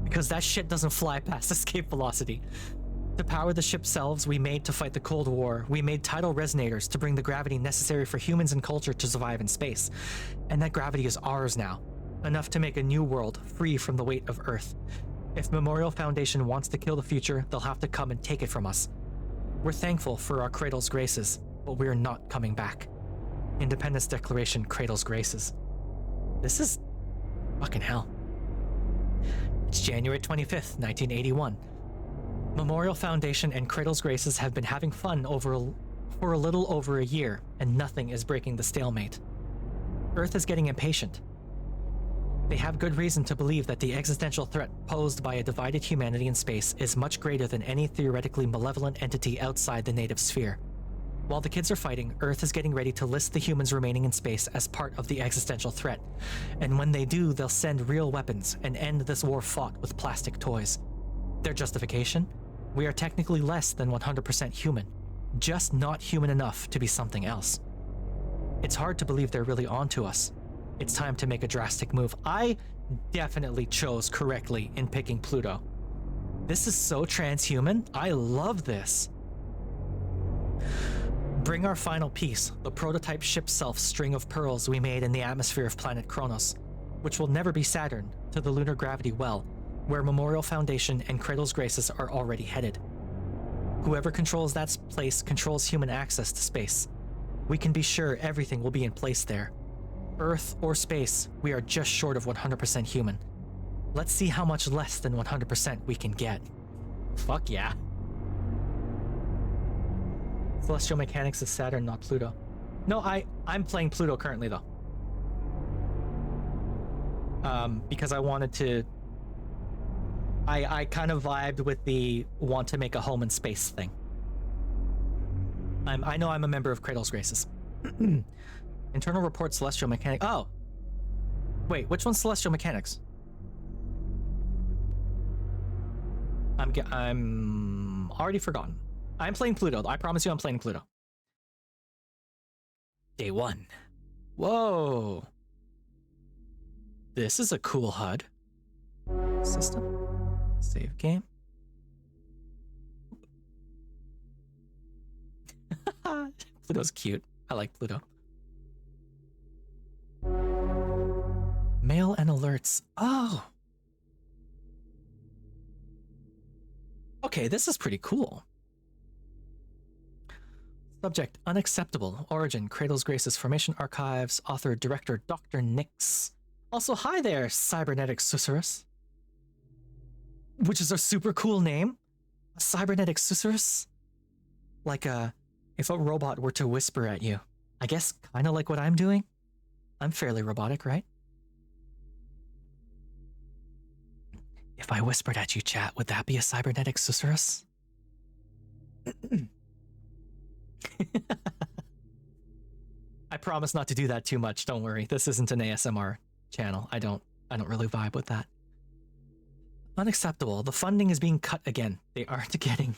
Speaker 1: Because that shit doesn't fly past escape velocity. To power the ship selves we made to fight the Cold War, we made tidal resonators to bring the gravity necessary for humans and culture to survive in space. And that gravity is ours now. Enough to make a new world, free from the weight of Earth. If Memorial Foundation wants to kill the future, they'll have to come and take it from us. We're thankful for our Cradle's graces, but we're not coming back. Independence Declaration, Cradle's graces. This is fucking hell. It's January 25th, 1981. Memorial Foundation and Cradle's graces have been having fun for a little over a year, and nothing is breaking the stalemate. Earth is getting impatient. They have good reason to believe that the existential threat posed by a divided humanity in space is much greater than any theoretically malevolent entity outside the native sphere. While the kids are fighting, Earth is getting ready to list the humans remaining in space as part of the existential threat. And when they do, they'll send real weapons and end this war fought with plastic toys. Their justification? We are technically less than 100% human, just not human enough to be something else. It's hard to believe they're really onto us. It's time to make a drastic move. I definitely chose correctly in picking Pluto. This is so transhuman. I love this. Bring our final piece, the prototype ship self string of pearls we made in the atmosphere of planet Kronos, which will never be Saturn, to the lunar gravity well, where Memorial Foundation and Cradle's graces are already headed. Whoever controls that place controls human access to space. We can be sure everything will be in place there. Earth or space, we are just short of 100% human. Let's see how much less than 100% we can get. Fuck yeah. Celestial Mechanics is Saturn, not Pluto. No, I'm playing Pluto currently though. Because I wanted to... I kind of vibed with the want to make a home in space thing. I know I'm a member of Cradle's Graces. Internal report Celestial Mechanics. Oh! Wait, which one's Celestial Mechanics? I'm already forgotten. I'm playing Pluto. I promise you I'm playing Pluto. Day 1. Whoa! This is a cool HUD. System. Save game. Pluto's cute. I like Pluto. Mail and alerts. Oh! Okay, this is pretty cool. Subject, unacceptable. Origin, Cradle's Graces Formation Archives. Author, Director, Dr. Nix. Also, hi there, Cybernetic Susurrus. Which is a super cool name. A Cybernetic Susurrus. Like if a robot were to whisper at you. I guess kind of like what I'm doing. I'm fairly robotic, right? If I whispered at you, chat, would that be a Cybernetic Susurrus? I promise not to do that too much, don't worry. This isn't an ASMR channel. I don't really vibe with that. Unacceptable. The funding is being cut again. They aren't getting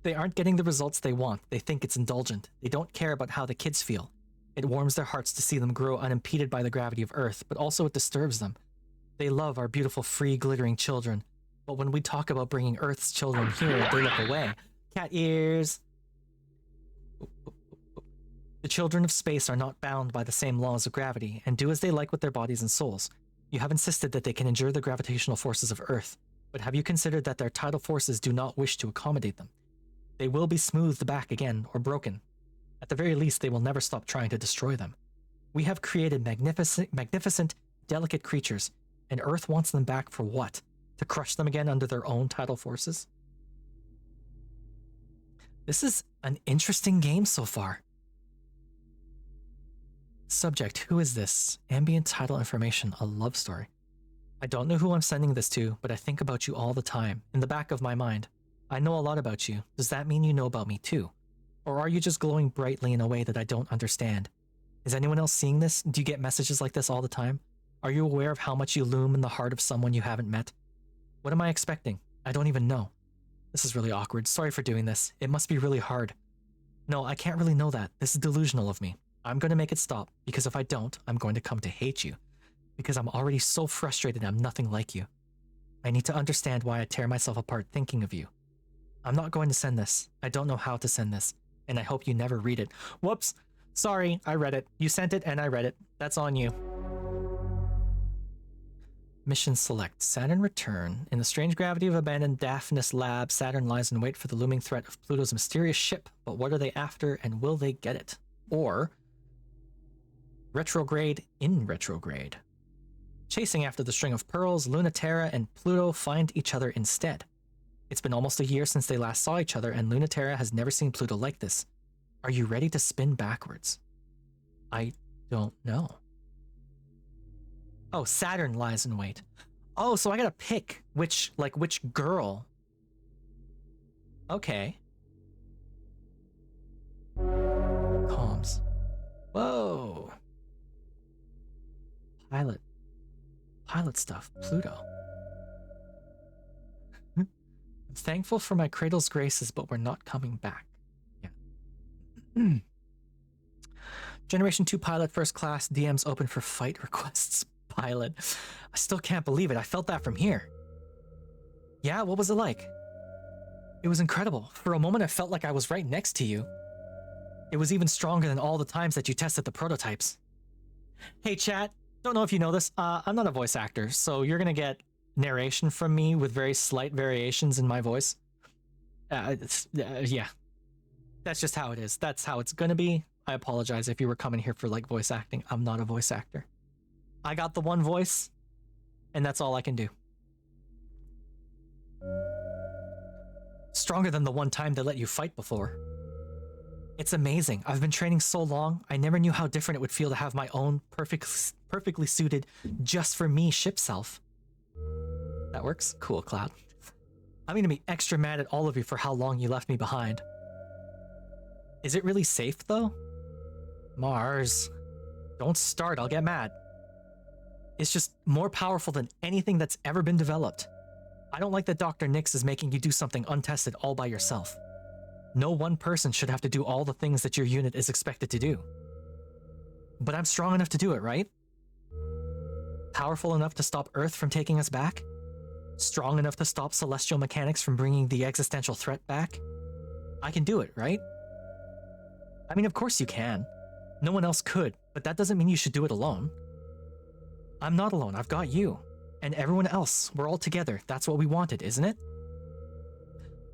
Speaker 1: they aren't getting the results they want. They think it's indulgent. They don't care about how the kids feel. It warms their hearts to see them grow unimpeded by the gravity of Earth, but also it disturbs them. They love our beautiful, free, glittering children, but when we talk about bringing Earth's children here, they look away. Cat ears! The children of space are not bound by the same laws of gravity, and do as they like with their bodies and souls. You have insisted that they can endure the gravitational forces of Earth, but have you considered that their tidal forces do not wish to accommodate them? They will be smoothed back again, or broken. At the very least, they will never stop trying to destroy them. We have created magnificent, delicate creatures, and Earth wants them back for what? To crush them again under their own tidal forces? This is an interesting game so far. Subject, who is this? Ambient title information, a love story. I don't know who I'm sending this to, but I think about you all the time, in the back of my mind. I know a lot about you. Does that mean you know about me too? Or are you just glowing brightly in a way that I don't understand? Is anyone else seeing this? Do you get messages like this all the time? Are you aware of how much you loom in the heart of someone you haven't met? What am I expecting? I don't even know. This is really awkward. Sorry for doing this. It must be really hard. No, I can't really know that. This is delusional of me. I'm going to make it stop, because if I don't, I'm going to come to hate you. Because I'm already so frustrated I'm nothing like you. I need to understand why I tear myself apart thinking of you. I'm not going to send this. I don't know how to send this. And I hope you never read it. Whoops. Sorry, I read it. You sent it and I read it. That's on you. Mission select. Saturn return. In the strange gravity of abandoned Daphnis lab, Saturn lies in wait for the looming threat of Pluto's mysterious ship. But what are they after and will they get it? Or retrograde in retrograde. Chasing after the string of pearls, Lunaterra and Pluto find each other instead. It's been almost a year since they last saw each other, and Lunaterra has never seen Pluto like this. Are you ready to spin backwards? I don't know. Oh, Saturn lies in wait. Oh, so I gotta pick which girl. Okay. Comms. Whoa. Pilot stuff. Pluto. I'm thankful for my cradle's graces, but we're not coming back. Yeah. Generation 2 pilot, first class, DMs open for fight requests. Pilot. I still can't believe it. I felt that from here. Yeah, what was it like? It was incredible. For a moment, I felt like I was right next to you. It was even stronger than all the times that you tested the prototypes. Hey, chat. Don't know if you know this. I'm not a voice actor, so you're gonna get narration from me with very slight variations in my voice. Yeah. That's just how it is. That's how it's gonna be. I apologize if you were coming here for like voice acting. I'm not a voice actor. I got the one voice, and that's all I can do. Stronger than the one time they let you fight before. It's amazing. I've been training so long, I never knew how different it would feel to have my own perfectly suited, just for me ship self. That works? Cool, Cloud. I'm gonna be extra mad at all of you for how long you left me behind. Is it really safe, though? Mars. Don't start, I'll get mad. It's just more powerful than anything that's ever been developed. I don't like that Dr. Nix is making you do something untested all by yourself. No one person should have to do all the things that your unit is expected to do. But I'm strong enough to do it, right? Powerful enough to stop Earth from taking us back? Strong enough to stop celestial mechanics from bringing the existential threat back? I can do it, right? I mean, of course you can. No one else could, but that doesn't mean you should do it alone. I'm not alone, I've got you. And everyone else, we're all together. That's what we wanted, isn't it?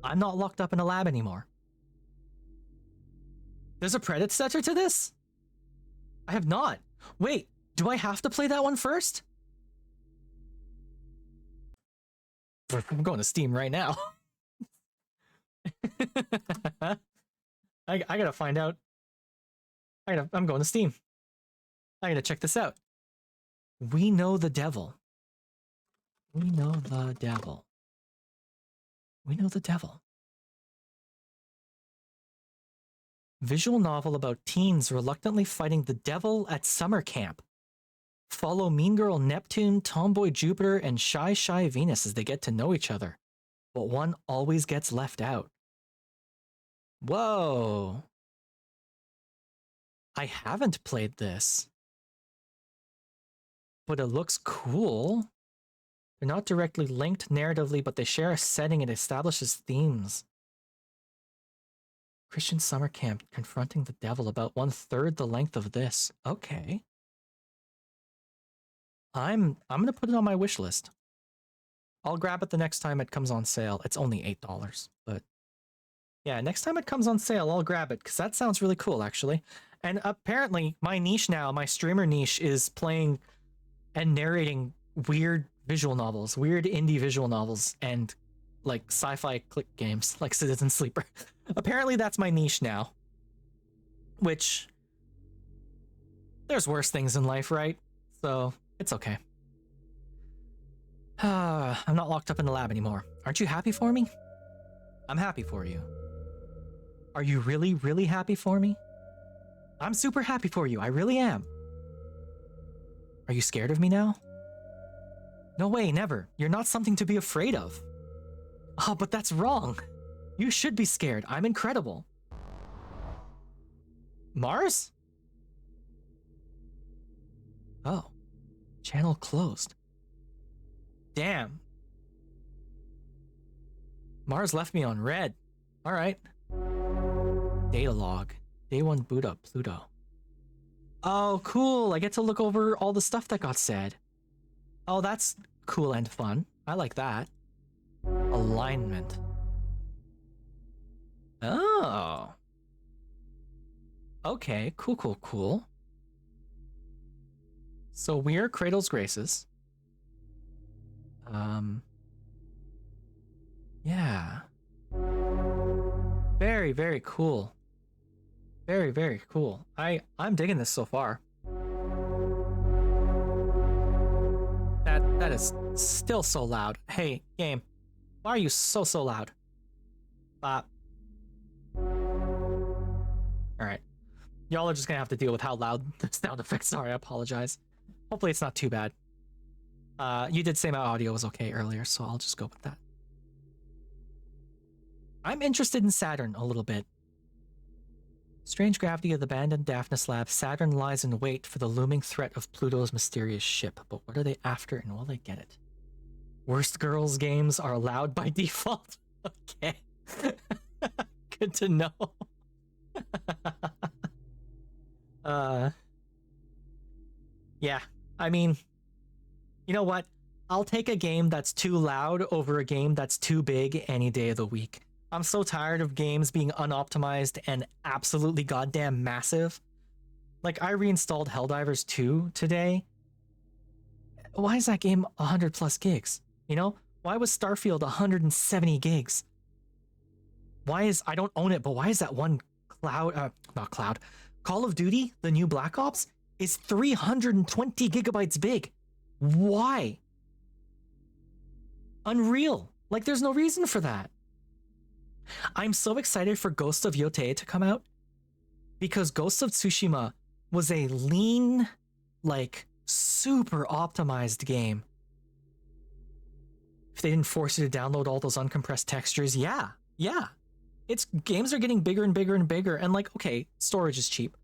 Speaker 1: I'm not locked up in a lab anymore. There's a predecessor to this? I have not. Wait, do I have to play that one first? I'm going to Steam right now. I gotta find out. I'm going to Steam. I gotta check this out. We know the devil. We know the devil. We know the devil. Visual novel about teens reluctantly fighting the devil at summer camp. Follow mean girl Neptune, tomboy Jupiter, and shy Venus as they get to know each other. But one always gets left out. Whoa. I haven't played this, but it looks cool. They're not directly linked narratively, but they share a setting and establishes themes. Christian summer camp confronting the devil, about 1/3 the length of this. Okay. I'm gonna put it on my wish list. I'll grab it the next time it comes on sale. It's only $8, but yeah, next time it comes on sale, I'll grab it because that sounds really cool, actually. And apparently, my niche now, my streamer niche, is playing and narrating weird visual novels, weird indie visual novels, and like sci-fi click games, like Citizen Sleeper. Apparently, that's my niche now. Which, there's worse things in life, right? So it's okay. I'm not locked up in the lab anymore. Aren't you happy for me? I'm happy for you. Are you really, really happy for me? I'm super happy for you. I really am. Are you scared of me now? No way, never. You're not something to be afraid of. Oh, but that's wrong. You should be scared. I'm incredible. Mars? Oh. Channel closed. Damn. Mars left me on red. Alright. Data log. Day 1 boot up Pluto. Oh, cool. I get to look over all the stuff that got said. Oh, that's cool and fun. I like that. Alignment. Oh. Okay, cool, cool, cool. So we're Cradle's Graces. Yeah. Very, very cool. Very, very cool. I'm digging this so far. That is still so loud. Hey, game. Why are you so loud? Bop. Alright. Y'all are just gonna have to deal with how loud the sound effects are. I apologize. Hopefully it's not too bad. You did say my audio was okay earlier, so I'll just go with that. I'm interested in Saturn a little bit. Strange gravity of the abandoned Daphnis lab. Saturn lies in wait for the looming threat of Pluto's mysterious ship. But what are they after and will they get it? Worst girls games are allowed by default. Okay. Good to know. Yeah, I mean, you know what? I'll take a game that's too loud over a game that's too big any day of the week. I'm so tired of games being unoptimized and absolutely goddamn massive. Like, I reinstalled Helldivers 2 today. Why is that game 100 plus gigs? You know? Why was Starfield 170 gigs? Why is, I don't own it, but why is that one not Cloud, Call of Duty, the new Black Ops, is 320 gigabytes big? Why? Unreal. Like, there's no reason for that. I'm so excited for Ghost of Yotei to come out because Ghost of Tsushima was a lean, like, super optimized game. If they didn't force you to download all those uncompressed textures, yeah. It's games are getting bigger and bigger and bigger, and like, okay, storage is cheap.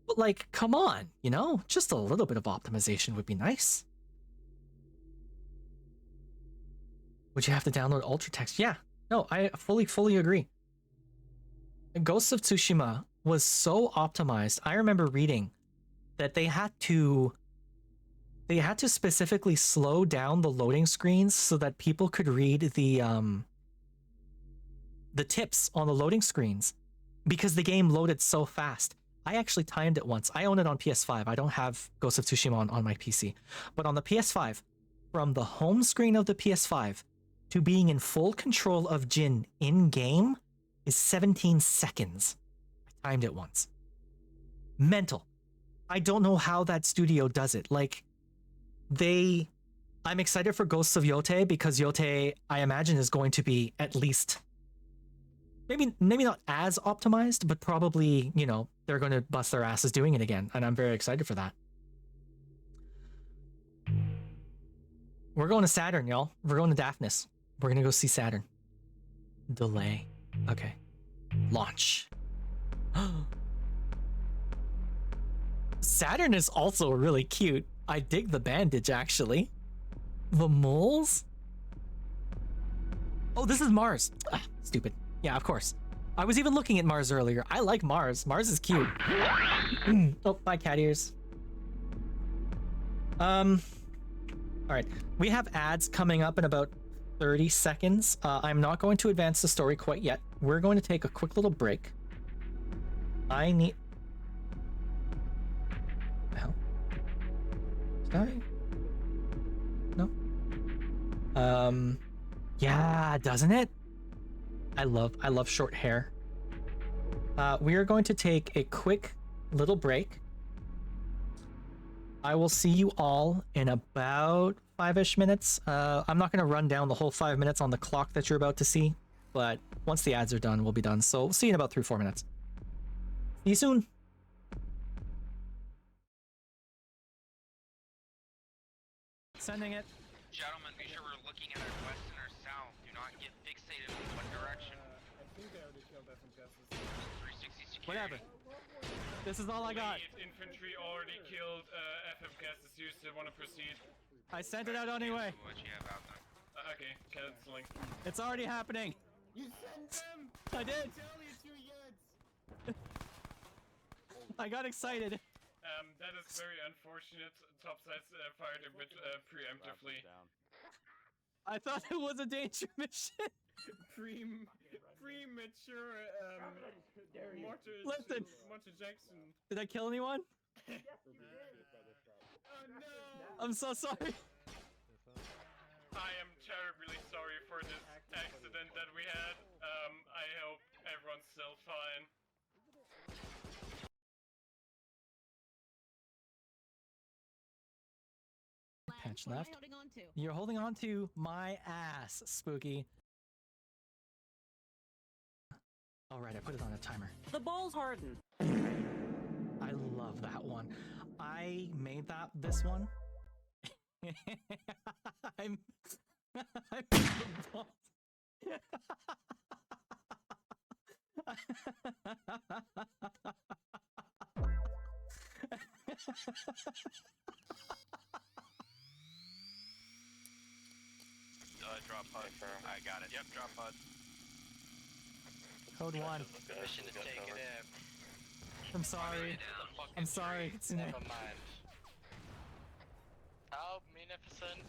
Speaker 1: But like, come on, you know? Just a little bit of optimization would be nice. Would you have to download ultra text? Yeah. No, I fully agree. Ghost of Tsushima was so optimized. I remember reading that they had to specifically slow down the loading screens so that people could read the tips on the loading screens because the game loaded so fast. I actually timed it once. I own it on PS5. I don't have Ghost of Tsushima on my PC. But on the PS5, from the home screen of the PS5 to being in full control of Jin in-game is 17 seconds. I timed it once. Mental. I don't know how that studio does it. Like, I'm excited for Ghosts of Yotei because Yotei, I imagine, is going to be at least maybe not as optimized, but probably, you know, they're going to bust their asses doing it again, and I'm very excited for that. We're going to Saturn, y'all. We're going to Daphnis. We're going to go see Saturn. Delay. Okay. Launch. Saturn is also really cute. I dig the bandage, actually. The moles? Oh, this is Mars. Ah, stupid. Yeah, of course. I was even looking at Mars earlier. I like Mars. Mars is cute. Oh, bye, cat ears. All right. We have ads coming up in about 30 seconds. I'm not going to advance the story quite yet. We're going to take a quick little break. I need... What the hell? Did I? No? Yeah, doesn't it? I love short hair. We are going to take a quick little break. I will see you all in about 5-ish minutes. I'm not going to run down the whole 5 minutes on the clock that you're about to see, but once the ads are done, we'll be done. So we'll see you in about 3-4 minutes. See you soon. Sending it.
Speaker 8: Gentlemen, be sure we're looking at our west and our south. Do not get fixated in one direction.
Speaker 9: I think they already killed FM gases.
Speaker 8: 360 security.
Speaker 1: Whatever. This is all I got.
Speaker 9: Infantry already killed FM gases. You still want to proceed?
Speaker 1: I sent it out anyway.
Speaker 8: What you have out there?
Speaker 9: Okay, canceling.
Speaker 1: It's already happening.
Speaker 9: You sent them!
Speaker 1: I did.
Speaker 9: Tell you to yet!
Speaker 1: I got excited.
Speaker 9: That is very unfortunate. Topsides fired a bit preemptively.
Speaker 1: I thought it was a danger mission.
Speaker 9: Premature,
Speaker 1: Listen.
Speaker 9: Martin Jackson.
Speaker 1: Did I kill anyone?
Speaker 9: Oh no!
Speaker 1: I'm so sorry.
Speaker 9: I am terribly sorry for this accident that we had. I hope everyone's still fine.
Speaker 1: Patch left. You're holding on to my ass, Spooky. All right, I put it on a timer.
Speaker 4: The balls harden.
Speaker 1: I love that one. I made this one. I'm
Speaker 8: Drop pod. I got it. Yep, drop pod.
Speaker 1: Code 1.
Speaker 8: Mission to take it in.
Speaker 1: I'm sorry. I'm sorry. It's Nick.
Speaker 8: Never mind. Oh, Munificent.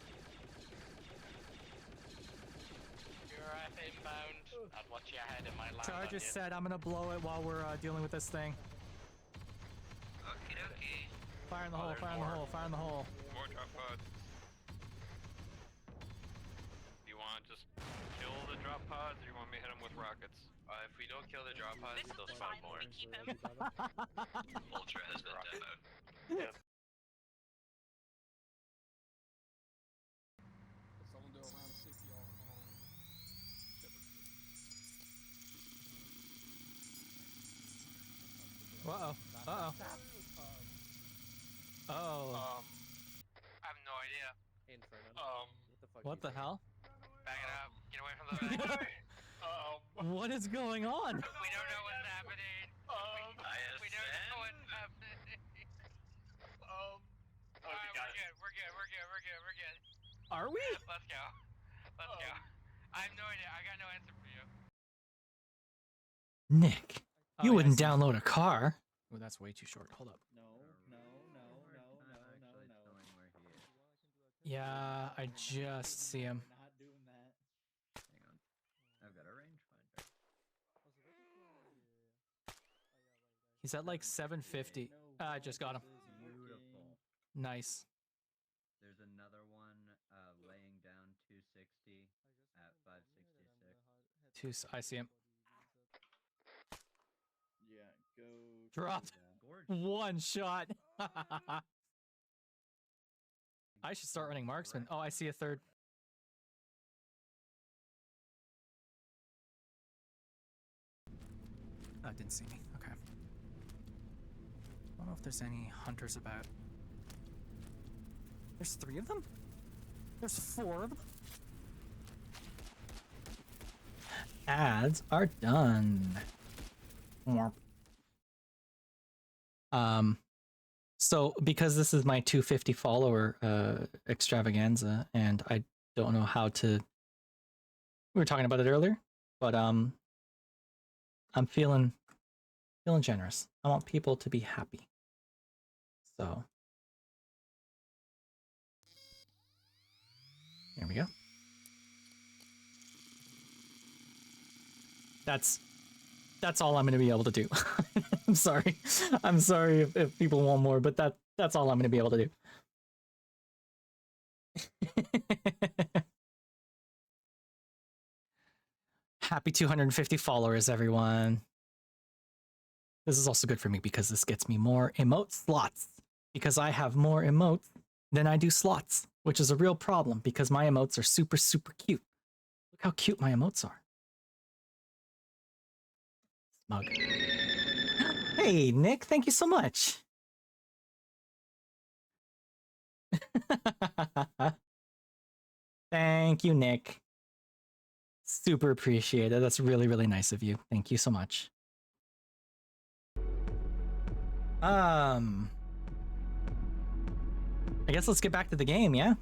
Speaker 8: You're inbound. I'd watch your head in my land.
Speaker 1: Charge is set. I'm gonna blow it while we're dealing with this thing.
Speaker 8: Okie dokie.
Speaker 1: Fire in the hole, fire in the hole, fire in the hole.
Speaker 8: More drop pods. Do you want to just kill the drop pods, or you want me to hit them with rockets? If we don't kill the drop pods, they'll spawn more. Ultra has been demoed. Yep.
Speaker 9: Someone do a round of CPR on
Speaker 1: Uh-oh. Uh-oh. Oh.
Speaker 8: I have no idea.
Speaker 1: What the hell?
Speaker 8: Back it up. Get away from the back.
Speaker 1: What is going on?
Speaker 8: We don't know what's happening. We don't know what's happening. Alright, we're good.
Speaker 1: Are we?
Speaker 8: Let's go. I have no idea. I got no answer for you.
Speaker 1: Nick, you wouldn't download a car. Oh, that's way too short. Hold up.
Speaker 2: No.
Speaker 1: Yeah, I just see him.
Speaker 2: Not doing that. Hang on. I've got a rangefinder.
Speaker 1: He's at like 750. I just got him.
Speaker 2: Beautiful.
Speaker 1: Nice.
Speaker 2: There's another one laying down 260 at 566.
Speaker 1: I see him.
Speaker 2: Yeah, go.
Speaker 1: Dropped.
Speaker 2: Gorgeous.
Speaker 1: One shot. I should start running marksman. Oh, I see a third. Oh, didn't see me. Okay. I don't know if there's any hunters about. There's 3 of them? There's 4 of them? Ads are done. So because this is my 250 follower extravaganza, and I don't know how to. We were talking about it earlier, but I'm feeling generous. I want people to be happy. So there we go. That's all I'm going to be able to do. I'm sorry. I'm sorry if people want more, but that's all I'm going to be able to do. Happy 250 followers, everyone. This is also good for me because this gets me more emote slots. Because I have more emotes than I do slots, which is a real problem because my emotes are super, super cute. Look how cute my emotes are. Smug. Hey, Nick, thank you so much. Thank you, Nick. Super appreciated. That's really, really nice of you. Thank you so much. I guess let's get back to the game, yeah?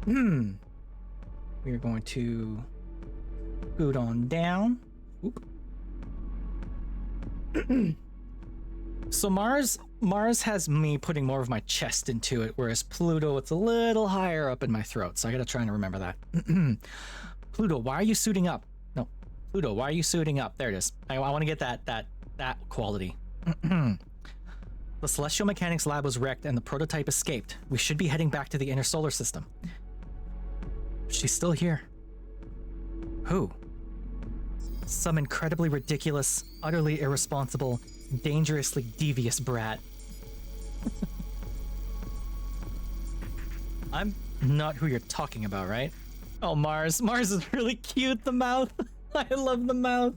Speaker 1: We are going to boot on down. Oop. So Mars has me putting more of my chest into it, whereas Pluto, it's a little higher up in my throat. So I gotta try and remember that. Pluto, why are you suiting up? No, Pluto, why are you suiting up? There it is. I want to get that quality. The Celestial Mechanics lab was wrecked and the prototype escaped. We should be heading back to the inner solar system. She's still here. Who? Some incredibly ridiculous, utterly irresponsible, dangerously devious brat. I'm not who you're talking about, right? Oh, Mars. Mars is really cute, the mouth. I love the mouth.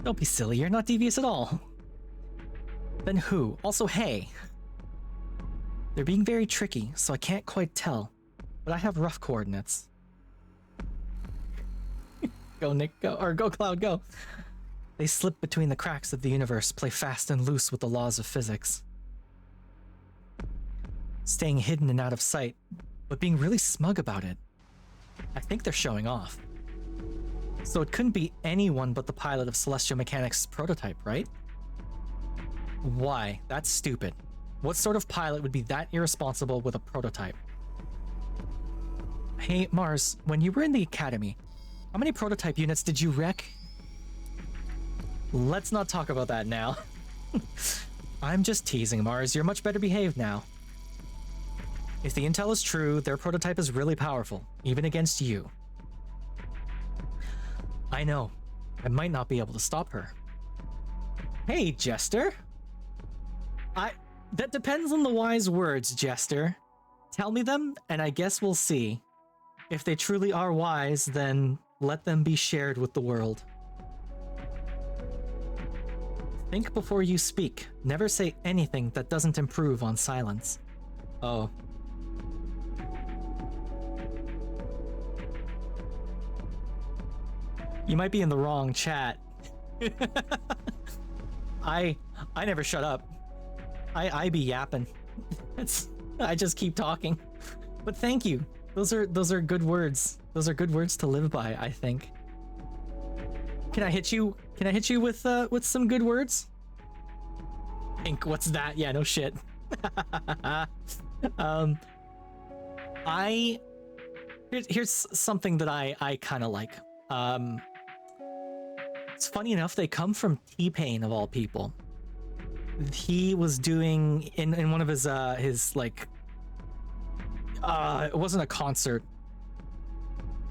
Speaker 1: Don't be silly, you're not devious at all. Then who? Also, hey. They're being very tricky, so I can't quite tell. But I have rough coordinates. Go, Nick, go. Or go, Cloud, go. They slip between the cracks of the universe, play fast and loose with the laws of physics. Staying hidden and out of sight, but being really smug about it. I think they're showing off. So it couldn't be anyone but the pilot of Celestial Mechanics' prototype, right? Why? That's stupid. What sort of pilot would be that irresponsible with a prototype? Hey, Mars, when you were in the academy, how many prototype units did you wreck? Let's not talk about that now. I'm just teasing, Mars. You're much better behaved now. If the intel is true, their prototype is really powerful, even against you. I know. I might not be able to stop her. Hey, Jester. That depends on the wise words, Jester. Tell me them, and I guess we'll see. If they truly are wise, then let them be shared with the world. Think before you speak. Never say anything that doesn't improve on silence. Oh. You might be in the wrong chat. I never shut up. I be yapping. I just keep talking. But thank you. Those are good words. Those are good words to live by, I think. Can I hit you? Can I hit you with some good words? Ink, what's that? Yeah, no shit. Here's something that I kind of like. It's funny enough, they come from T-Pain of all people. He was doing in one of his like it wasn't a concert.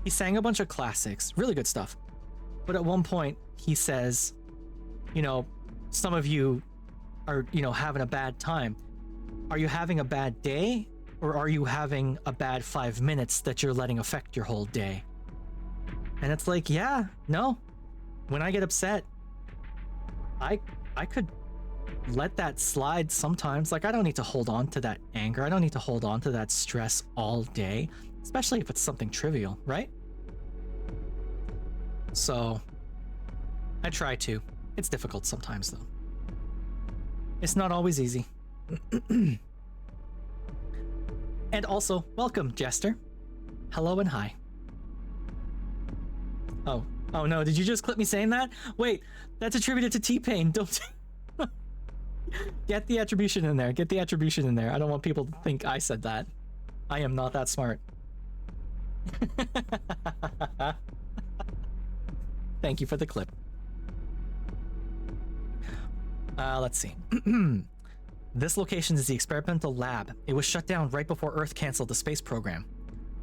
Speaker 1: He sang a bunch of classics, really good stuff. But at one point he says, you know, some of you are, you know, having a bad time. Are you having a bad day, or are you having a bad 5 minutes that you're letting affect your whole day? And it's like, yeah, no. When I get upset, I could let that slide sometimes. Like, I don't need to hold on to that anger. I don't need to hold on to that stress all day, especially if it's something trivial, right? So I try to. It's difficult sometimes, though. It's not always easy. And also, welcome, Jester. Hello and hi. Oh. Oh no, did you just clip me saying that? Wait, that's attributed to T-Pain. Don't... Get the attribution in there. Get the attribution in there. I don't want people to think I said that. I am not that smart. Thank you for the clip. Let's see. This location is the experimental lab. It was shut down right before Earth canceled the space program.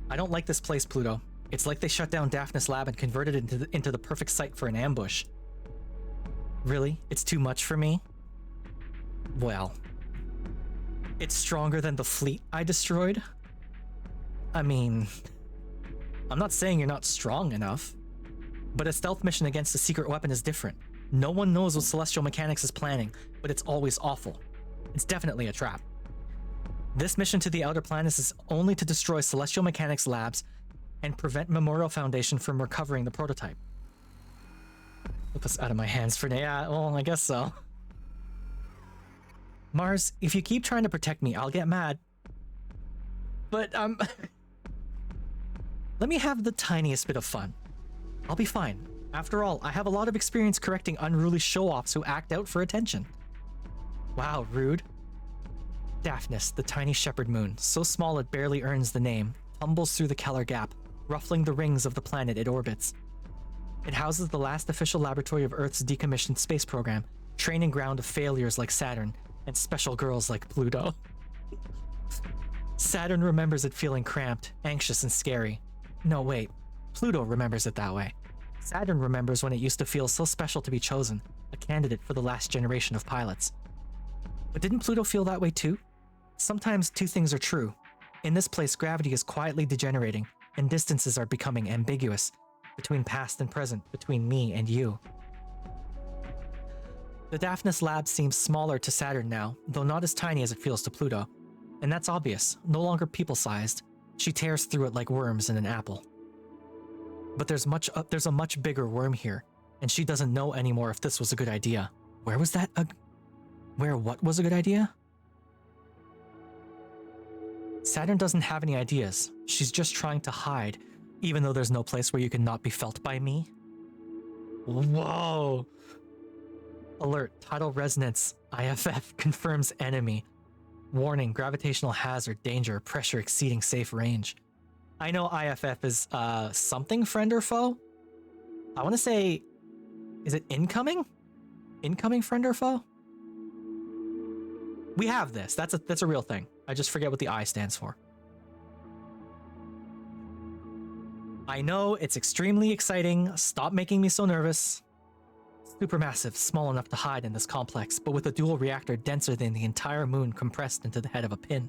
Speaker 1: I don't like this place, Pluto. It's like they shut down Daphnis Lab and converted it into the perfect site for an ambush. Really? It's too much for me? Well, it's stronger than the fleet I destroyed? I mean, I'm not saying you're not strong enough, but a stealth mission against a secret weapon is different. No one knows what Celestial Mechanics is planning, but it's always awful. It's definitely a trap. This mission to the outer planets is only to destroy Celestial Mechanics labs and prevent Memorial Foundation from recovering the prototype. Put this out of my hands for now. Yeah, well, I guess so. Mars, if you keep trying to protect me, I'll get mad. But, let me have the tiniest bit of fun. I'll be fine. After all, I have a lot of experience correcting unruly show-offs who act out for attention. Wow, rude. Daphnis, the tiny shepherd moon, so small it barely earns the name, tumbles through the Keller Gap, ruffling the rings of the planet it orbits. It houses the last official laboratory of Earth's decommissioned space program, training ground of failures like Saturn, and special girls like Pluto. Saturn remembers it feeling cramped, anxious, and scary. No, wait. Pluto remembers it that way. Saturn remembers when it used to feel so special to be chosen, a candidate for the last generation of pilots. But didn't Pluto feel that way too? Sometimes two things are true. In this place, gravity is quietly degenerating, and distances are becoming ambiguous, between past and present, between me and you. The Daphnis lab seems smaller to Saturn now, though not as tiny as it feels to Pluto. And that's obvious, no longer people-sized. She tears through it like worms in an apple. But there's a much bigger worm here, and she doesn't know anymore if this was a good idea. Where was that Where what was a good idea? Saturn doesn't have any ideas. She's just trying to hide, even though there's no place where you can not be felt by me. Whoa! Alert, tidal resonance, IFF confirms enemy. Warning, gravitational hazard, danger, pressure exceeding safe range. I know IFF is, something friend or foe? I want to say, is it incoming? Incoming friend or foe? We have this. That's a real thing. I just forget what the I stands for. I know, it's extremely exciting. Stop making me so nervous. Supermassive, small enough to hide in this complex, but with a dual reactor denser than the entire moon compressed into the head of a pin.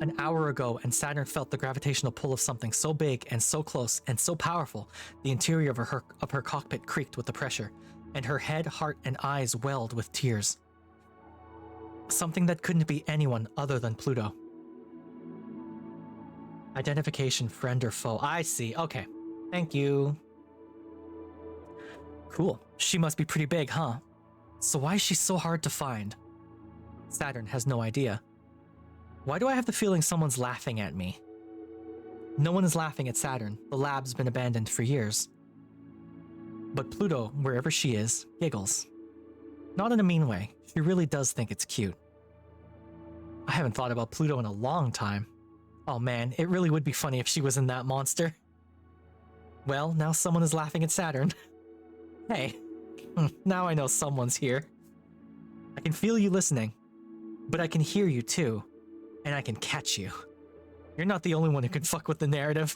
Speaker 1: An hour ago, and Saturn felt the gravitational pull of something so big and so close and so powerful, the interior of her cockpit creaked with the pressure, and her head, heart, and eyes welled with tears. Something that couldn't be anyone other than Pluto. Identification, friend or foe. I see. Okay. Thank you. Cool. She must be pretty big, huh? So why is she so hard to find? Saturn has no idea. Why do I have the feeling someone's laughing at me? No one is laughing at Saturn. The lab's been abandoned for years. But Pluto, wherever she is, giggles. Not in a mean way. She really does think it's cute. I haven't thought about Pluto in a long time. Oh man, it really would be funny if she was in that monster. Well, now someone is laughing at Saturn. Hey, now I know someone's here. I can feel you listening, but I can hear you too, and I can catch you. You're not the only one who can fuck with the narrative.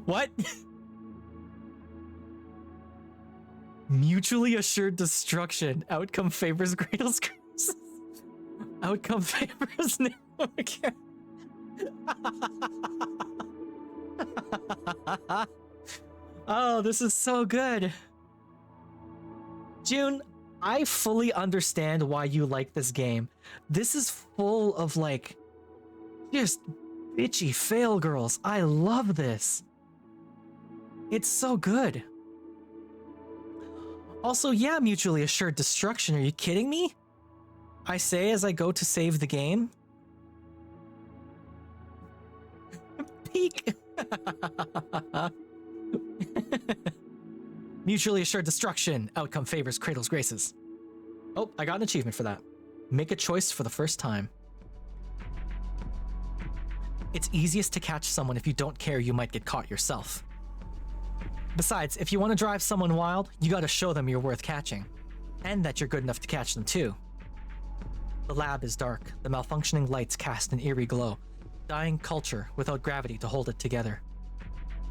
Speaker 1: What? Mutually assured destruction. Outcome favors Gretel's curse. Outcome favors Naomi. Oh, this is so good. June, I fully understand why you like this game. This is full of like just bitchy fail girls. I love this. It's so good. Also, yeah, mutually assured destruction. Are you kidding me? I say as I go to save the game. Peek. Mutually assured destruction. Outcome favors Cradle's graces. Oh, I got an achievement for that. Make a choice for the first time. It's easiest to catch someone if you don't care you might get caught yourself. Besides, if you want to drive someone wild, you gotta show them you're worth catching. And that you're good enough to catch them too. The lab is dark, the malfunctioning lights cast an eerie glow. Dying culture without gravity to hold it together.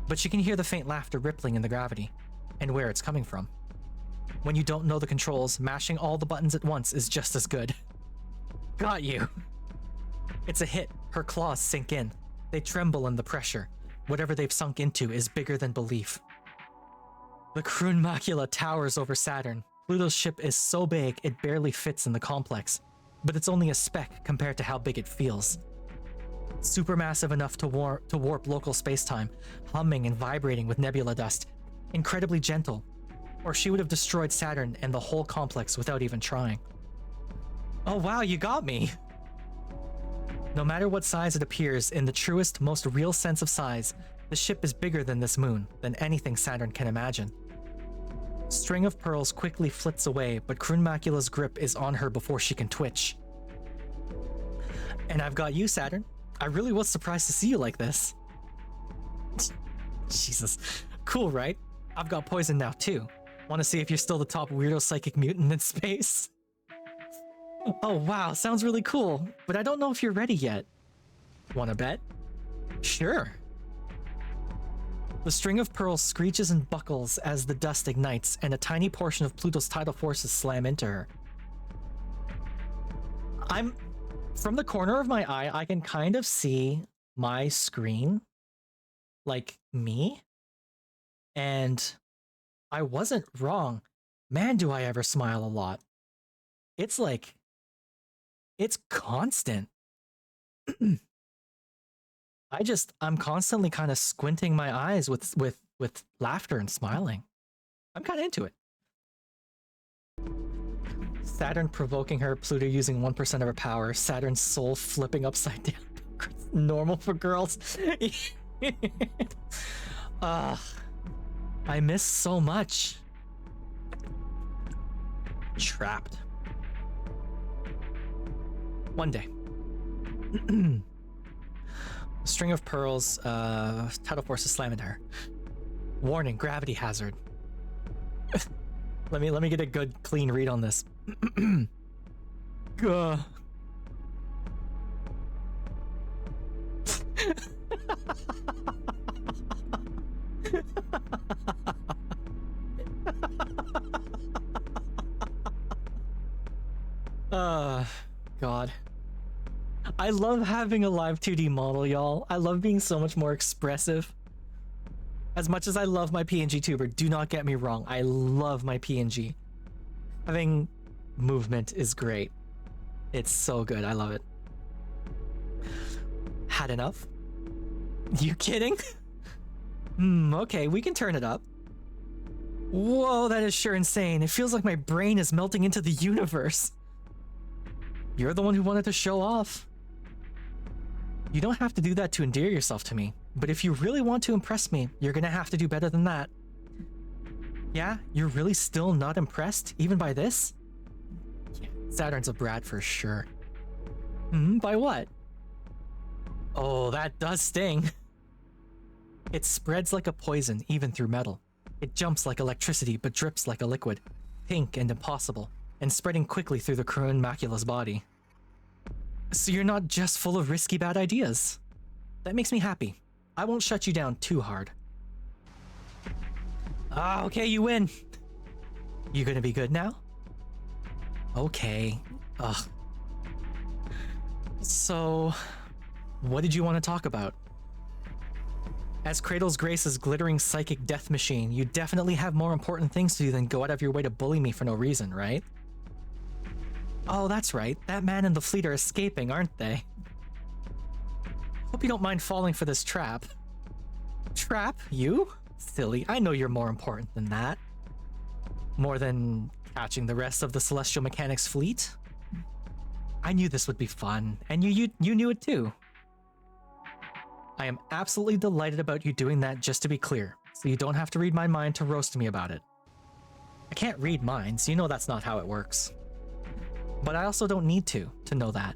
Speaker 1: But you can hear the faint laughter rippling in the gravity, and where it's coming from. When you don't know the controls, mashing all the buttons at once is just as good. Got you! It's a hit. Her claws sink in. They tremble in the pressure. Whatever they've sunk into is bigger than belief. The Krun Macula towers over Saturn. Pluto's ship is so big it barely fits in the complex, but it's only a speck compared to how big it feels. Supermassive enough to warp local spacetime, humming and vibrating with nebula dust. Incredibly gentle, or she would have destroyed Saturn and the whole complex without even trying. Oh wow, you got me! No matter what size it appears, in the truest, most real sense of size, the ship is bigger than this moon, than anything Saturn can imagine. String of Pearls quickly flits away, but Krun Macula's grip is on her before she can twitch. And I've got you, Saturn. I really was surprised to see you like this. Jesus. Cool, right? I've got poison now, too. Want to see if you're still the top weirdo psychic mutant in space? Oh, wow, sounds really cool, but I don't know if you're ready yet. Wanna bet? Sure. The string of pearls screeches and buckles as the dust ignites, and a tiny portion of Pluto's tidal forces slam into her. From the corner of my eye, I can kind of see my screen, like me, and I wasn't wrong. Man, do I ever smile a lot. It's like, it's constant. I'm constantly kind of squinting my eyes with laughter and smiling. I'm kind of into it. Saturn provoking her, Pluto using 1% of her power, Saturn's soul flipping upside down. Normal for girls. I miss so much. Trapped. One day. String of pearls, tidal forces slam into her. Warning, gravity hazard. let me get a good clean read on this. Gah. God. I love having a live 2D model, y'all. I love being so much more expressive. As much as I love my PNG tuber, do not get me wrong. I love my PNG. Having movement is great. It's so good. I love it. Had enough? You kidding? Okay, we can turn it up. Whoa, that is sure insane. It feels like my brain is melting into the universe. You're the one who wanted to show off. You don't have to do that to endear yourself to me, but if you really want to impress me, you're gonna have to do better than that. Yeah, you're really still not impressed, even by this? Yeah, Saturn's a brat for sure. By what? Oh, that does sting. It spreads like a poison, even through metal. It jumps like electricity, but drips like a liquid. Pink and impossible, and spreading quickly through the Krun Macula's body. So you're not just full of risky bad ideas. That makes me happy. I won't shut you down too hard. Ah, okay, you win. You gonna be good now? Okay. Ugh. So, what did you want to talk about? As Cradle's Grace's glittering psychic death machine, you definitely have more important things to do than go out of your way to bully me for no reason, right? Oh, that's right. That man and the fleet are escaping, aren't they? Hope you don't mind falling for this trap. Trap? You? Silly. I know you're more important than that. More than catching the rest of the Celestial Mechanics fleet? I knew this would be fun, and you knew it too. I am absolutely delighted about you doing that, just to be clear, so you don't have to read my mind to roast me about it. I can't read minds, you know that's not how it works. But I also don't need to know that.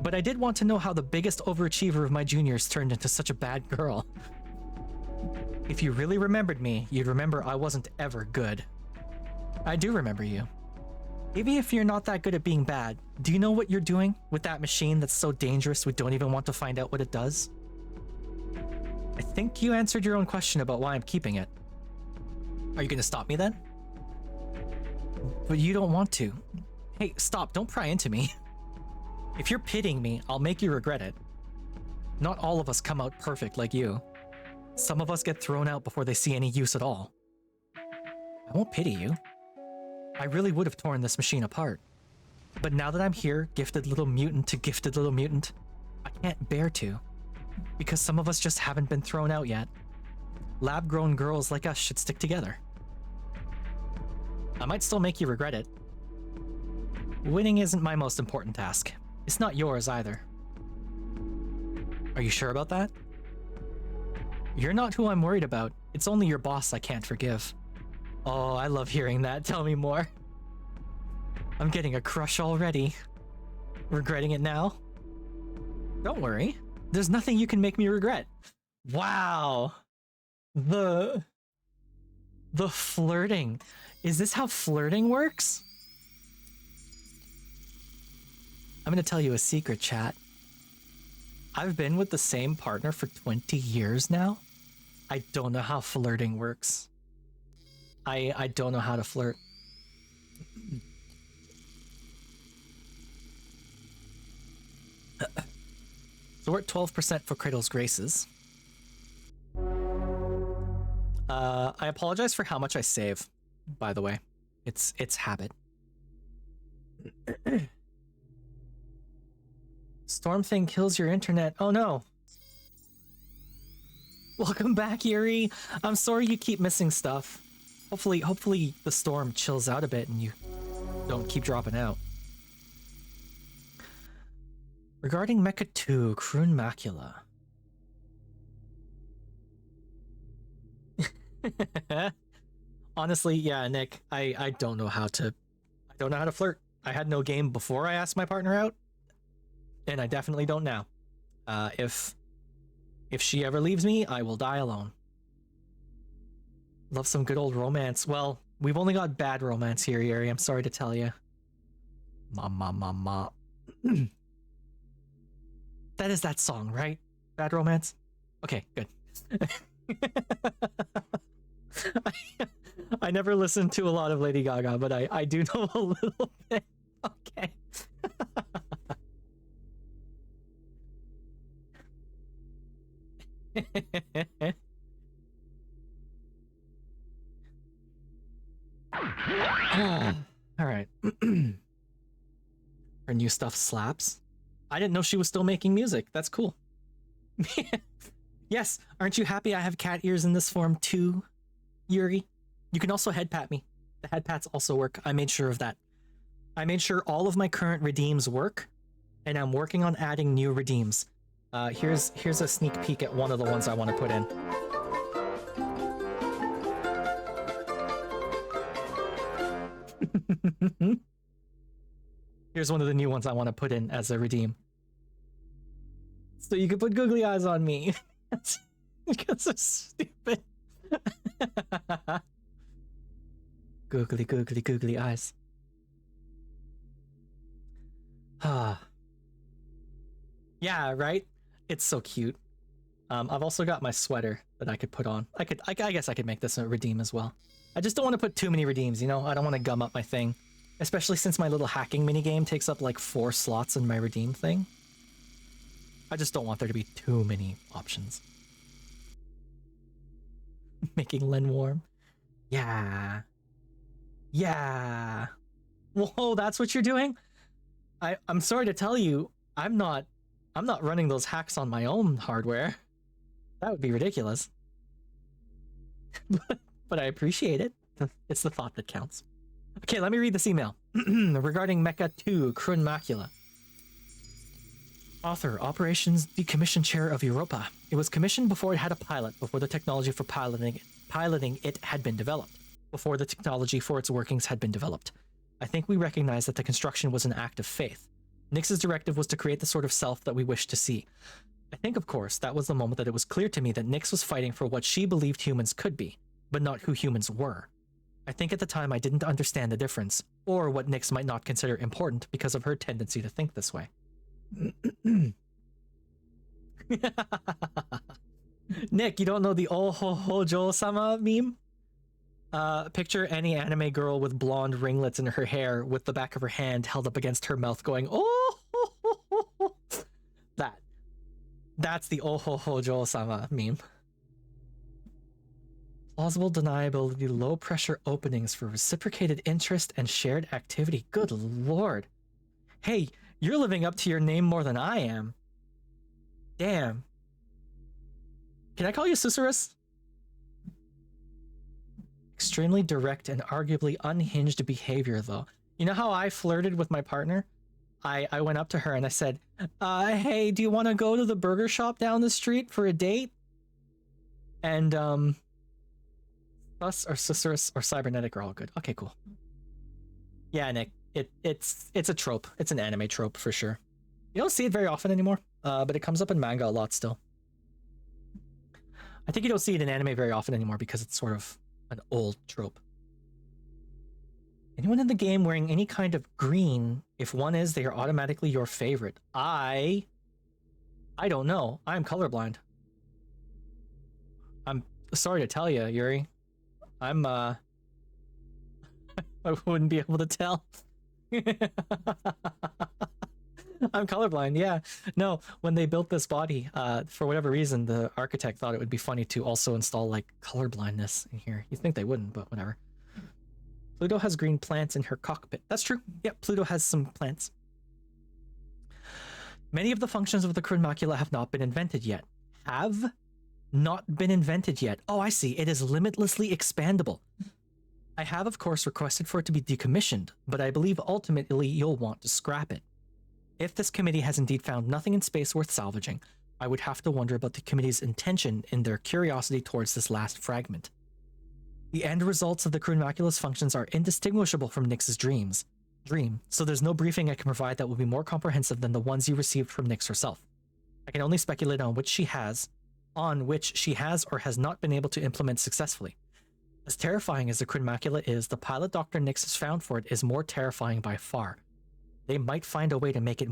Speaker 1: But I did want to know how the biggest overachiever of my juniors turned into such a bad girl. If you really remembered me, you'd remember I wasn't ever good. I do remember you. Even if you're not that good at being bad, do you know what you're doing with that machine that's so dangerous we don't even want to find out what it does? I think you answered your own question about why I'm keeping it. Are you gonna stop me then? But you don't want to. Hey, stop, don't pry into me. If you're pitying me, I'll make you regret it. Not all of us come out perfect like you. Some of us get thrown out before they see any use at all. I won't pity you. I really would have torn this machine apart. But now that I'm here, gifted little mutant to gifted little mutant, I can't bear to. Because some of us just haven't been thrown out yet. Lab-grown girls like us should stick together. I might still make you regret it. Winning isn't my most important task. It's not yours either. Are you sure about that? You're not who I'm worried about. It's only your boss I can't forgive. Oh, I love hearing that. Tell me more. I'm getting a crush already. Regretting it now? Don't worry. There's nothing you can make me regret. Wow. The flirting. Is this how flirting works? I'm gonna tell you a secret, chat. I've been with the same partner for 20 years now. I don't know how flirting works. I don't know how to flirt. So we're at 12% for Cradle's Graces. I apologize for how much I save, by the way. It's habit. Storm thing kills your internet. Oh no. Welcome back, Yuri. I'm sorry you keep missing stuff. Hopefully the storm chills out a bit and you don't keep dropping out. Regarding Mecha 2, Croon Macula. Honestly, yeah, Nick, I don't know how to flirt. I had no game before I asked my partner out, and I definitely don't now. If she ever leaves me, I will die alone. Love some good old romance. Well, we've only got bad romance here, Yuri. I'm sorry to tell you. Ma. That is that song, right? Bad Romance? Okay, good. I never listened to a lot of Lady Gaga, but I do know a little bit. Okay. All right. Her new stuff slaps. I didn't know she was still making music. That's cool. Yes, aren't you happy I have cat ears in this form too, Yuri? You can also head pat me. The head pats also work. I made sure of that. I made sure all of my current redeems work, and I'm working on adding new redeems. Here's a sneak peek at one of the ones I want to put in. Here's one of the new ones I want to put in as a redeem. So you can put googly eyes on me. Because they're stupid. Googly eyes. Yeah, right? It's so cute. I've also got my sweater that I could put on. I guess I could make this a redeem as well. I just don't want to put too many redeems, you know? I don't want to gum up my thing. Especially since my little hacking minigame takes up like 4 slots in my redeem thing. I just don't want there to be too many options. Making Len warm. Yeah. Yeah. Whoa, that's what you're doing? I'm sorry to tell you, I'm not running those hacks on my own hardware. That would be ridiculous. But I appreciate it. it's the thought that counts. Okay, let me read this email regarding Mecha 2 Krun Macula. Author, Operations Decommission Chair of Europa. It was commissioned before it had a pilot, before the technology for piloting it had been developed, before the technology for its workings had been developed. I think we recognize that the construction was an act of faith. Nix's directive was to create the sort of self that we wished to see. I think, of course, that was the moment that it was clear to me that Nix was fighting for what she believed humans could be, but not who humans were. I think at the time I didn't understand the difference, or what Nix might not consider important because of her tendency to think this way. Nick, you don't know the Oh Ho Ho Jo-sama meme? Picture any anime girl with blonde ringlets in her hair with the back of her hand held up against her mouth going, oh ho ho ho ho. That's the Oh Ho Ho Jo-sama meme. Plausible deniability, low pressure openings for reciprocated interest and shared activity. Good lord. Hey, you're living up to your name more than I am. Damn. Can I call you Susurrus? Extremely direct and arguably unhinged behavior, though. You know how I flirted with my partner? I went up to her and I said, hey, do you want to go to the burger shop down the street for a date? And, us or Susurrus or Cybernetic are all good. Okay, cool. Yeah, Nick, it's a trope. It's an anime trope for sure. You don't see it very often anymore, but it comes up in manga a lot still. I think you don't see it in anime very often anymore because it's sort of an old trope. Anyone in the game wearing any kind of green? If one is, they are automatically your favorite. I don't know. I'm colorblind. I'm sorry to tell you, Yuri. I wouldn't be able to tell. I'm colorblind, yeah. No, when they built this body, for whatever reason, the architect thought it would be funny to also install, like, colorblindness in here. You'd think they wouldn't, but whatever. Pluto has green plants in her cockpit. That's true. Yep, Pluto has some plants. Many of the functions of the Krun Macula have not been invented yet. Have not been invented yet. Oh, I see. It is limitlessly expandable. I have, of course, requested for it to be decommissioned, but I believe ultimately you'll want to scrap it. If this committee has indeed found nothing in space worth salvaging, I would have to wonder about the committee's intention in their curiosity towards this last fragment. The end results of the Krun Macula's functions are indistinguishable from Nix's dream, so there's no briefing I can provide that will be more comprehensive than the ones you received from Nix herself. I can only speculate on which she has or has not been able to implement successfully. As terrifying as the Krun Macula is, the pilot Dr. Nix has found for it is more terrifying by far. They might find a way to make it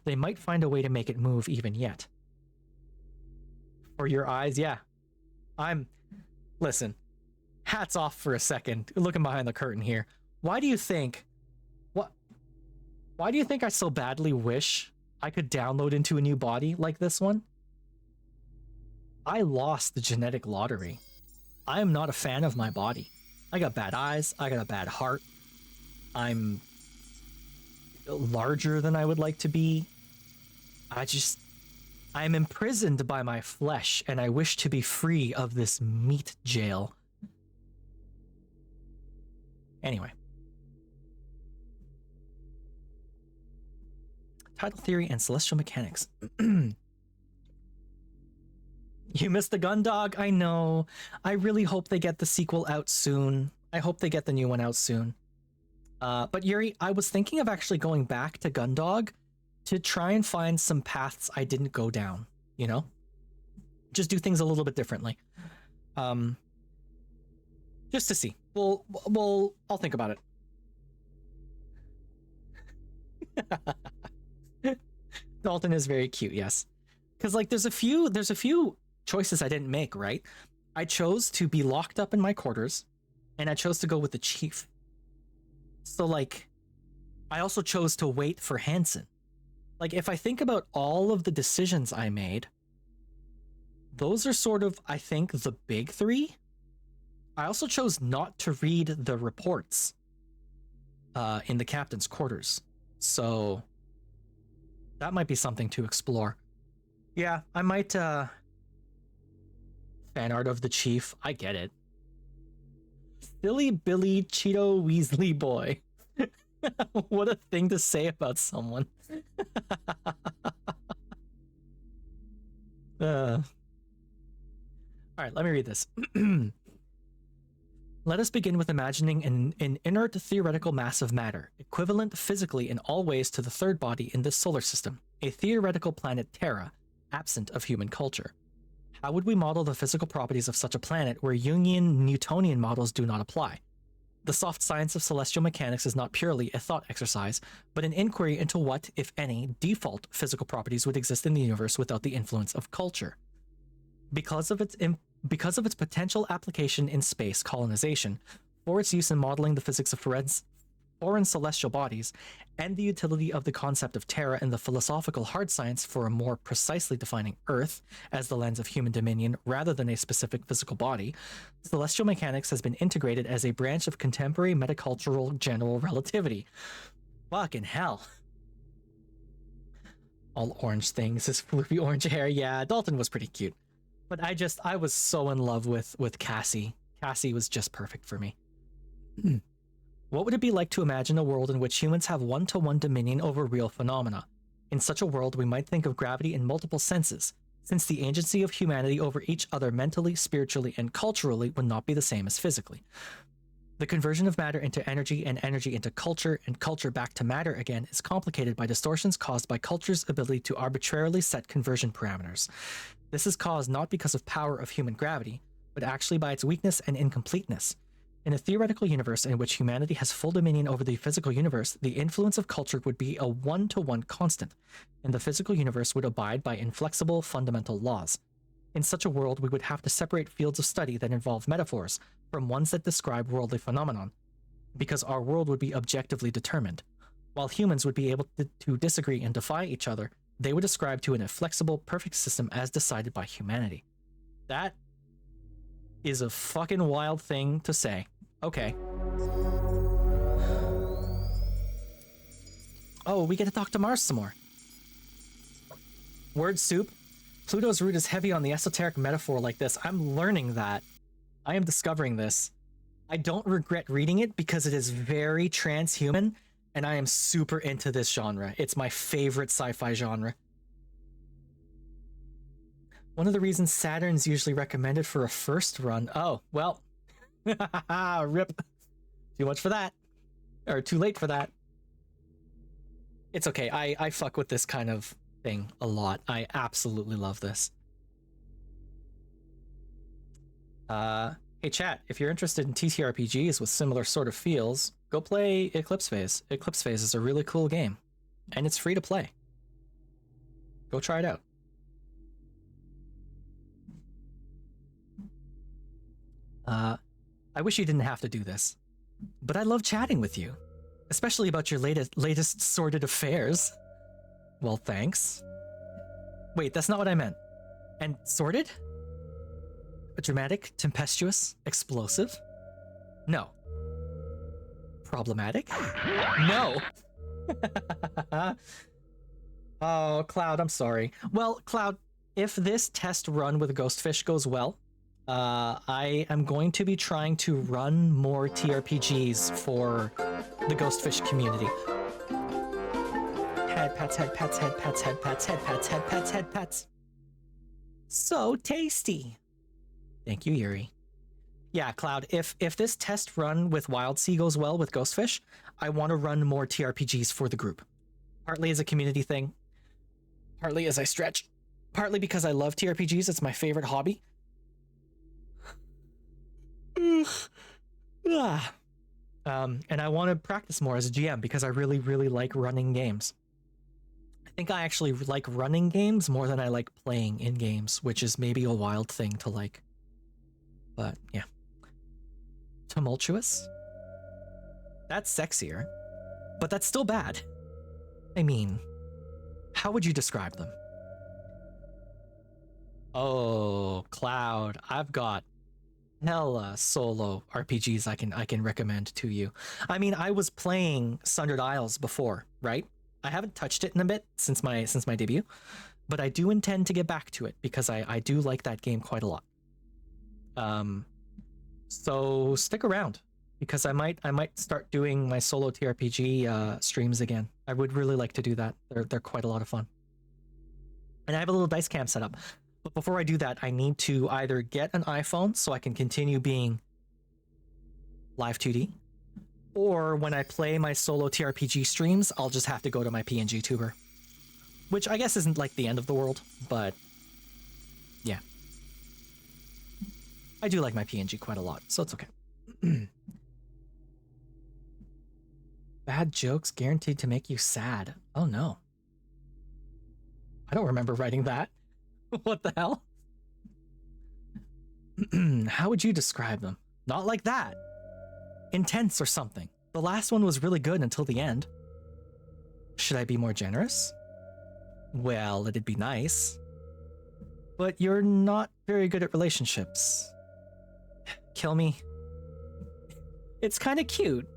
Speaker 1: They might find a way to make it move even yet. For your eyes, yeah. Listen, hats off for a second, looking behind the curtain here. Why do you think I so badly wish I could download into a new body like this one? I lost the genetic lottery. I am not a fan of my body. I got bad eyes, I got a bad heart. I'm larger than I would like to be. I'm imprisoned by my flesh, and I wish to be free of this meat jail. Anyway. Tidal theory and celestial mechanics. You missed the Gundog? I know. I really hope they get the sequel out soon. I hope they get the new one out soon. But Yuri, I was thinking of actually going back to Gundog to try and find some paths I didn't go down, you know? Just do things a little bit differently. Just to see. I'll think about it. Dalton is very cute, yes. Because like there's a few choices I didn't make, right? I chose to be locked up in my quarters, and I chose to go with the chief. So like, I also chose to wait for Hansen. Like, if I think about all of the decisions I made, those are sort of, I think, the big three. I also chose not to read the reports in the captain's quarters. So that might be something to explore. Yeah, I might Fan art of the chief. I get it. Silly Billy Cheeto Weasley boy. What a thing to say about someone. All right, let me read this. Let us begin with imagining an inert theoretical mass of matter, equivalent physically in all ways to the third body in this solar system, a theoretical planet Terra, absent of human culture. How would we model the physical properties of such a planet where Jungian Newtonian models do not apply? The soft science of celestial mechanics is not purely a thought exercise, but an inquiry into what, if any, default physical properties would exist in the universe without the influence of culture. Because of its potential application in space colonization, for its use in modeling the physics of foreign celestial bodies, and the utility of the concept of Terra and the philosophical hard science for a more precisely defining Earth as the lens of human dominion rather than a specific physical body, celestial mechanics has been integrated as a branch of contemporary metacultural general relativity. Fucking hell. All orange things, his floofy orange hair. Yeah, Dalton was pretty cute. But I was so in love with Cassie. Cassie was just perfect for me. What would it be like to imagine a world in which humans have one-to-one dominion over real phenomena? In such a world, we might think of gravity in multiple senses, since the agency of humanity over each other mentally, spiritually, and culturally would not be the same as physically. The conversion of matter into energy and energy into culture and culture back to matter again is complicated by distortions caused by culture's ability to arbitrarily set conversion parameters. This is caused not because of power of human gravity, but actually by its weakness and incompleteness. In a theoretical universe in which humanity has full dominion over the physical universe, the influence of culture would be a one-to-one constant, and the physical universe would abide by inflexible fundamental laws. In such a world, we would have to separate fields of study that involve metaphors from ones that describe worldly phenomenon, because our world would be objectively determined. While humans would be able to disagree and defy each other, they would ascribe to an inflexible, perfect system as decided by humanity. That is a fucking wild thing to say. Okay. Oh, we get to talk to Mars some more. Word soup. Pluto's root is heavy on the esoteric metaphor like this. I'm learning that. I am discovering this. I don't regret reading it because it is very transhuman, and I am super into this genre. It's my favorite sci-fi genre. One of the reasons Saturn's usually recommended for a first run. Oh, well. Rip. Too much for that. Or too late for that. It's okay. I fuck with this kind of thing a lot. I absolutely love this. Hey chat, if you're interested in TTRPGs with similar sort of feels, go play Eclipse Phase. Eclipse Phase is a really cool game. And it's free to play. Go try it out. I wish you didn't have to do this, but I love chatting with you, especially about your latest sordid affairs. Well, thanks. Wait, that's not what I meant. And sordid? Dramatic, tempestuous, explosive? No. Problematic? No. Oh, Cloud, I'm sorry. Well, Cloud, if this test run with Ghostfish goes well, I am going to be trying to run more TRPGs for the Ghostfish community. Head pats, head pats, head pats, head pats, head pats, head pats, head pats. So tasty. Thank you, Yuri. Yeah, Cloud, if this test run with Wild Sea goes well with Ghostfish, I want to run more TRPGs for the group. Partly as a community thing, partly as I stretch, partly because I love TRPGs, it's my favorite hobby. And I want to practice more as a GM because I really, really like running games. I think I actually like running games more than I like playing in games, which is maybe a wild thing to like. But yeah. Tumultuous? That's sexier, but that's still bad. I mean, how would you describe them? Oh, Cloud, I've got hella solo RPGs I can recommend to you. I mean, I was playing Sundered Isles before, right? I haven't touched it in a bit since my debut, but I do intend to get back to it because I do like that game quite a lot. So stick around because I might start doing my solo TRPG streams again. I would really like to do that. They're quite a lot of fun. And I have a little dice cam set up. But before I do that, I need to either get an iPhone so I can continue being live 2D, or when I play my solo TRPG streams, I'll just have to go to my PNG tuber. Which I guess isn't like the end of the world, but yeah. I do like my PNG quite a lot, so it's okay. Bad jokes guaranteed to make you sad. Oh no. I don't remember writing that. What the hell? How would you describe them? Not like that. Intense or something. The last one was really good until the end. Should I be more generous? Well, it'd be nice. But you're not very good at relationships. Kill me. It's kind of cute.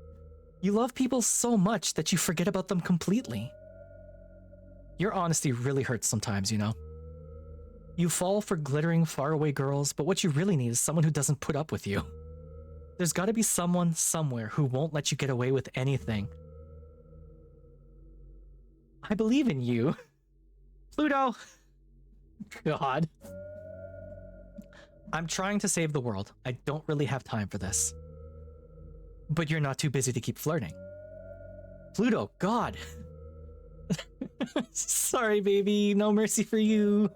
Speaker 1: You love people so much that you forget about them completely. Your honesty really hurts sometimes, you know? You fall for glittering faraway girls, but what you really need is someone who doesn't put up with you. There's gotta be someone somewhere who won't let you get away with anything. I believe in you. Pluto! God. I'm trying to save the world. I don't really have time for this. But you're not too busy to keep flirting. Pluto, God! Sorry, baby. No mercy for you.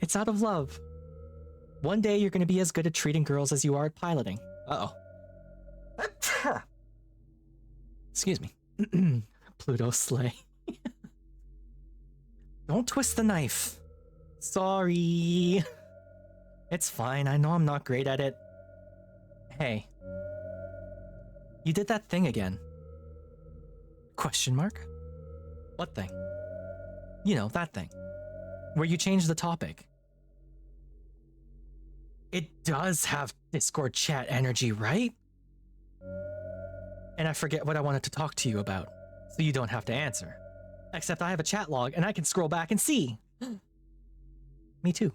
Speaker 1: It's out of love. One day you're gonna be as good at treating girls as you are at piloting. Uh-oh. Excuse me. Pluto slay. Don't twist the knife. Sorry. It's fine. I know I'm not great at it. Hey. You did that thing again. Question mark? What thing? You know, that thing. Where you changed the topic. It does have Discord chat energy, right? And I forget what I wanted to talk to you about, so you don't have to answer. Except I have a chat log and I can scroll back and see. Me too.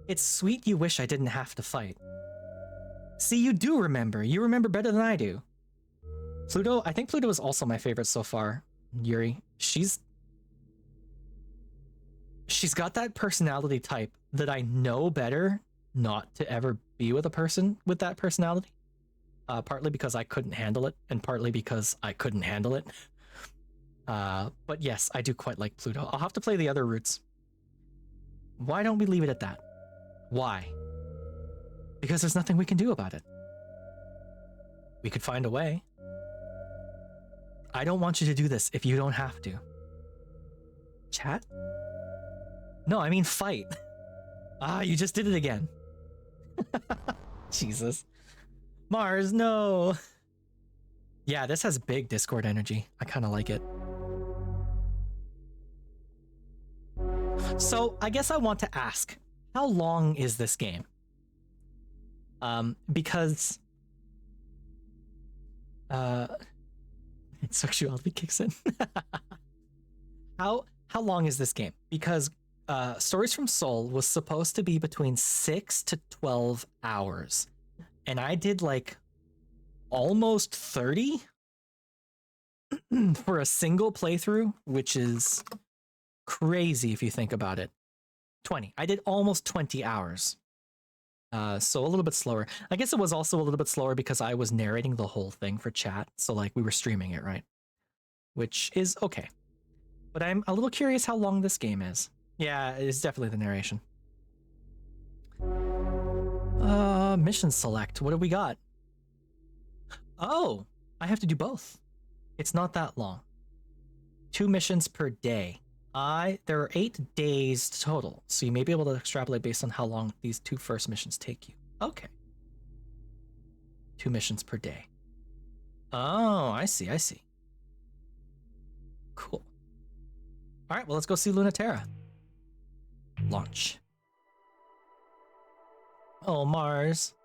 Speaker 1: It's sweet you wish I didn't have to fight. See, you do remember. You remember better than I do. Pluto, I think Pluto is also my favorite so far. Yuri, she's got that personality type that I know better not to ever be with a person with that personality. Partly because I couldn't handle it, and partly because I couldn't handle it. But yes, I do quite like Pluto. I'll have to play the other routes. Why don't we leave it at that? Why? Because there's nothing we can do about it. We could find a way. I don't want you to do this if you don't have to. Chat? No, I mean fight. You just did it again. Jesus. Mars, no. Yeah, this has big Discord energy. I kind of like it. So, I guess I want to ask, how long is this game? Because sexuality kicks in. How long is this game? Because Stories from Seoul was supposed to be between 6 to 12 hours. And I did like almost 30 for a single playthrough, which is crazy if you think about it. 20. I did almost 20 hours. So a little bit slower. I guess it was also a little bit slower because I was narrating the whole thing for chat. So like we were streaming it, right? Which is okay. But I'm a little curious how long this game is. Yeah, it's definitely the narration. Mission select. What do we got? Oh, I have to do both. It's not that long. 2 missions per day. There are 8 days total, so you may be able to extrapolate based on how long these 2 first missions take you. Okay. 2 missions per day. Oh, I see. Cool. All right, well, let's go see Lunaterra. Launch. Oh, Mars.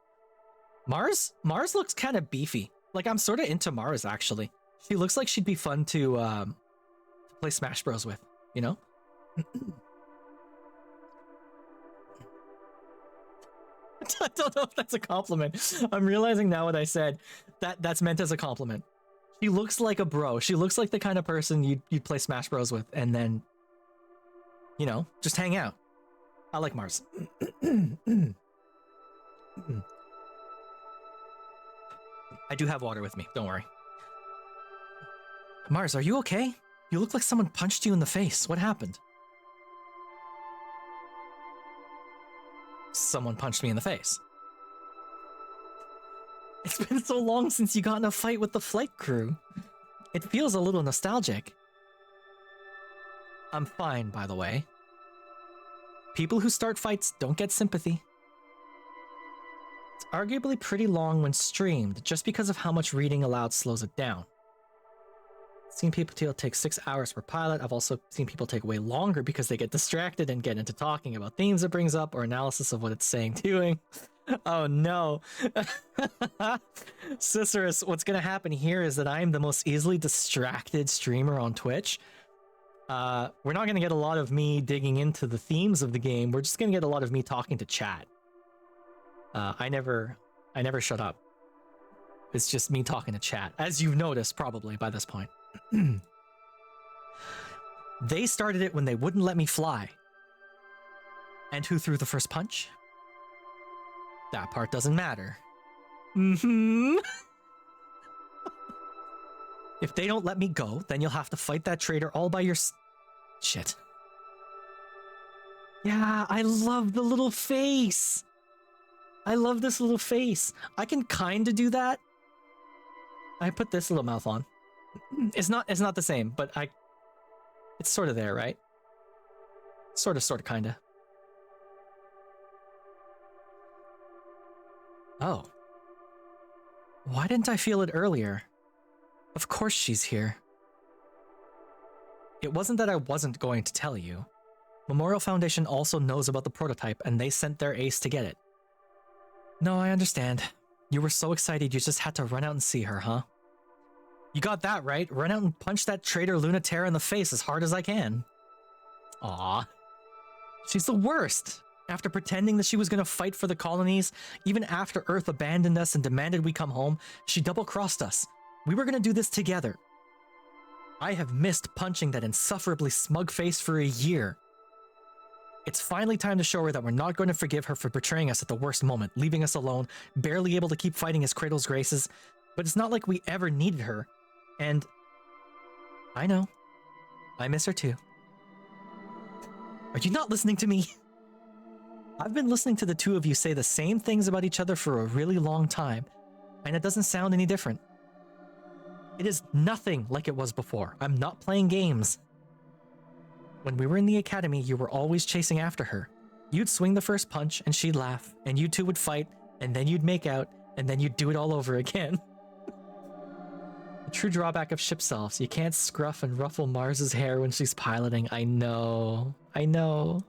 Speaker 1: Mars looks kind of beefy. Like, I'm sort of into Mars, actually. She looks like she'd be fun to play Smash Bros with, you know? I don't know if that's a compliment. I'm realizing now what I said. That's meant as a compliment. She looks like a bro. She looks like the kind of person you'd play Smash Bros with and then, you know, just hang out. I like Mars. I do have water with me, don't worry. Mars, are you okay? You look like someone punched you in the face. What happened? Someone punched me in the face. It's been so long since you got in a fight with the flight crew. It feels a little nostalgic. I'm fine, by the way. People who start fights don't get sympathy. It's arguably pretty long when streamed, just because of how much reading aloud slows it down. I've seen people take 6 hours per pilot. I've also seen people take way longer because they get distracted and get into talking about themes it brings up or analysis of what it's saying, doing. Oh no. Cicerus, what's gonna happen here is that I'm the most easily distracted streamer on Twitch. We're not gonna get a lot of me digging into the themes of the game. We're just gonna get a lot of me talking to chat. I never shut up. It's just me talking to chat, as you've noticed probably by this point. They started it when they wouldn't let me fly. And who threw the first punch? That part doesn't matter. Mm-hmm. If they don't let me go, then you'll have to fight that traitor all by your shit. Yeah, I love the little face. I love this little face. I can kinda do that. I put this little mouth on. It's not the same, but it's sort of there, right? Sort of, kinda. Oh. Why didn't I feel it earlier? Of course she's here. It wasn't that I wasn't going to tell you. Memorial Foundation also knows about the prototype and they sent their ace to get it. No, I understand. You were so excited you just had to run out and see her, huh? You got that right. Run out and punch that traitor Lunaterra in the face as hard as I can. Aw. She's the worst. After pretending that she was gonna fight for the colonies, even after Earth abandoned us and demanded we come home, she double-crossed us. We were gonna do this together. I have missed punching that insufferably smug face for a year. It's finally time to show her that we're not going to forgive her for betraying us at the worst moment, leaving us alone, barely able to keep fighting as Cradle's graces, but it's not like we ever needed her. And I know. I miss her too. Are you not listening to me? I've been listening to the two of you say the same things about each other for a really long time, and it doesn't sound any different. It is nothing like it was before. I'm not playing games. When we were in the academy, you were always chasing after her. You'd swing the first punch, and she'd laugh, and you two would fight, and then you'd make out, and then you'd do it all over again. The true drawback of ship selves, you can't scruff and ruffle Mars's hair when she's piloting. I know. I know.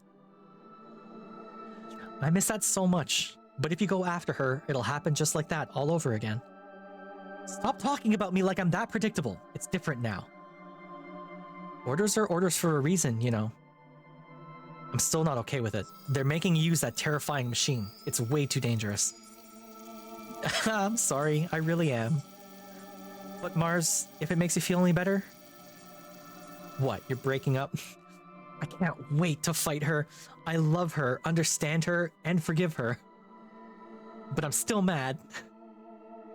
Speaker 1: I miss that so much, but if you go after her, it'll happen just like that all over again. Stop talking about me like I'm that predictable. It's different now. Orders are orders for a reason, you know. I'm still not okay with it. They're making you use that terrifying machine. It's way too dangerous. I'm sorry, I really am. But Mars, if it makes you feel any better? What, you're breaking up? I can't wait to fight her. I love her, understand her, and forgive her. But I'm still mad.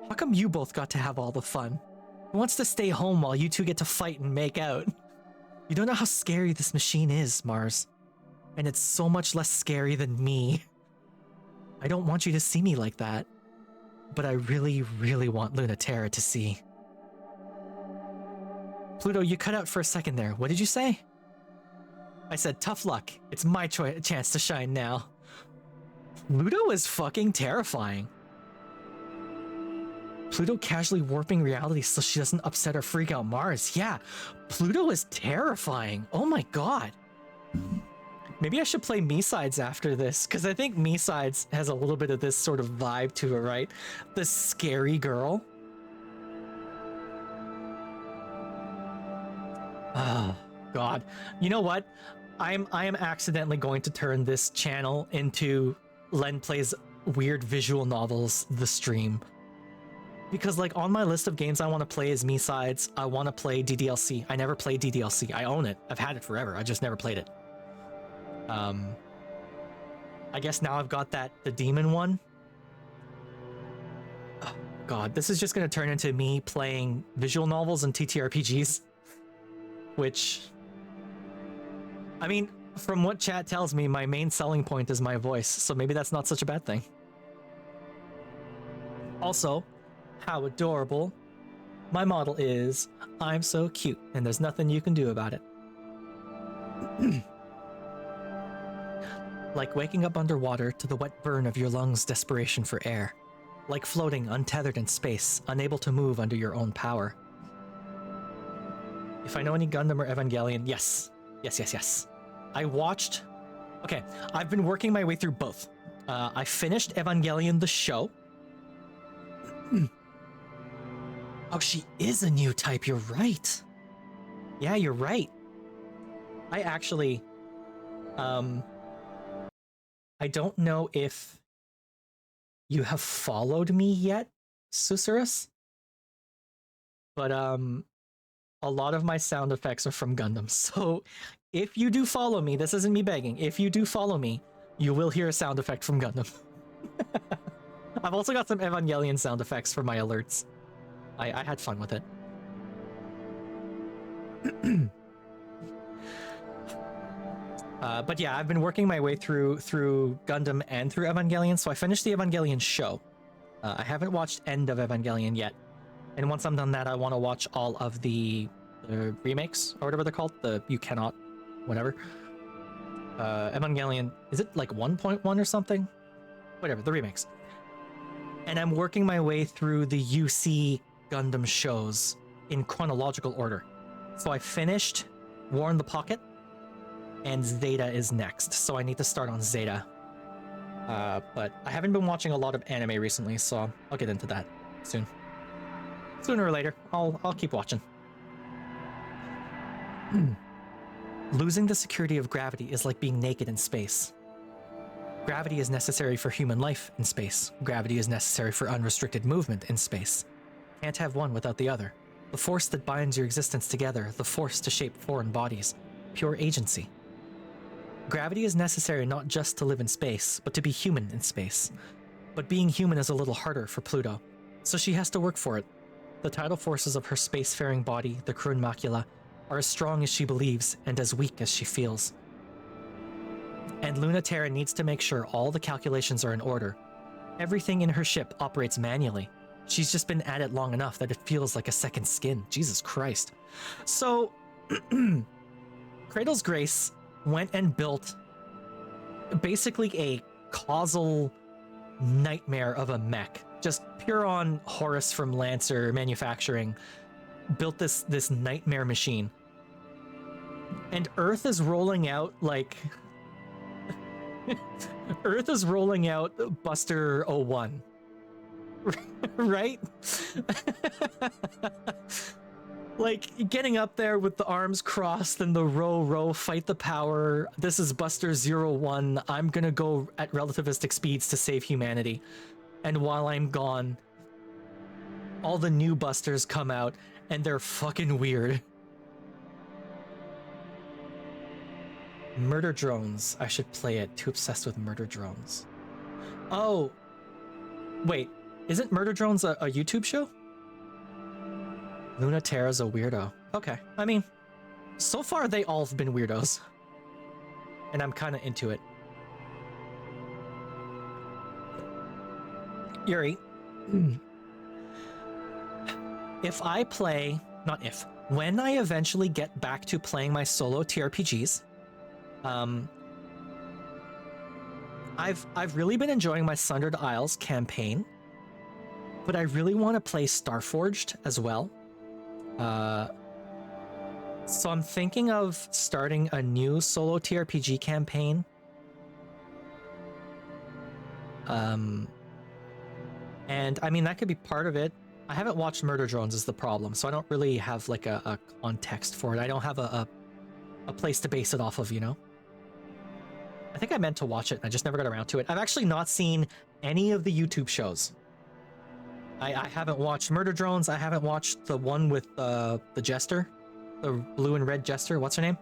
Speaker 1: How come you both got to have all the fun? Who wants to stay home while you two get to fight and make out? You don't know how scary this machine is, Mars. And it's so much less scary than me. I don't want you to see me like that. But I really, really want Lunaterra to see. Pluto, you cut out for a second there. What did you say? I said, tough luck. It's my chance to shine now. Pluto is fucking terrifying. Pluto casually warping reality so she doesn't upset or freak out Mars. Yeah, Pluto is terrifying. Oh my god. Maybe I should play Me-Sides after this, because I think Me-Sides has a little bit of this sort of vibe to it, right? The scary girl. Oh, God. You know what? I am accidentally going to turn this channel into Len Plays weird visual novels the stream. Because like on my list of games I want to play as Me-Sides, I want to play DDLC. I never played DDLC. I own it. I've had it forever. I just never played it. I guess now I've got the demon one. Oh, God, this is just going to turn into me playing visual novels and TTRPGs. Which, I mean, from what chat tells me, my main selling point is my voice, so maybe that's not such a bad thing. Also, how adorable my model is. I'm so cute, and there's nothing you can do about it. Like waking up underwater to the wet burn of your lungs' desperation for air. Like floating untethered in space, unable to move under your own power. If I know any Gundam or Evangelion, yes. Yes. I watched... Okay, I've been working my way through both. I finished Evangelion the show. Oh, she is a new type, you're right. Yeah, you're right. I actually... I don't know if you have followed me yet, Susurrus. But, a lot of my sound effects are from Gundam. So, if you do follow me, this isn't me begging, if you do follow me, you will hear a sound effect from Gundam. I've also got some Evangelion sound effects for my alerts. I had fun with it. But yeah, I've been working my way through Gundam and through Evangelion, so I finished the Evangelion show. I haven't watched End of Evangelion yet. And once I'm done that, I want to watch all of the remakes, or whatever they're called. The You Cannot, whatever. Evangelion, is it like 1.1 or something? Whatever, the remakes. And I'm working my way through the UC Gundam shows in chronological order. So I finished War in the Pocket, and Zeta is next, so I need to start on Zeta. But I haven't been watching a lot of anime recently, so I'll get into that soon. Sooner or later, I'll keep watching. Losing the security of gravity is like being naked in space. Gravity is necessary for human life in space. Gravity is necessary for unrestricted movement in space. Can't have one without the other. The force that binds your existence together, the force to shape foreign bodies. Pure agency. Gravity is necessary not just to live in space, but to be human in space. But being human is a little harder for Pluto, so she has to work for it. The tidal forces of her spacefaring body, the Krun Macula, are as strong as she believes and as weak as she feels. And Lunaterra needs to make sure all the calculations are in order. Everything in her ship operates manually. She's just been at it long enough that it feels like a second skin. Jesus Christ. So, Cradle's Grace went and built basically a causal nightmare of a mech. Just pure on Horus from Lancer Manufacturing built this nightmare machine. And Earth is rolling out like... Earth is rolling out Buster 01. Right? Like, getting up there with the arms crossed and the row, fight the power. This is Buster 01. I'm gonna go at relativistic speeds to save humanity. And while I'm gone, all the new Busters come out, and they're fucking weird. Murder Drones. I should play it. Too obsessed with Murder Drones. Oh. Wait. Isn't Murder Drones a YouTube show? Lunaterra's a weirdo. Okay. I mean, so far they all have been weirdos. And I'm kind of into it. Yuri. If I play... Not if. When I eventually get back to playing my solo TRPGs... I've really been enjoying my Sundered Isles campaign, but I really want to play Starforged as well. So I'm thinking of starting a new solo TRPG campaign. And I mean, that could be part of it. I haven't watched Murder Drones is the problem, so I don't really have like a context for it. I don't have a place to base it off of, you know? I think I meant to watch it, and I just never got around to it. I've actually not seen any of the YouTube shows. I haven't watched Murder Drones. I haven't watched the one with the jester, the blue and red jester. What's her name?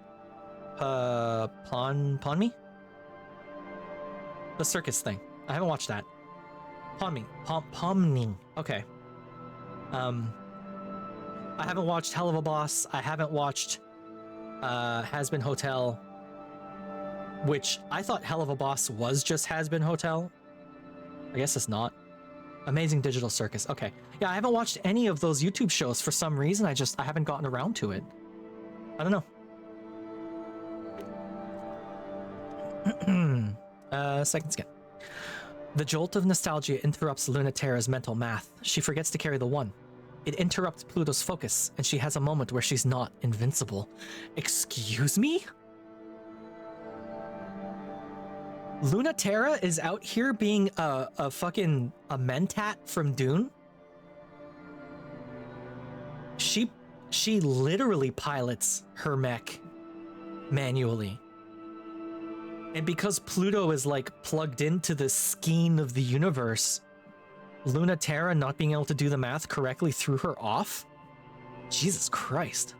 Speaker 1: Ponmi? The circus thing. I haven't watched that. Pomni. Okay. I haven't watched Hell of a Boss. I haven't watched Has Been Hotel, which I thought Hell of a Boss was just Has Been Hotel. I guess it's not. Amazing Digital Circus. Okay. Yeah, I haven't watched any of those YouTube shows for some reason. I haven't gotten around to it. I don't know. Second skin. The jolt of nostalgia interrupts Lunaterra's mental math. She forgets to carry the one. It interrupts Pluto's focus, and she has a moment where she's not invincible. Excuse me? Lunaterra is out here being a fucking a mentat from Dune? She literally pilots her mech manually. And because Pluto is like plugged into the skein of the universe, Lunaterra not being able to do the math correctly threw her off? Jesus Christ.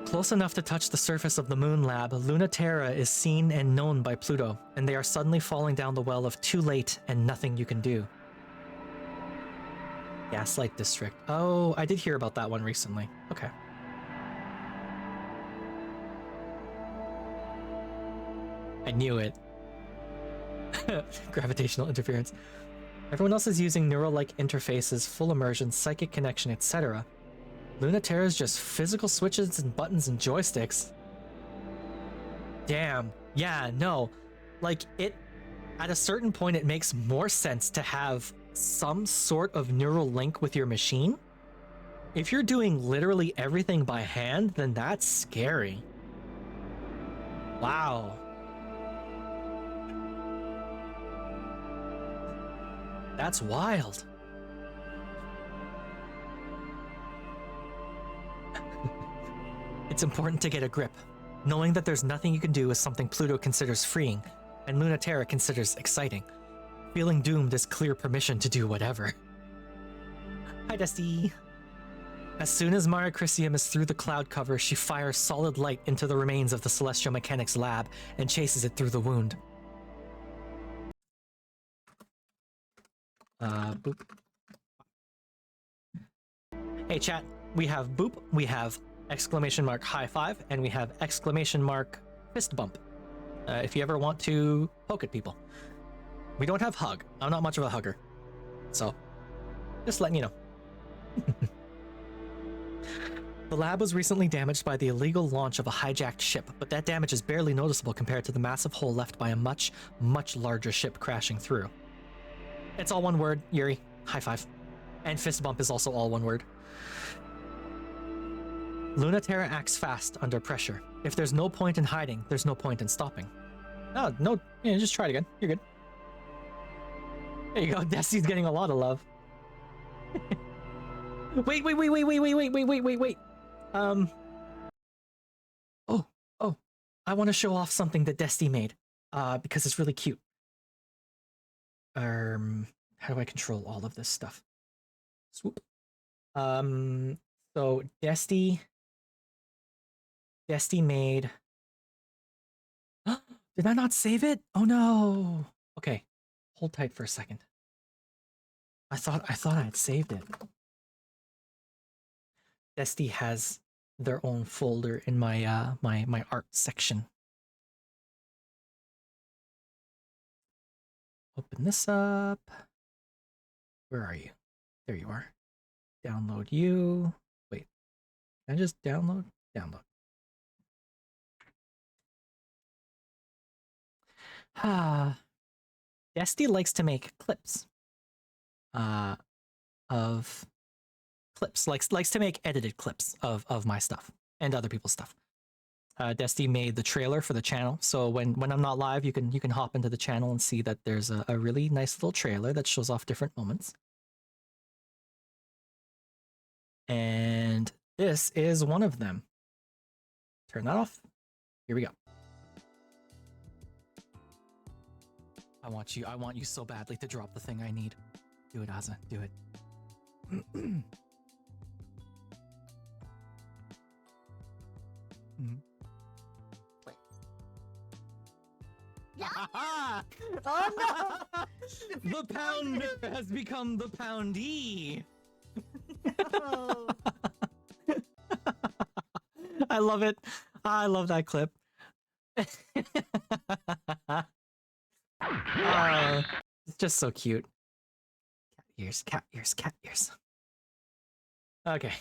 Speaker 1: Close enough to touch the surface of the moon lab, Lunaterra is seen and known by Pluto, and they are suddenly falling down the well of too late and nothing you can do. Gaslight District. Oh, I did hear about that one recently. Okay. I knew it. Gravitational interference. Everyone else is using neural-like interfaces, full immersion, psychic connection, etc. Lunaterra is just physical switches and buttons and joysticks. Damn. Yeah, no. Like, at a certain point, it makes more sense to have some sort of neural link with your machine. If you're doing literally everything by hand, then that's scary. Wow. That's wild. It's important to get a grip. Knowing that there's nothing you can do is something Pluto considers freeing, and Lunaterra considers exciting. Feeling doomed is clear permission to do whatever. Hi, Dusty. As soon as Mara Chrysium is through the cloud cover, she fires solid light into the remains of the Celestial Mechanics lab and chases it through the wound. Boop. Hey chat, we have boop, we have exclamation mark high five, and we have exclamation mark fist bump. If you ever want to poke at people. We don't have hug. I'm not much of a hugger. So, just letting you know. The lab was recently damaged by the illegal launch of a hijacked ship, but that damage is barely noticeable compared to the massive hole left by a much, much larger ship crashing through. It's all one word, Yuri. High five. And fist bump is also all one word. Lunaterra acts fast under pressure. If there's no point in hiding, there's no point in stopping. No, yeah, just try it again. You're good. There you go. Destiny's getting a lot of love. Wait. Oh. I want to show off something that Desti made. Because it's really cute. How do I control all of this stuff? Swoop. So Desti made. Did I not save it? Oh no. Okay. Hold tight for a second. I thought I had saved it. Desti has their own folder in my my art section. Open this up. Where are you? There you are. Download you. Wait. Can I just download? Download. Desti likes to make clips. Of clips. Likes to make edited clips of my stuff and other people's stuff. Desti made the trailer for the channel, so when I'm not live, you can hop into the channel and see that there's a really nice little trailer that shows off different moments. And this is one of them. Turn that off. Here we go. I want you so badly to drop the thing I need. Do it, Asa. Do it. Oh no! The pounder has become the poundee.
Speaker 6: Oh.
Speaker 1: I love it. I love that clip. It's just so cute. Cat ears, cat ears, cat ears. Okay.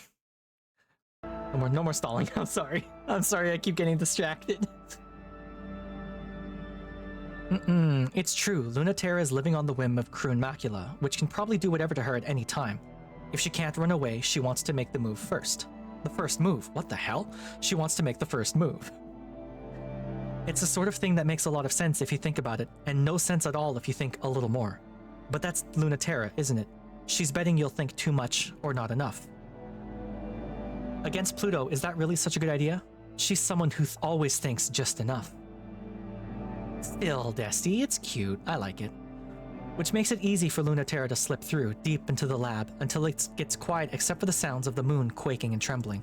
Speaker 1: No more stalling. I'm sorry. I'm sorry. I keep getting distracted. It's true. Lunaterra is living on the whim of Croon Macula, which can probably do whatever to her at any time. If she can't run away, she wants to make the move first. The first move? What the hell? She wants to make the first move. It's the sort of thing that makes a lot of sense if you think about it, and no sense at all if you think a little more. But that's Lunaterra, isn't it? She's betting you'll think too much or not enough. Against Pluto, is that really such a good idea? She's someone who always thinks just enough. Still, Desti, it's cute. I like it. Which makes it easy for Lunaterra to slip through, deep into the lab, until it gets quiet except for the sounds of the moon quaking and trembling.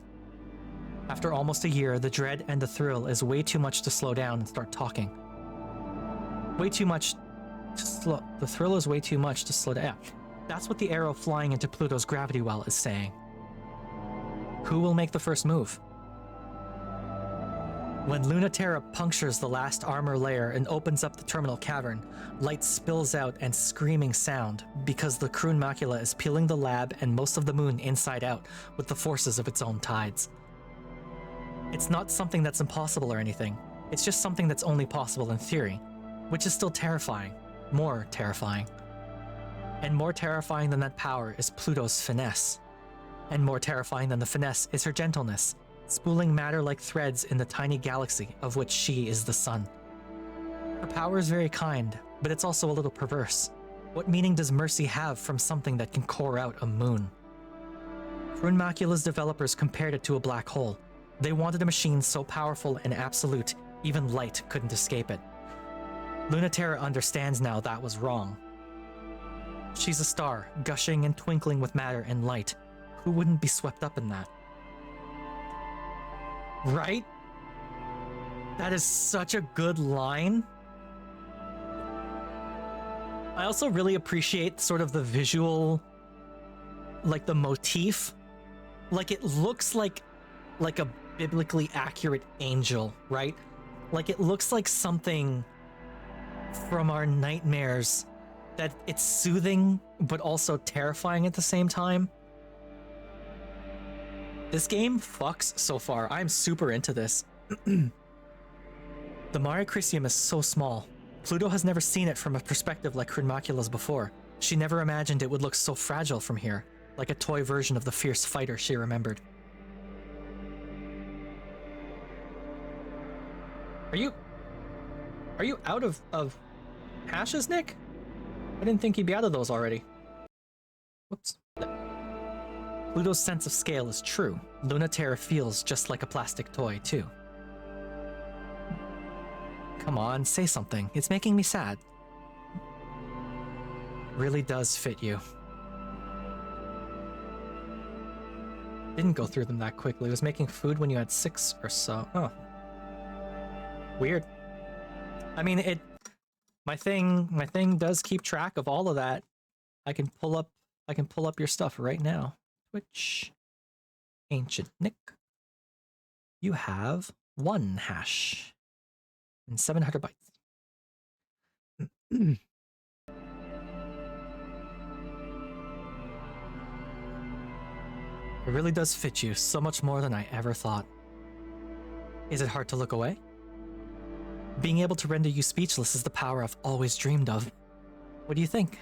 Speaker 1: After almost a year, the dread and the thrill is way too much to slow down and start talking. Way too much to slow... The thrill is way too much to slow down. That's what the arrow flying into Pluto's gravity well is saying. Who will make the first move? When Lunaterra punctures the last armor layer and opens up the terminal cavern, light spills out and screaming sound because the Croon Macula is peeling the lab and most of the moon inside out with the forces of its own tides. It's not something that's impossible or anything. It's just something that's only possible in theory, which is still terrifying. More terrifying. And more terrifying than that power is Pluto's finesse. And more terrifying than the finesse is her gentleness, spooling matter like threads in the tiny galaxy of which she is the sun. Her power is very kind, but it's also a little perverse. What meaning does mercy have from something that can core out a moon? Croon Macula's developers compared it to a black hole. They wanted a machine so powerful and absolute, even light couldn't escape it. Lunaterra understands now that was wrong. She's a star, gushing and twinkling with matter and light. Who wouldn't be swept up in that? Right? That is such a good line. I also really appreciate sort of the visual, like the motif. Like it looks like a biblically accurate angel, right? Like it looks like something from our nightmares that it's soothing but also terrifying at the same time. This game fucks so far. I'm super into this. The Mare Crisium is so small. Pluto has never seen it from a perspective like Croon Macula's before. She never imagined it would look so fragile from here, like a toy version of the fierce fighter she remembered. Are you out of hashes, Nick? I didn't think you'd be out of those already. Whoops. Pluto's sense of scale is true. Lunaterra feels just like a plastic toy, too. Come on, say something. It's making me sad. Really does fit you. Didn't go through them that quickly. It was making food when you had 6 or so. Oh. Weird. I mean, my thing does keep track of all of that. I can pull up your stuff right now. Twitch. Ancient Nick. You have 1 hash and 700 bytes. It really does fit you so much more than I ever thought. Is it hard to look away? Being able to render you speechless is the power I've always dreamed of. What do you think?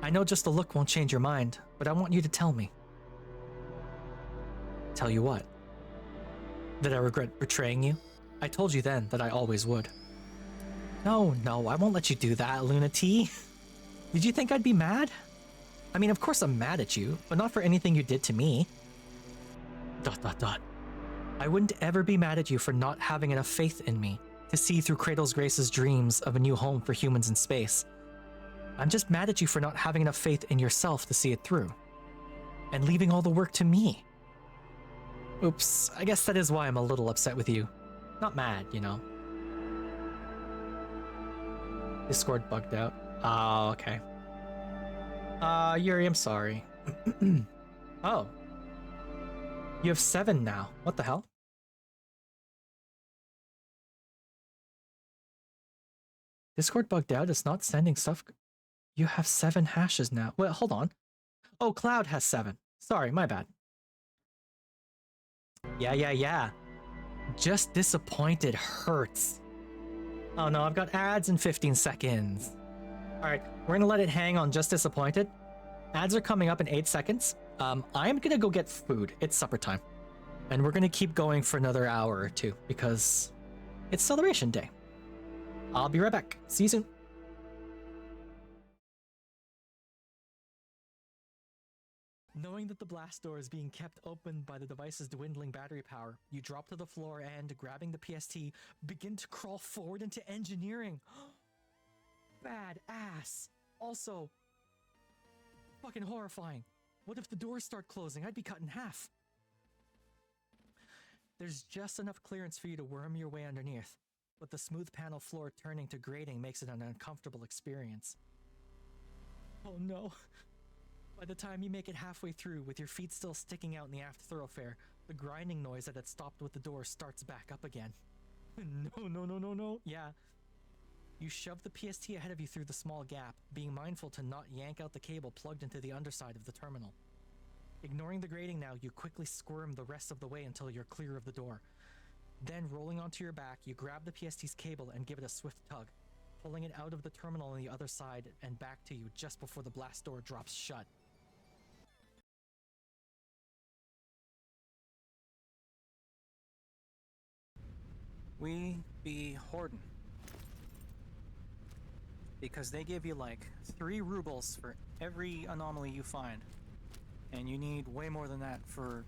Speaker 1: I know just a look won't change your mind, but I want you to tell me. Tell you what? That I regret betraying you? I told you then that I always would. No, I won't let you do that, Luna T. Did you think I'd be mad? I mean, of course I'm mad at you, but not for anything you did to me. ... I wouldn't ever be mad at you for not having enough faith in me. to see through Cradle's Grace's dreams of a new home for humans in space. I'm just mad at you for not having enough faith in yourself to see it through. And leaving all the work to me. Oops, I guess that is why I'm a little upset with you. Not mad, you know. Discord bugged out. Oh, okay. Yuri, I'm sorry. Oh. You have 7 now. What the hell? Discord bugged out. It's not sending stuff. You have 7 hashes now. Wait, hold on. Oh, Cloud has 7. Sorry, my bad. Yeah. Just disappointed hurts. Oh no, I've got ads in 15 seconds. Alright, we're gonna let it hang on just disappointed. Ads are coming up in 8 seconds. I'm gonna go get food. It's supper time. And we're gonna keep going for another hour or 2 because it's celebration day. I'll be right back. See you soon. Knowing that the blast door is being kept open by the device's dwindling battery power, you drop to the floor and, grabbing the PST, begin to crawl forward into engineering. Bad ass. Also, fucking horrifying. What if the doors start closing? I'd be cut in half. There's just enough clearance for you to worm your way underneath, but the smooth panel floor turning to grating makes it an uncomfortable experience. Oh no. By the time you make it halfway through, with your feet still sticking out in the aft thoroughfare, the grinding noise that had stopped with the door starts back up again. No. Yeah. You shove the PST ahead of you through the small gap, being mindful to not yank out the cable plugged into the underside of the terminal. Ignoring the grating now, you quickly squirm the rest of the way until you're clear of the door. Then, rolling onto your back, you grab the PST's cable and give it a swift tug, pulling it out of the terminal on the other side and back to you just before the blast door drops shut. We be hoarding. Because they give you like 3 rubles for every anomaly you find. And you need way more than that for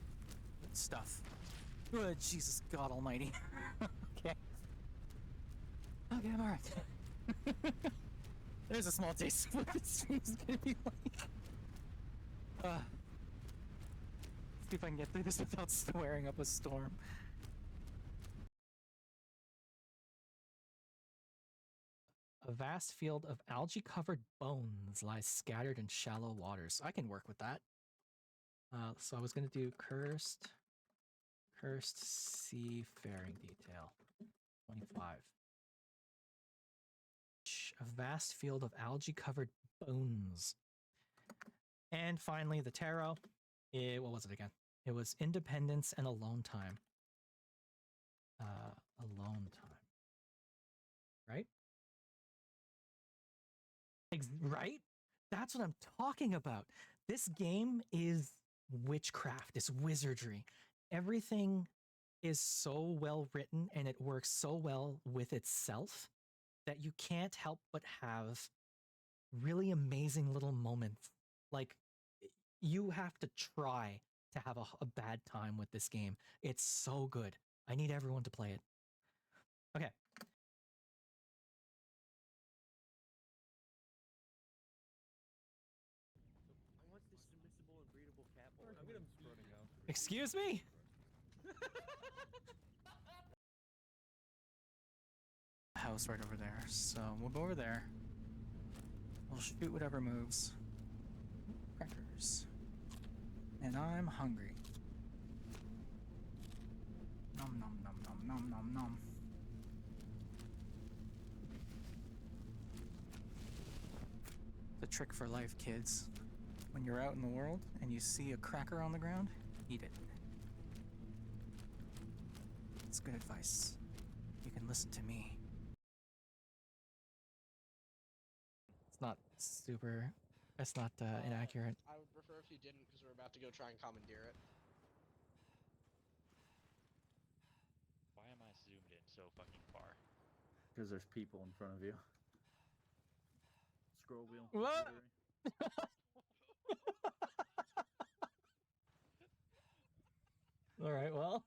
Speaker 1: stuff. Good Jesus God Almighty. Okay. Okay, I'm alright. There's a small taste of what this stream's gonna be like. See if I can get through this without swearing up a storm. A vast field of algae-covered bones lies scattered in shallow waters. I can work with that. So I was going to do cursed seafaring detail. 25. A vast field of algae-covered bones. And finally, the tarot. What was it again? It was independence and alone time. Alone time. Right? Right? That's what I'm talking about. This game is witchcraft, it's wizardry. Everything is so well written and it works so well with itself that you can't help but have really amazing little moments. Like, you have to try to have a bad time with this game. It's so good. I need everyone to play it. Okay. Excuse me? House right over there. So we'll go over there. We'll shoot whatever moves. Crackers. And I'm hungry. Nom nom nom nom nom nom nom. The trick for life, kids. When you're out in the world and you see a cracker on the ground, eat it. It's good advice. You can listen to me. It's not super... It's not inaccurate.
Speaker 10: I would prefer if you didn't, because we're about to go try and commandeer it.
Speaker 5: Why am I zoomed in so fucking far?
Speaker 2: Because there's people in front of you. Scroll wheel.
Speaker 1: What? Alright, well.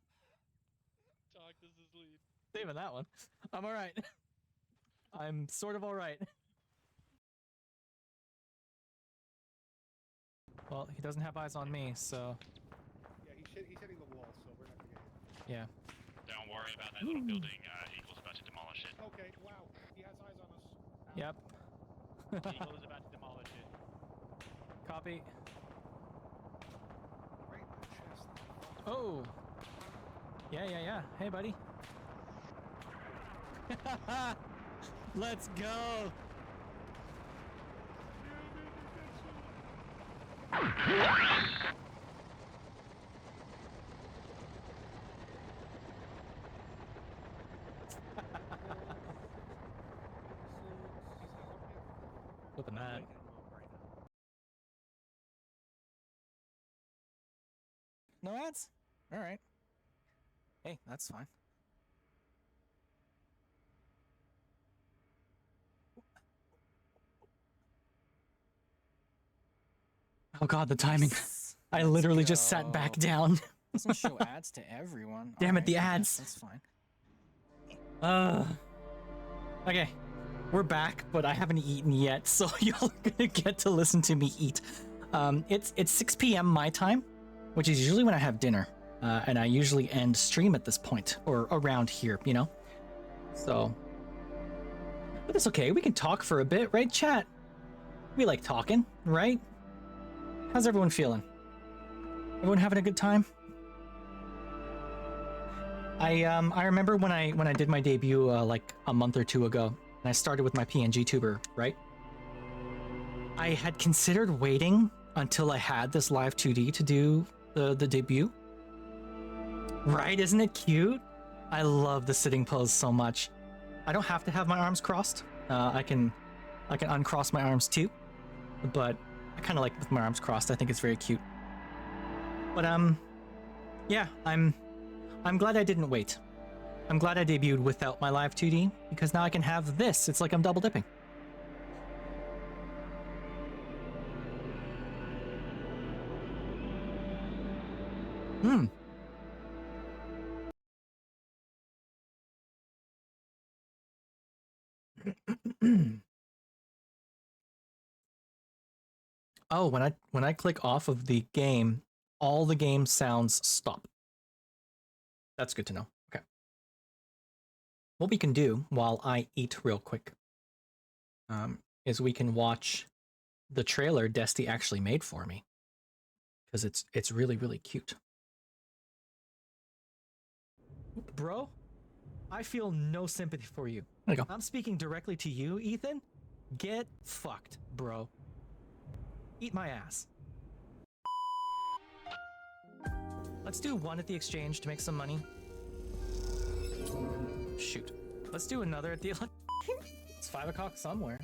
Speaker 5: Talk, this is lead.
Speaker 1: Saving that one. I'm alright. I'm sort of alright. Well, he doesn't have eyes on me, so
Speaker 11: Yeah, he's hitting the wall, so we're not gonna get hit.
Speaker 1: yeah.
Speaker 8: Don't worry about that little building. Eagle's about to demolish it.
Speaker 11: Okay, wow. He has eyes on us.
Speaker 1: Yep.
Speaker 5: Eagle is about to demolish it.
Speaker 1: Copy.
Speaker 11: Right in the chest.
Speaker 1: Oh. Yeah. Hey, buddy. Let's go. Flipping that. No ads? Alright. Hey, that's fine. Oh god, the timing. I literally just sat back down.
Speaker 12: Doesn't show ads to everyone.
Speaker 1: Damn it, the
Speaker 12: Alright,
Speaker 1: ads.
Speaker 12: That's fine.
Speaker 1: Okay. We're back, but I haven't eaten yet, so you're gonna get to listen to me eat. It's 6 p.m. my time, which is usually when I have dinner. And I usually end stream at this point, or around here, you know? So. But it's okay, we can talk for a bit, right, chat? We like talking, right? How's everyone feeling? Everyone having a good time? I remember when I did my debut like a month or two ago, and I started with my PNG tuber, right? I had considered waiting until I had this live 2D to do the debut. Right, isn't it cute? I love the sitting pose so much. I don't have to have my arms crossed. I can uncross my arms too, but I kind of like with my arms crossed. I think it's very cute. But yeah, I'm glad I didn't wait. I'm glad I debuted without my live 2D because now I can have this. It's like I'm double dipping. Oh, when I click off of the game, all the game sounds stop. That's good to know. Okay. What we can do while I eat real quick is we can watch the trailer Desti actually made for me because it's really, really cute. Bro, I feel no sympathy for you. There you go. I'm speaking directly to you, Ethan. Get fucked, bro. Eat my ass. Let's do one at the exchange to make some money. Shoot. Let's do another at the... It's 5 o'clock somewhere.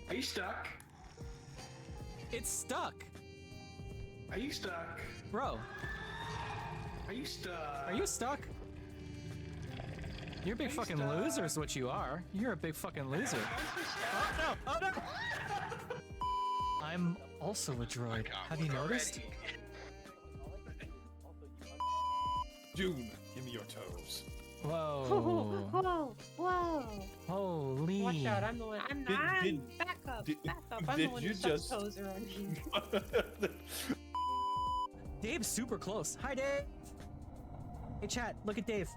Speaker 9: Are you stuck?
Speaker 1: It's stuck.
Speaker 9: Are you stuck?
Speaker 1: Bro,
Speaker 9: Are you stuck?
Speaker 1: are you stuck? You're a big
Speaker 9: Are you
Speaker 1: fucking
Speaker 9: stuck?
Speaker 1: loser is what you are. You're a big fucking loser. Oh no! Oh no! I'm also a droid. Have you noticed?
Speaker 11: Dune, give me your toes.
Speaker 1: Whoa.
Speaker 3: Whoa, whoa.
Speaker 1: Holy.
Speaker 6: Watch out, I'm the one. I'm
Speaker 11: Did-
Speaker 6: not.
Speaker 11: did-
Speaker 6: Back up,
Speaker 11: did-
Speaker 6: back up. I'm the
Speaker 11: did
Speaker 6: one
Speaker 11: you
Speaker 6: who stuck
Speaker 11: just-
Speaker 6: toes around you.
Speaker 1: Dave's super close. Hi, Dave. Hey, chat. Look at Dave.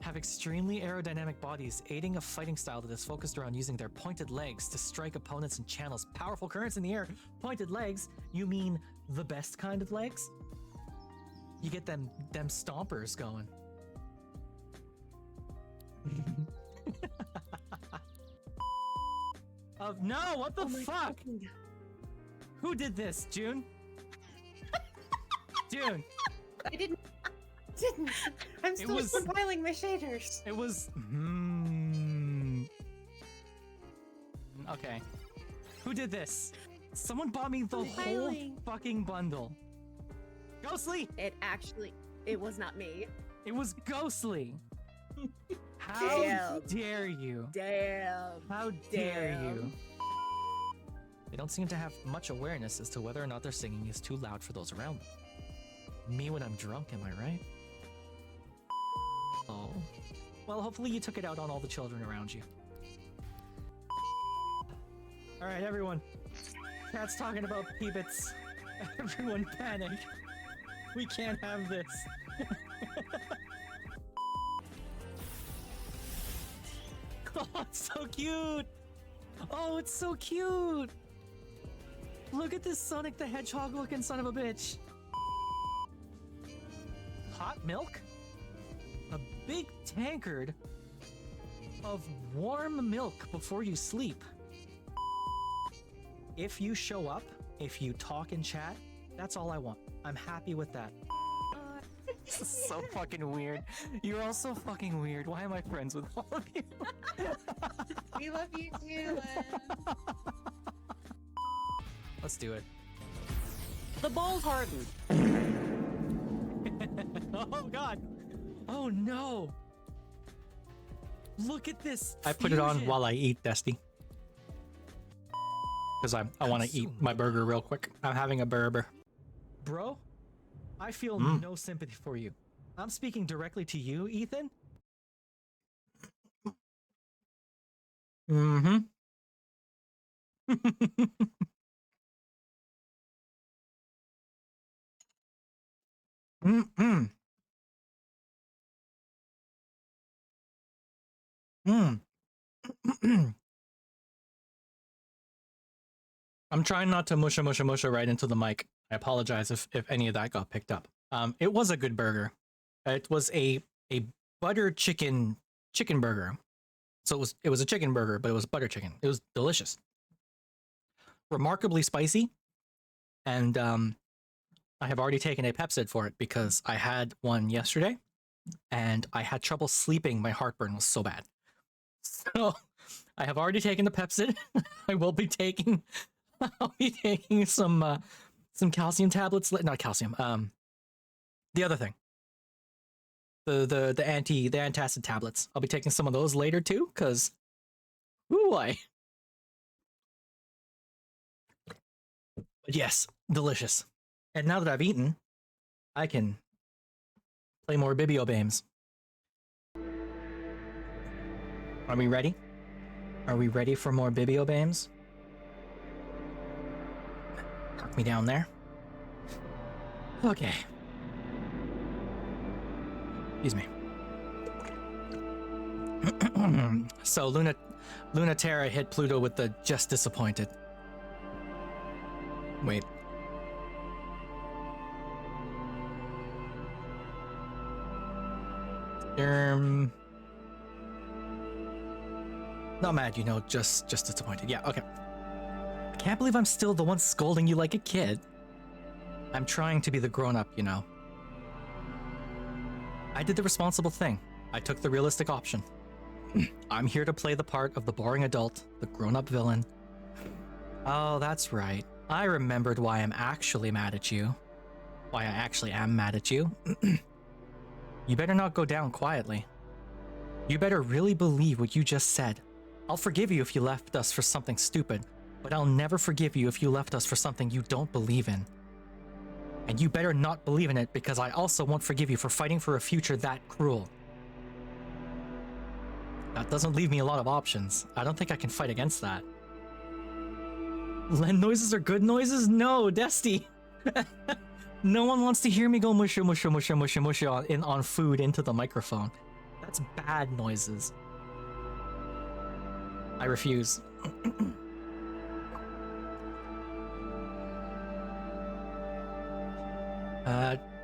Speaker 1: Have extremely aerodynamic bodies, aiding a fighting style that is focused around using their pointed legs to strike opponents and channels powerful currents in the air. Pointed legs? You mean the best kind of legs? You get them stompers going. No, what the fuck? Who did this, June? June.
Speaker 6: I didn't. I'm still
Speaker 1: was-
Speaker 6: compiling my shaders.
Speaker 1: It was. Okay. Who did this? Someone bought me the whole
Speaker 3: Compiling.
Speaker 1: fucking bundle. Ghostly!
Speaker 3: It was not me.
Speaker 1: It was Ghostly! How
Speaker 3: Damn.
Speaker 1: dare you?
Speaker 3: Damn.
Speaker 1: How dare
Speaker 3: Damn.
Speaker 1: you? They don't seem to have much awareness as to whether or not their singing is too loud for those around them. Me when I'm drunk, am I right? Oh. Well, hopefully you took it out on all the children around you. Alright, everyone. Cat's talking about Peebits. Everyone panic. We can't have this. Oh, it's so cute! Oh, it's so cute! Look at this Sonic the Hedgehog looking son of a bitch. Hot milk? A big tankard of warm milk before you sleep. If you show up, if you talk and chat, that's all I want. I'm happy with that. This is so fucking weird. You're all so fucking weird. Why am I friends with all of you?
Speaker 3: We love you too, Lynn.
Speaker 1: Let's do it.
Speaker 4: The ball's hardened.
Speaker 1: Oh god. Oh no. Look at this. I put it on while I eat, Dusty. Because I want to eat my burger real quick. I'm having a burger. Bro, I feel no sympathy for you. I'm speaking directly to you, Ethan. Mm-hmm. Mm-mm. Mm. I'm trying not to musha right into the mic. I apologize if any of that got picked up. It was a good burger. It was a butter chicken burger. So it was a chicken burger, but it was butter chicken. It was delicious. Remarkably spicy. And I have already taken a Pepsid for it because I had one yesterday and I had trouble sleeping. My heartburn was so bad. So I have already taken the Pepsid. I'll be taking some calcium tablets. Not calcium. The other thing. The antacid tablets. I'll be taking some of those later too, because but yes, delicious. And now that I've eaten, I can play more Bibliobames. Are we ready? Are we ready for more Bibliobames? Tuck me down there. Okay. Excuse me. So Lunaterra hit Pluto with the just disappointed. Wait. Not mad, just disappointed. Yeah, okay. I can't believe I'm still the one scolding you like a kid. I'm trying to be the grown-up, I did the responsible thing. I took the realistic option. I'm here to play the part of the boring adult, the grown-up villain. Oh, that's right. I remembered why I'm actually mad at you. Why I actually am mad at you. You better not go down quietly. You better really believe what you just said. I'll forgive you if you left us for something stupid, but I'll never forgive you if you left us for something you don't believe in. And you better not believe in it, because I also won't forgive you for fighting for a future that cruel. That doesn't leave me a lot of options. I don't think I can fight against that. Len noises are good noises? No, Desty. No one wants to hear me go musha musha musha musha musha on food into the microphone. That's bad noises. I refuse.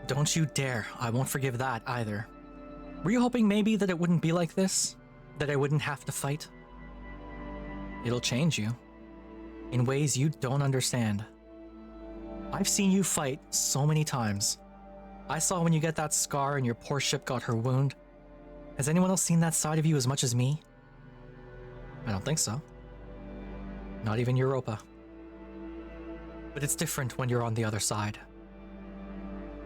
Speaker 1: Don't you dare. I won't forgive that either. Were you hoping maybe that it wouldn't be like this? That I wouldn't have to fight? It'll change you. In ways you don't understand. I've seen you fight so many times. I saw when you get that scar and your poor ship got her wound. Has anyone else seen that side of you as much as me? I don't think so. Not even Europa. But it's different when you're on the other side.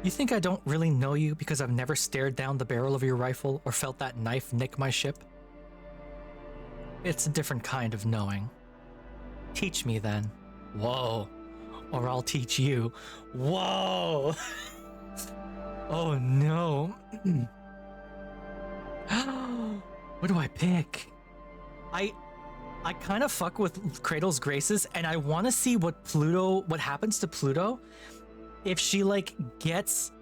Speaker 1: You think I don't really know you because I've never stared down the barrel of your rifle or felt that knife nick my ship? It's a different kind of knowing. Teach me then. Whoa. Or I'll teach you. Whoa! Oh no. What do I pick? I kind of fuck with Cradle's Graces, and I want to see what happens to Pluto if she like gets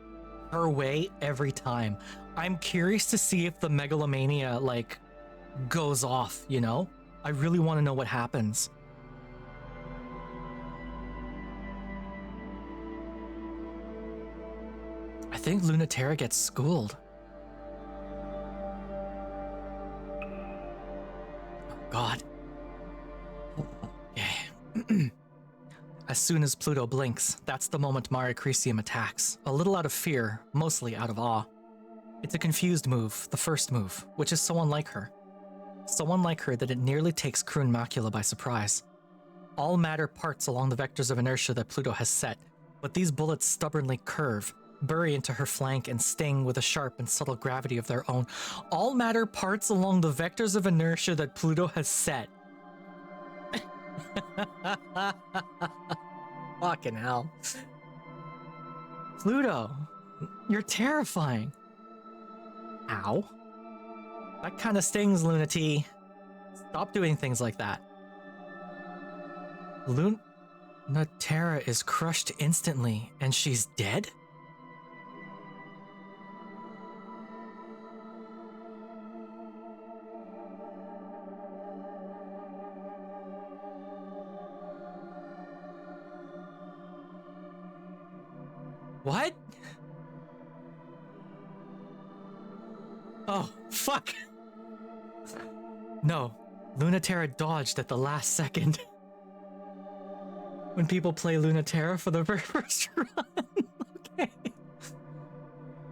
Speaker 1: her way every time. I'm curious to see if the megalomania like goes off, you know? I really want to know what happens. I think Lunaterra gets schooled. Oh God. Okay. As soon as Pluto blinks, that's the moment Mare Crisium attacks, a little out of fear, mostly out of awe. It's a confused move, the first move, which is so unlike her. So unlike her that it nearly takes Croon Macula by surprise. All matter parts along the vectors of inertia that Pluto has set, but these bullets stubbornly curve, bury into her flank and sting with a sharp and subtle gravity of their own. All matter parts along the vectors of inertia that Pluto has set. Fucking hell. Pluto, you're terrifying. Ow. That kind of stings, Lunati. Stop doing things like that. Lunaterra is crushed instantly, and she's dead? What? Oh, fuck. No, Lunaterra dodged at the last second. When people play Lunaterra for the very first run. Okay.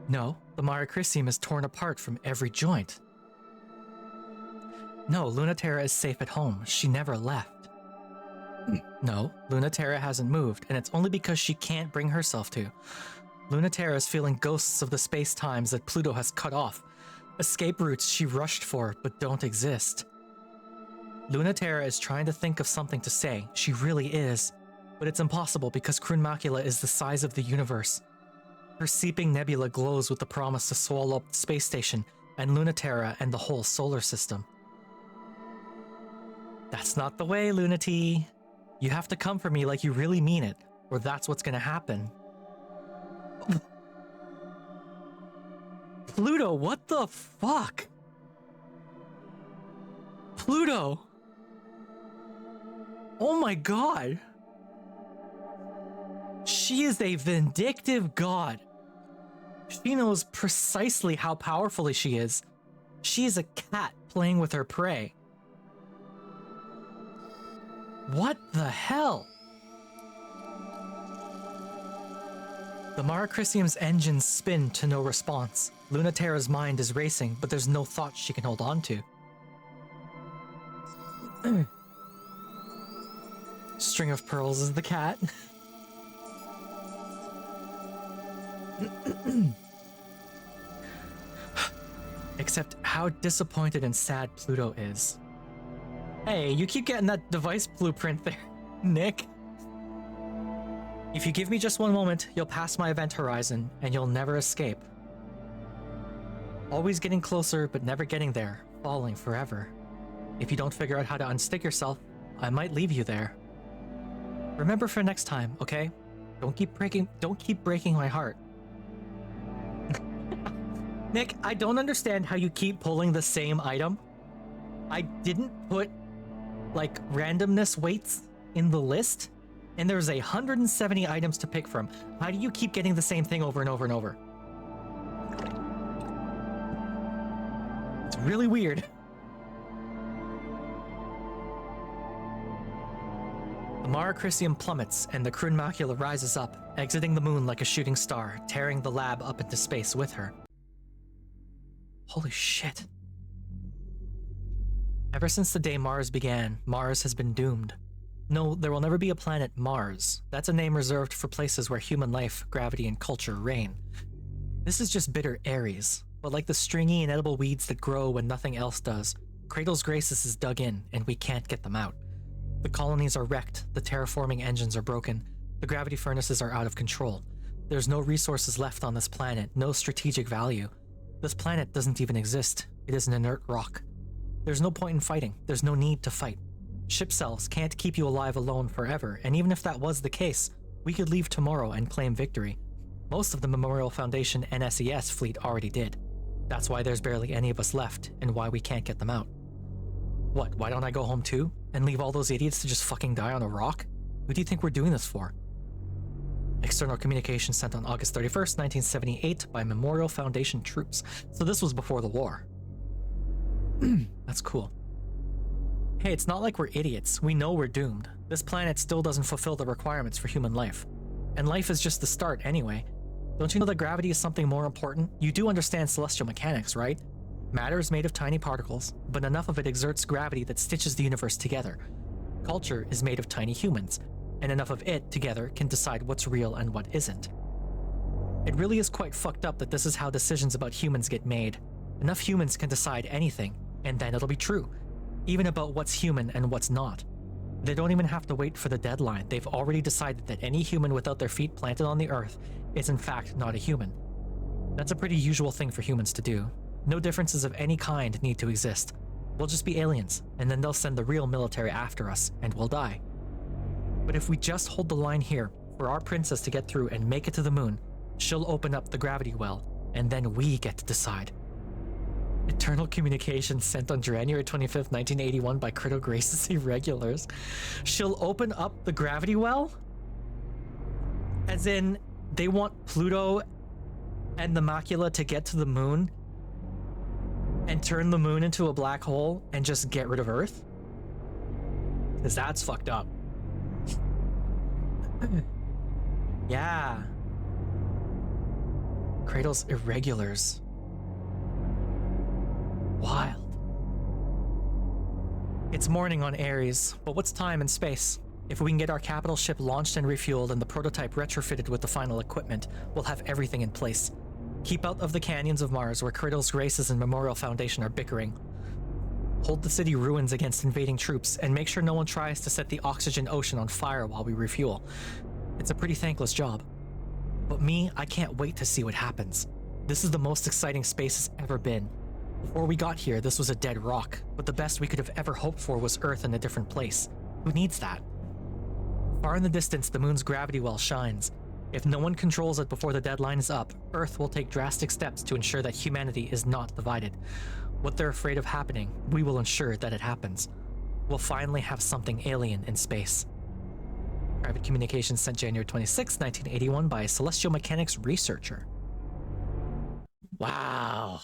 Speaker 1: No, the Mare Crisium is torn apart from every joint. No, Lunaterra is safe at home. She never left. No, Lunaterra hasn't moved, and it's only because she can't bring herself to. Lunaterra is feeling ghosts of the space-times that Pluto has cut off. Escape routes she rushed for, but don't exist. Lunaterra is trying to think of something to say. She really is. But it's impossible because Croon Macula is the size of the universe. Her seeping nebula glows with the promise to swallow up the space station, and Lunaterra and the whole solar system. That's not the way, Lunati. You have to come for me like you really mean it, or that's what's gonna happen. Pluto, what the fuck? Pluto! Oh my god! She is a vindictive god. She knows precisely how powerful she is. She is a cat playing with her prey. What the hell? The Mare Crisium's engines spin to no response. Lunaterra's mind is racing, but there's no thought she can hold on to. String of pearls is the cat. Except how disappointed and sad Pluto is. Hey, you keep getting that device blueprint there, Nick. If you give me just one moment, you'll pass my event horizon, and you'll never escape. Always getting closer, but never getting there, falling forever. If you don't figure out how to unstick yourself, I might leave you there. Remember for next time, okay? Don't keep breaking my heart. Nick, I don't understand how you keep pulling the same item. I didn't put, like, randomness weights in the list, and there's 170 items to pick from. How do you keep getting the same thing over and over and over? It's really weird. The Mare Crisium plummets, and the Croon Macula rises up, exiting the moon like a shooting star, tearing the lab up into space with her. Holy shit. Ever since the day Mars began, Mars has been doomed. No, there will never be a planet Mars. That's a name reserved for places where human life, gravity, and culture reign. This is just bitter Aries, but like the stringy and edible weeds that grow when nothing else does, Cradle's Graces is dug in, and we can't get them out. The colonies are wrecked, the terraforming engines are broken, the gravity furnaces are out of control. There's no resources left on this planet, no strategic value. This planet doesn't even exist. It is an inert rock. There's no point in fighting. There's no need to fight. Ship cells can't keep you alive alone forever, and even if that was the case, we could leave tomorrow and claim victory. Most of the Memorial Foundation NSES fleet already did. That's why there's barely any of us left, and why we can't get them out. What, why don't I go home too? And leave all those idiots to just fucking die on a rock? Who do you think we're doing this for? External communication sent on August 31st, 1978 by Memorial Foundation troops. So this was before the war. That's cool. Hey, it's not like we're idiots. We know we're doomed. This planet still doesn't fulfill the requirements for human life. And life is just the start anyway. Don't you know that gravity is something more important? You do understand celestial mechanics, right? Matter is made of tiny particles, but enough of it exerts gravity that stitches the universe together. Culture is made of tiny humans, and enough of it together can decide what's real and what isn't. It really is quite fucked up that this is how decisions about humans get made. Enough humans can decide anything, and then it'll be true, even about what's human and what's not. They don't even have to wait for the deadline. They've already decided that any human without their feet planted on the earth is in fact not a human. That's a pretty usual thing for humans to do. No differences of any kind need to exist. We'll just be aliens, and then they'll send the real military after us, and we'll die. But if we just hold the line here for our princess to get through and make it to the moon, she'll open up the gravity well, and then we get to decide. Eternal communication sent on January 25th, 1981 by Crito Grace's irregulars. She'll open up the gravity well? As in, they want Pluto and the macula to get to the moon and turn the moon into a black hole and just get rid of Earth? Because that's fucked up. Yeah. Kratos' irregulars. Wild. It's morning on Ares, but what's time and space? If we can get our capital ship launched and refueled and the prototype retrofitted with the final equipment, we'll have everything in place. Keep out of the canyons of Mars where Kratos' Graces and Memorial Foundation are bickering. Hold the city ruins against invading troops, and make sure no one tries to set the oxygen ocean on fire while we refuel. It's a pretty thankless job. But me, I can't wait to see what happens. This is the most exciting space has ever been. Before we got here, this was a dead rock, but the best we could have ever hoped for was Earth in a different place. Who needs that? Far in the distance, the moon's gravity well shines. If no one controls it before the deadline is up, Earth will take drastic steps to ensure that humanity is not divided. What they're afraid of happening, we will ensure that it happens. We'll finally have something alien in space. Private communications sent January 26, 1981 by a celestial mechanics researcher. Wow.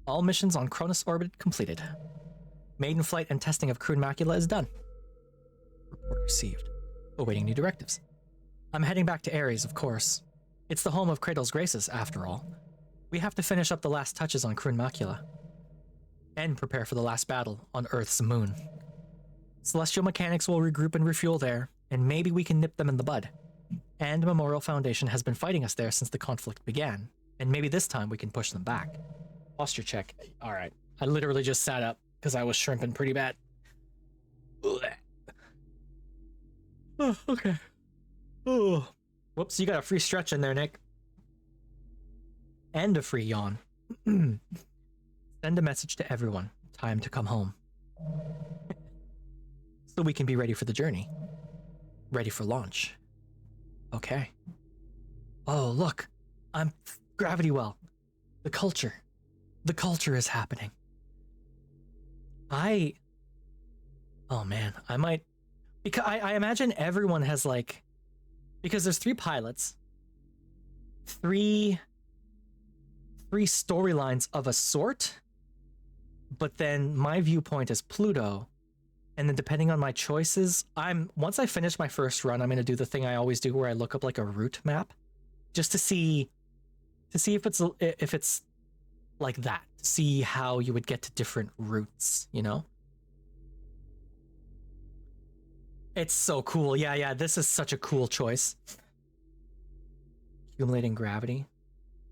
Speaker 1: All missions on Cronus orbit completed. Maiden flight and testing of crude macula is done. Report received. Awaiting new directives. I'm heading back to Ares, of course. It's the home of Kratos' Graces, after all. We have to finish up the last touches on crude macula. And prepare for the last battle on Earth's moon. Celestial mechanics will regroup and refuel there, and maybe we can nip them in the bud. And Memorial Foundation has been fighting us there since the conflict began, and maybe this time we can push them back. Posture check. Alright. I literally just sat up because I was shrimping pretty bad. Oh, okay. Oh. Whoops, you got a free stretch in there, Nick. And a free yawn. Send a message to everyone. Time to come home. So we can be ready for the journey. Ready for launch. Okay. Oh, look. I'm gravity well. The culture. The culture is happening. Oh man, I might... Because I imagine everyone has like... Because there's 3 pilots. 3 storylines of a sort. But then my viewpoint is Pluto. And then depending on my choices, once I finish my first run, I'm going to do the thing I always do where I look up like a route map. Just to see if it's like that. To see how you would get to different routes, you know? It's so cool. Yeah, this is such a cool choice. Accumulating gravity.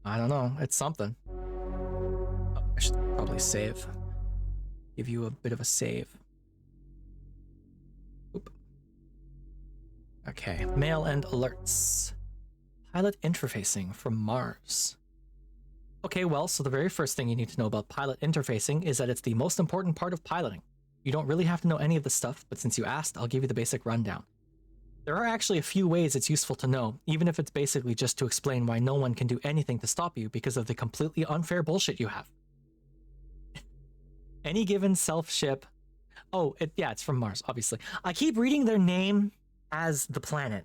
Speaker 1: I don't know. It's something. Oh, I should probably save. Give you a bit of a save. Oop. Okay. Mail and alerts. Pilot interfacing from Mars. Okay, well, so the very first thing you need to know about pilot interfacing is that it's the most important part of piloting. You don't really have to know any of this stuff, but since you asked, I'll give you the basic rundown. There are actually a few ways it's useful to know, even if it's basically just to explain why no one can do anything to stop you because of the completely unfair bullshit you have. Any given self-ship... Oh, it's from Mars, obviously. I keep reading their name as the planet.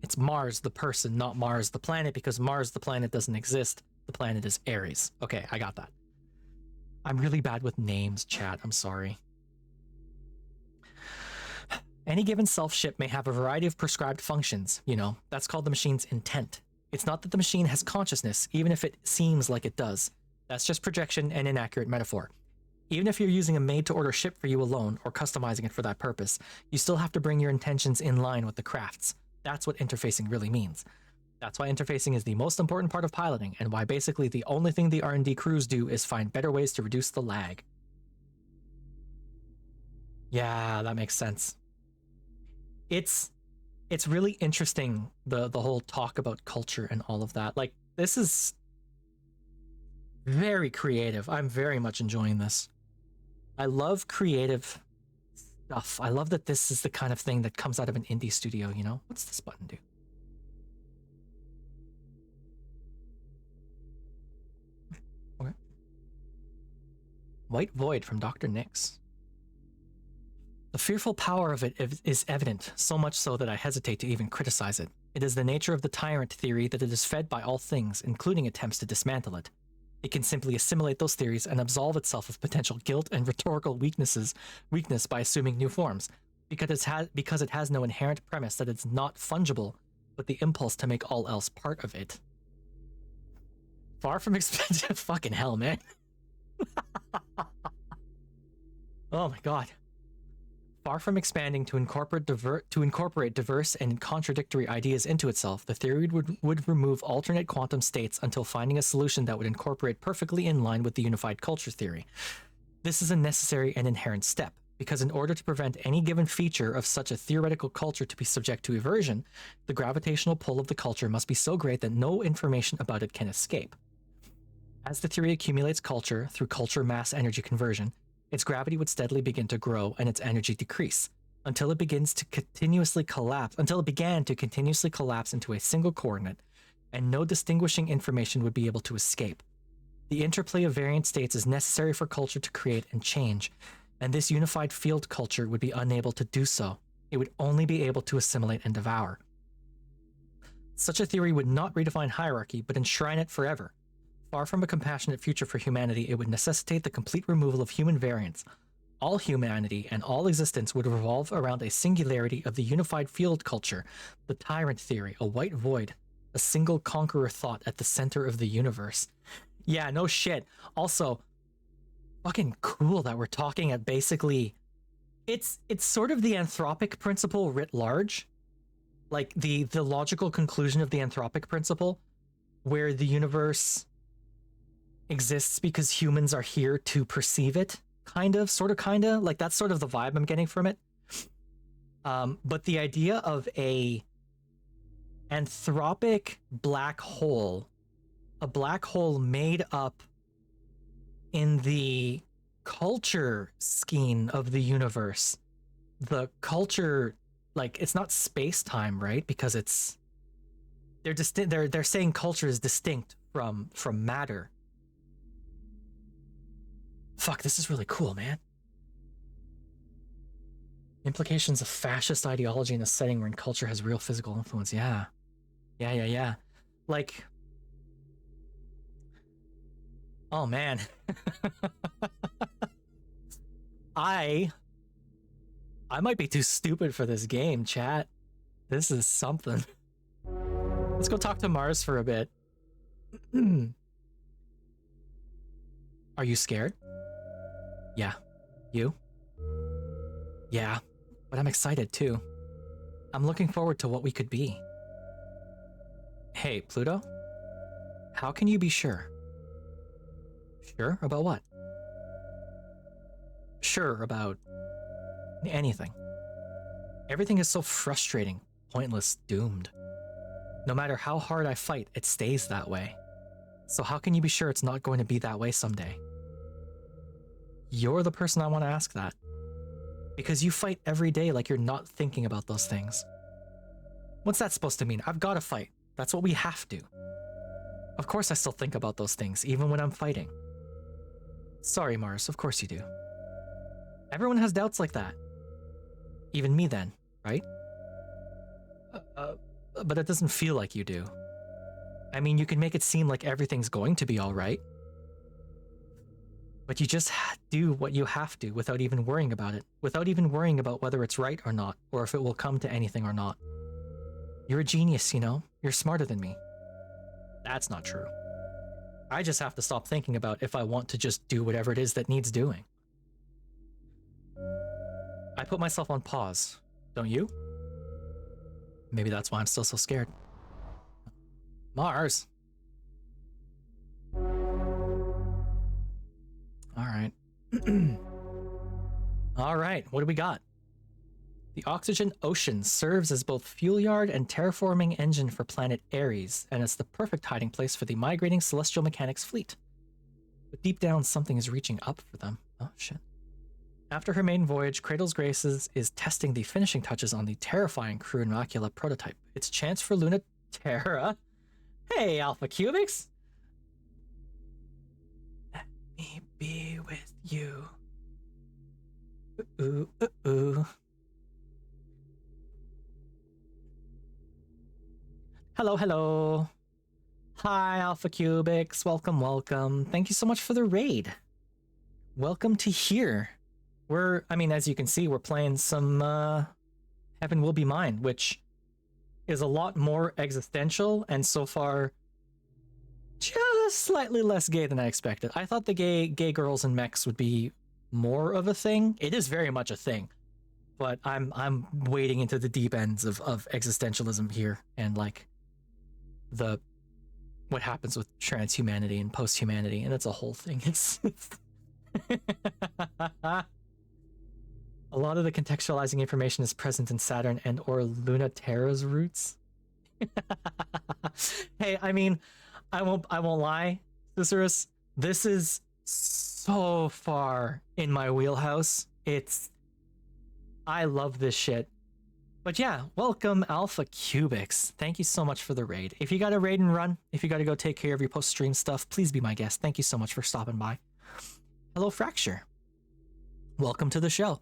Speaker 1: It's Mars, the person, not Mars, the planet, because Mars, the planet, doesn't exist. The planet is Ares. Okay, I got that. I'm really bad with names, chat. I'm sorry. Any given self-ship may have a variety of prescribed functions, you know. That's called the machine's intent. It's not that the machine has consciousness, even if it seems like it does. That's just projection and inaccurate metaphor. Even if you're using a made-to-order ship for you alone, or customizing it for that purpose, you still have to bring your intentions in line with the crafts. That's what interfacing really means. That's why interfacing is the most important part of piloting, and why basically the only thing the R&D crews do is find better ways to reduce the lag. Yeah, that makes sense. It's really interesting, the whole talk about culture and all of that. Like, this is very creative. I'm very much enjoying this. I love creative stuff. I love that this is the kind of thing that comes out of an indie studio, you know? What's this button do? Okay. White Void from Dr. Nix. The fearful power of it is evident, so much so that I hesitate to even criticize it. It is the nature of the tyrant theory that it is fed by all things, including attempts to dismantle it. It can simply assimilate those theories and absolve itself of potential guilt and rhetorical weakness by assuming new forms, because it has no inherent premise that it's not fungible, but the impulse to make all else part of it. Far from expensive. Fucking hell, man. Oh my god. Far from expanding to incorporate diverse and contradictory ideas into itself, the theory would remove alternate quantum states until finding a solution that would incorporate perfectly in line with the unified culture theory. This is a necessary and inherent step, because in order to prevent any given feature of such a theoretical culture to be subject to eversion, the gravitational pull of the culture must be so great that no information about it can escape. As the theory accumulates culture through culture mass energy conversion, its gravity would steadily begin to grow and its energy decrease, until it began to continuously collapse into a single coordinate, and no distinguishing information would be able to escape. The interplay of variant states is necessary for culture to create and change, and this unified field culture would be unable to do so. It would only be able to assimilate and devour. Such a theory would not redefine hierarchy, but enshrine it forever. Far from a compassionate future for humanity, it would necessitate the complete removal of human variance. All humanity and all existence would revolve around a singularity of the unified field culture, the tyrant theory, a white void, a single conqueror thought at the center of the universe. Yeah, no shit. Also, fucking cool that we're talking at basically... It's sort of the anthropic principle writ large. Like, the logical conclusion of the anthropic principle, where the universe exists because humans are here to perceive it, kinda, like that's sort of the vibe I'm getting from it. But the idea of a anthropic black hole, a black hole made up in the culture scheme of the universe, the culture, like, it's not space-time, right? Because it's they're saying culture is distinct from matter. Fuck, this is really cool, man. Implications of fascist ideology in a setting wherein culture has real physical influence. Yeah. Yeah. Like... Oh, man. I might be too stupid for this game, chat. This is something. Let's go talk to Mars for a bit. Are you scared? Yeah. You? Yeah. But I'm excited too. I'm looking forward to what we could be. Hey, Pluto? How can you be sure? Sure about what? Sure about anything. Everything is so frustrating, pointless, doomed. No matter how hard I fight, it stays that way. So how can you be sure it's not going to be that way someday? You're the person I want to ask that. Because you fight every day like you're not thinking about those things. What's that supposed to mean? I've got to fight. That's what we have to. Of course I still think about those things, even when I'm fighting. Sorry, Mars, of course you do. Everyone has doubts like that. Even me then, right? But it doesn't feel like you do. I mean, you can make it seem like everything's going to be alright. But you just do what you have to without even worrying about it. Without even worrying about whether it's right or not, or if it will come to anything or not. You're a genius, you know? You're smarter than me. That's not true. I just have to stop thinking about if I want to just do whatever it is that needs doing. I put myself on pause. Don't you? Maybe that's why I'm still so scared. Mars. Alright. Alright, what do we got? The Oxygen Ocean serves as both fuel yard and terraforming engine for planet Ares, and it's the perfect hiding place for the migrating celestial mechanics fleet. But deep down, something is reaching up for them. Oh, shit. After her maiden voyage, Cradle's Graces is testing the finishing touches on the terrifying Crew Inocula prototype. It's chance for Luna Terra. Hey, Alpha Cubics! Let me be with you. Ooh, ooh, ooh. Hello, hello. Hi, Alpha Cubics. Welcome, welcome. Thank you so much for the raid. Welcome to here. I mean, as you can see, we're playing some Heaven Will Be Mine, which is a lot more existential and so far just slightly less gay than I expected. I thought the gay girls and mechs would be more of a thing. It is very much a thing, but I'm wading into the deep ends of existentialism here and like what happens with transhumanity and post-humanity, and it's a whole thing. It's a lot of the contextualizing information is present in Saturn and or Luna Terra's roots. Hey, I mean, I won't lie, Cicerus. This is so far in my wheelhouse. I love this shit. But yeah, welcome Alpha Cubics. Thank you so much for the raid. If you got a raid and run, if you got to go take care of your post-stream stuff, please be my guest. Thank you so much for stopping by. Hello, Fracture. Welcome to the show.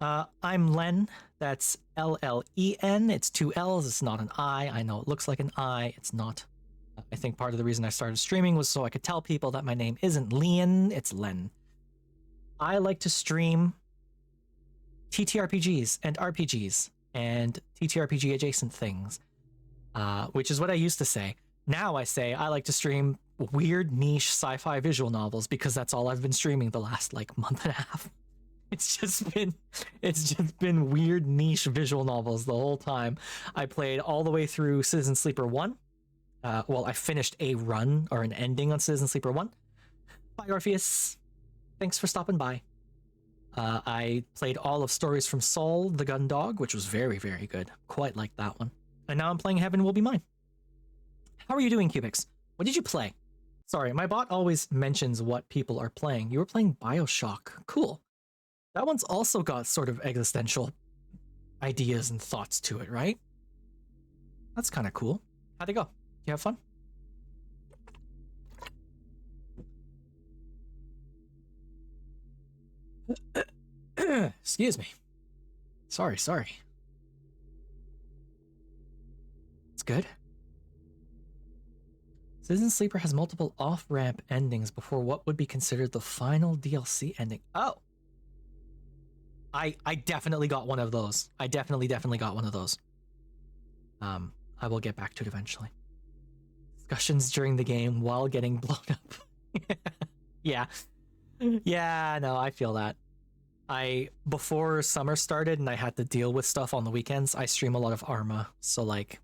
Speaker 1: I'm Len. That's L-L-E-N. It's 2 L's. It's not an I. I know it looks like an I. It's not. I think part of the reason I started streaming was so I could tell people that my name isn't Leon, it's Len. I like to stream TTRPGs and RPGs and TTRPG adjacent things, which is what I used to say. Now I say I like to stream weird niche sci-fi visual novels because that's all I've been streaming the last like month and a half. It's just been weird niche visual novels the whole time. I played all the way through Citizen Sleeper 1. Well, I finished a run or an ending on Citizen Sleeper 1. Bye, Orpheus. Thanks for stopping by. I played all of Stories from Saul, the Gun Dog, which was very, very good. Quite like that one. And now I'm playing Heaven Will Be Mine. How are you doing, Cubics? What did you play? Sorry, my bot always mentions what people are playing. You were playing BioShock. Cool. That one's also got sort of existential ideas and thoughts to it, right? That's kind of cool. How'd it go? You have fun? Excuse me. Sorry. It's good. Citizen Sleeper has multiple off-ramp endings before what would be considered the final DLC ending. Oh! I definitely got one of those. I definitely got one of those. I will get back to it eventually. Discussions during the game while getting blown up. Yeah. Yeah, no, I feel that. Before summer started and I had to deal with stuff on the weekends, I stream a lot of Arma, so like,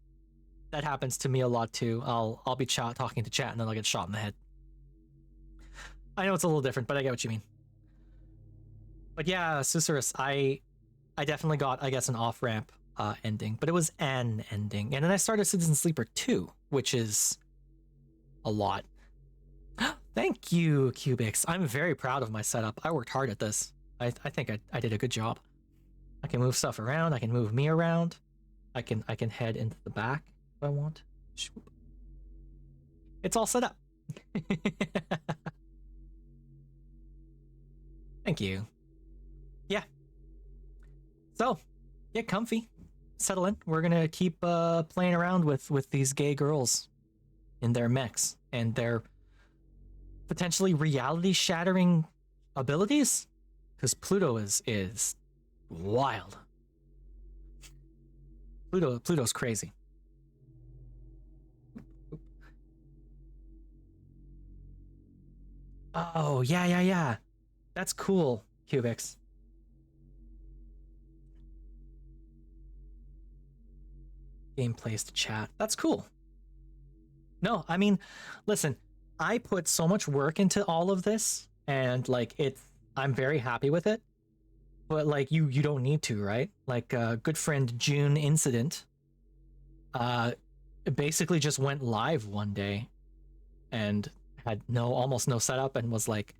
Speaker 1: that happens to me a lot too. I'll be talking to chat and then I'll get shot in the head. I know it's a little different, but I get what you mean. But yeah, Susurus, I definitely got, I guess, an off-ramp ending, but it was an ending. And then I started Citizen Sleeper 2, which is a lot. Thank you, Cubics. I'm very proud of my setup. I worked hard at this. I think I did a good job. I can move stuff around. I can move me around. I can head into the back if I want. Shoop. It's all set up. Thank you. Yeah. So, get comfy. Settle in. We're gonna keep playing around with these gay girls in their mechs and their potentially reality-shattering abilities, because Pluto is wild. Pluto's crazy. Oh yeah. That's cool, Cubics. Gameplays to chat. That's cool. No, I mean, listen. I put so much work into all of this, and like I'm very happy with it. But like you don't need to, right? Like good friend June Incident basically just went live one day and had almost no setup and was like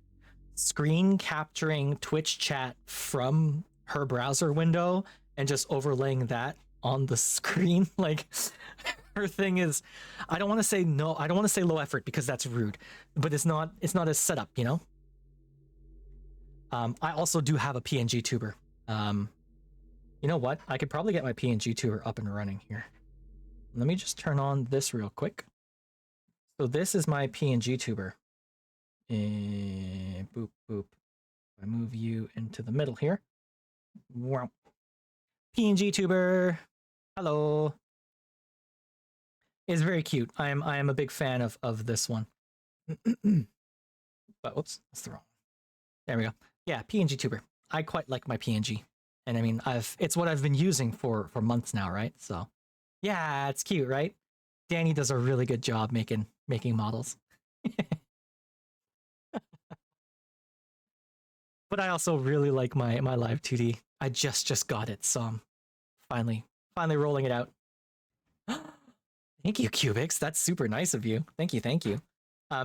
Speaker 1: screen capturing Twitch chat from her browser window and just overlaying that on the screen. Like her thing is, I don't want to say low effort because that's rude, but it's not a setup, you know? I also do have a PNG tuber. You know what? I could probably get my PNG tuber up and running here. Let me just turn on this real quick. So this is my PNG tuber. Boop, boop. I move you into the middle here. Wow. PNG tuber. Hello. It's very cute. I am a big fan of this one. But whoops, that's the wrong one. There we go. Yeah, PNG tuber. I quite like my PNG. And I mean, it's what I've been using for months now, right? So yeah, it's cute, right? Danny does a really good job making models. But I also really like my live 2D. I just got it, so I'm finally rolling it out. Thank you, Cubics. That's super nice of you. Thank you.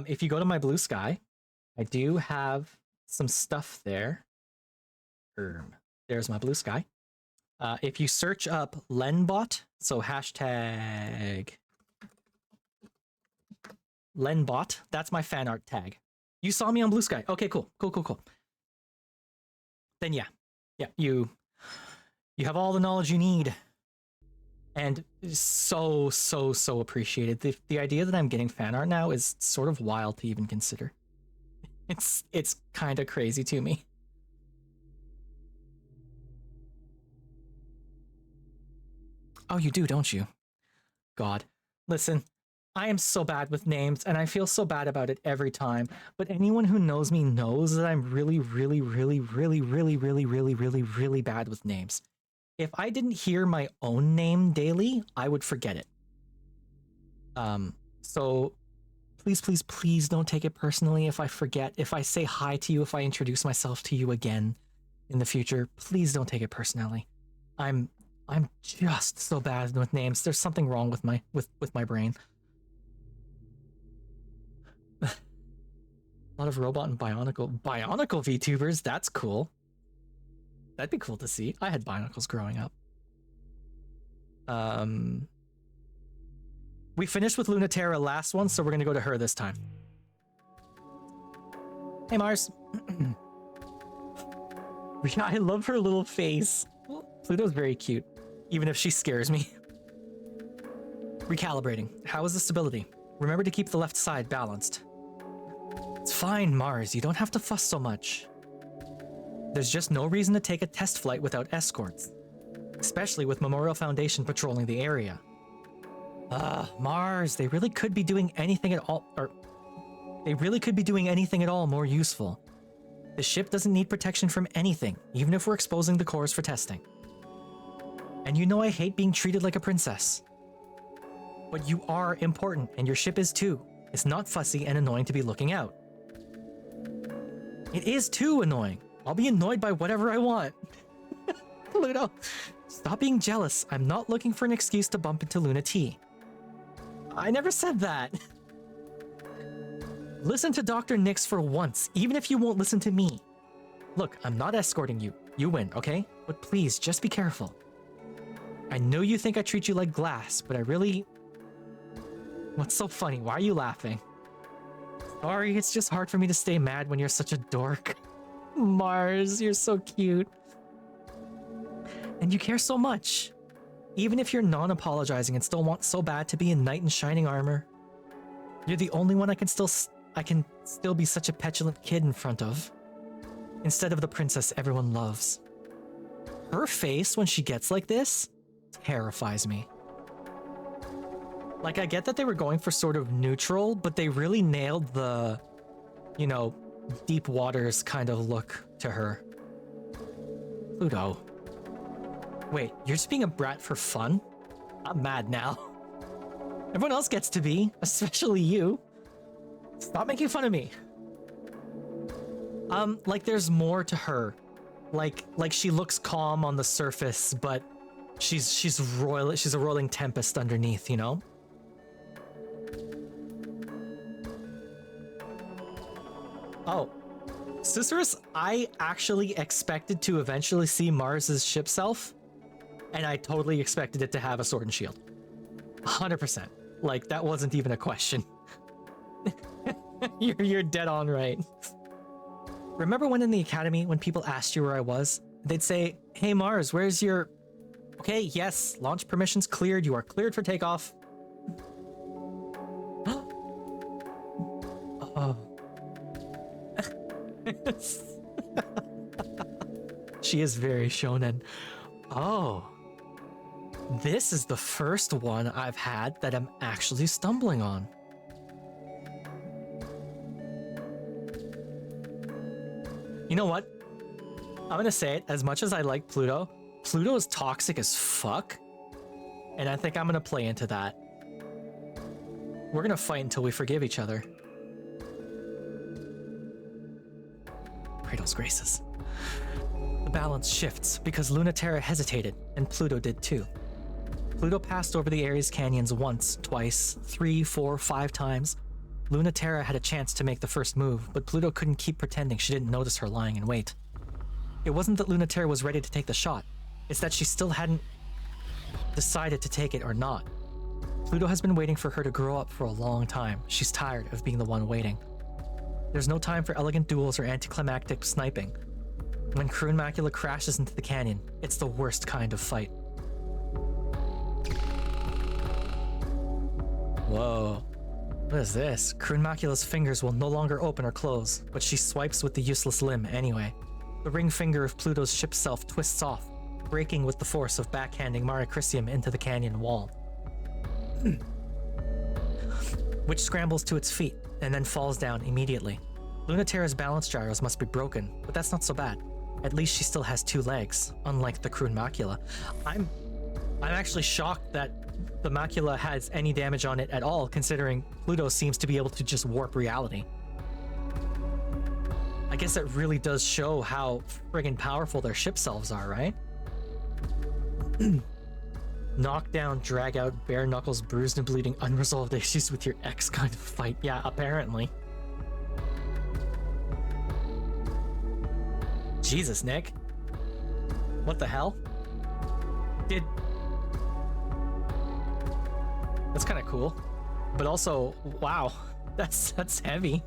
Speaker 1: If you go to my Blue Sky, I do have some stuff there. There's my Blue Sky. If you search up Lenbot, so hashtag Lenbot, that's my fan art tag. You saw me on Blue Sky. Okay, cool. Then yeah, you have all the knowledge you need. And so appreciated. The idea that I'm getting fan art now is sort of wild to even consider. It's kind of crazy to me. Oh, you do, don't you? God. Listen, I am so bad with names, and I feel so bad about it every time. But anyone who knows me knows that I'm really bad with names. If I didn't hear my own name daily, I would forget it. So please don't take it personally if I forget. If I say hi to you, if I introduce myself to you again in the future, please don't take it personally. I'm just so bad with names. There's something wrong with my brain. A lot of robot and bionicle VTubers. That's cool. That'd be cool to see. I had bionicles growing up. We finished with Lunaterra last one, so we're gonna go to her this time. Hey, Mars. Yeah, I love her little face. Pluto's very cute, even if she scares me. Recalibrating. How is the stability? Remember to keep the left side balanced. It's fine, Mars. You don't have to fuss so much. There's just no reason to take a test flight without escorts, especially with Memorial Foundation patrolling the area. Mars, they really could be doing anything at all more useful. The ship doesn't need protection from anything, even if we're exposing the cores for testing. And you know I hate being treated like a princess. But you are important, and your ship is too. It's not fussy and annoying to be looking out. It is too annoying. I'll be annoyed by whatever I want. Pluto, stop being jealous. I'm not looking for an excuse to bump into Luna T. I never said that. Listen to Dr. Nix for once, even if you won't listen to me. Look, I'm not escorting you. You win, okay? But please, just be careful. I know you think I treat you like glass, but I really... What's so funny? Why are you laughing? Sorry, it's just hard for me to stay mad when you're such a dork. Mars, you're so cute. And you care so much. Even if you're non-apologizing and still want so bad to be a knight in shining armor, you're the only one I can still be such a petulant kid in front of. Instead of the princess everyone loves. Her face when she gets like this terrifies me. Like, I get that they were going for sort of neutral, but they really nailed the, you know, deep waters kind of look to her. Pluto. Wait, you're just being a brat for fun? I'm mad now. Everyone else gets to be, especially you. Stop making fun of me. Like there's more to her. Like she looks calm on the surface, but she's a rolling tempest underneath, you know? Oh, Cicerus, I actually expected to eventually see Mars's ship self, and I totally expected it to have a sword and shield. 100%. Like, that wasn't even a question. You're dead on right. Remember when in the academy, when people asked you where I was, they'd say, "Hey Mars, where's your..." Okay, yes, launch permissions cleared. You are cleared for takeoff. Oh. She is very shonen. Oh. This is the first one I've had that I'm actually stumbling on. You know what? I'm gonna say it, as much as I like Pluto, Pluto is toxic as fuck. And I think I'm gonna play into that. We're gonna fight until we forgive each other. Kratos graces. The balance shifts because Lunaterra hesitated, and Pluto did too. Pluto passed over the Ares canyons once, twice, 3, 4, 5 times. Lunaterra had a chance to make the first move, but Pluto couldn't keep pretending she didn't notice her lying in wait. It wasn't that Lunaterra was ready to take the shot, it's that she still hadn't decided to take it or not. Pluto has been waiting for her to grow up for a long time. She's tired of being the one waiting. There's no time for elegant duels or anticlimactic sniping. When Kroon Macula crashes into the canyon, it's the worst kind of fight. Whoa. What is this? Kroon Macula's fingers will no longer open or close, but she swipes with the useless limb anyway. The ring finger of Pluto's ship self twists off, breaking with the force of backhanding Mare Crisium into the canyon wall. Which scrambles to its feet, and then falls down immediately. Lunaterra's balance gyros must be broken, but that's not so bad. At least she still has 2 legs, unlike the Kroon Macula. I'm actually shocked that the macula has any damage on it at all, considering Pluto seems to be able to just warp reality. I guess that really does show how friggin' powerful their ship selves are, right? Knock down, drag out, bare knuckles, bruised and bleeding, unresolved issues with your ex kind of fight. Yeah, apparently. Jesus, Nick. What the hell? That's kind of cool. But also, wow, that's heavy.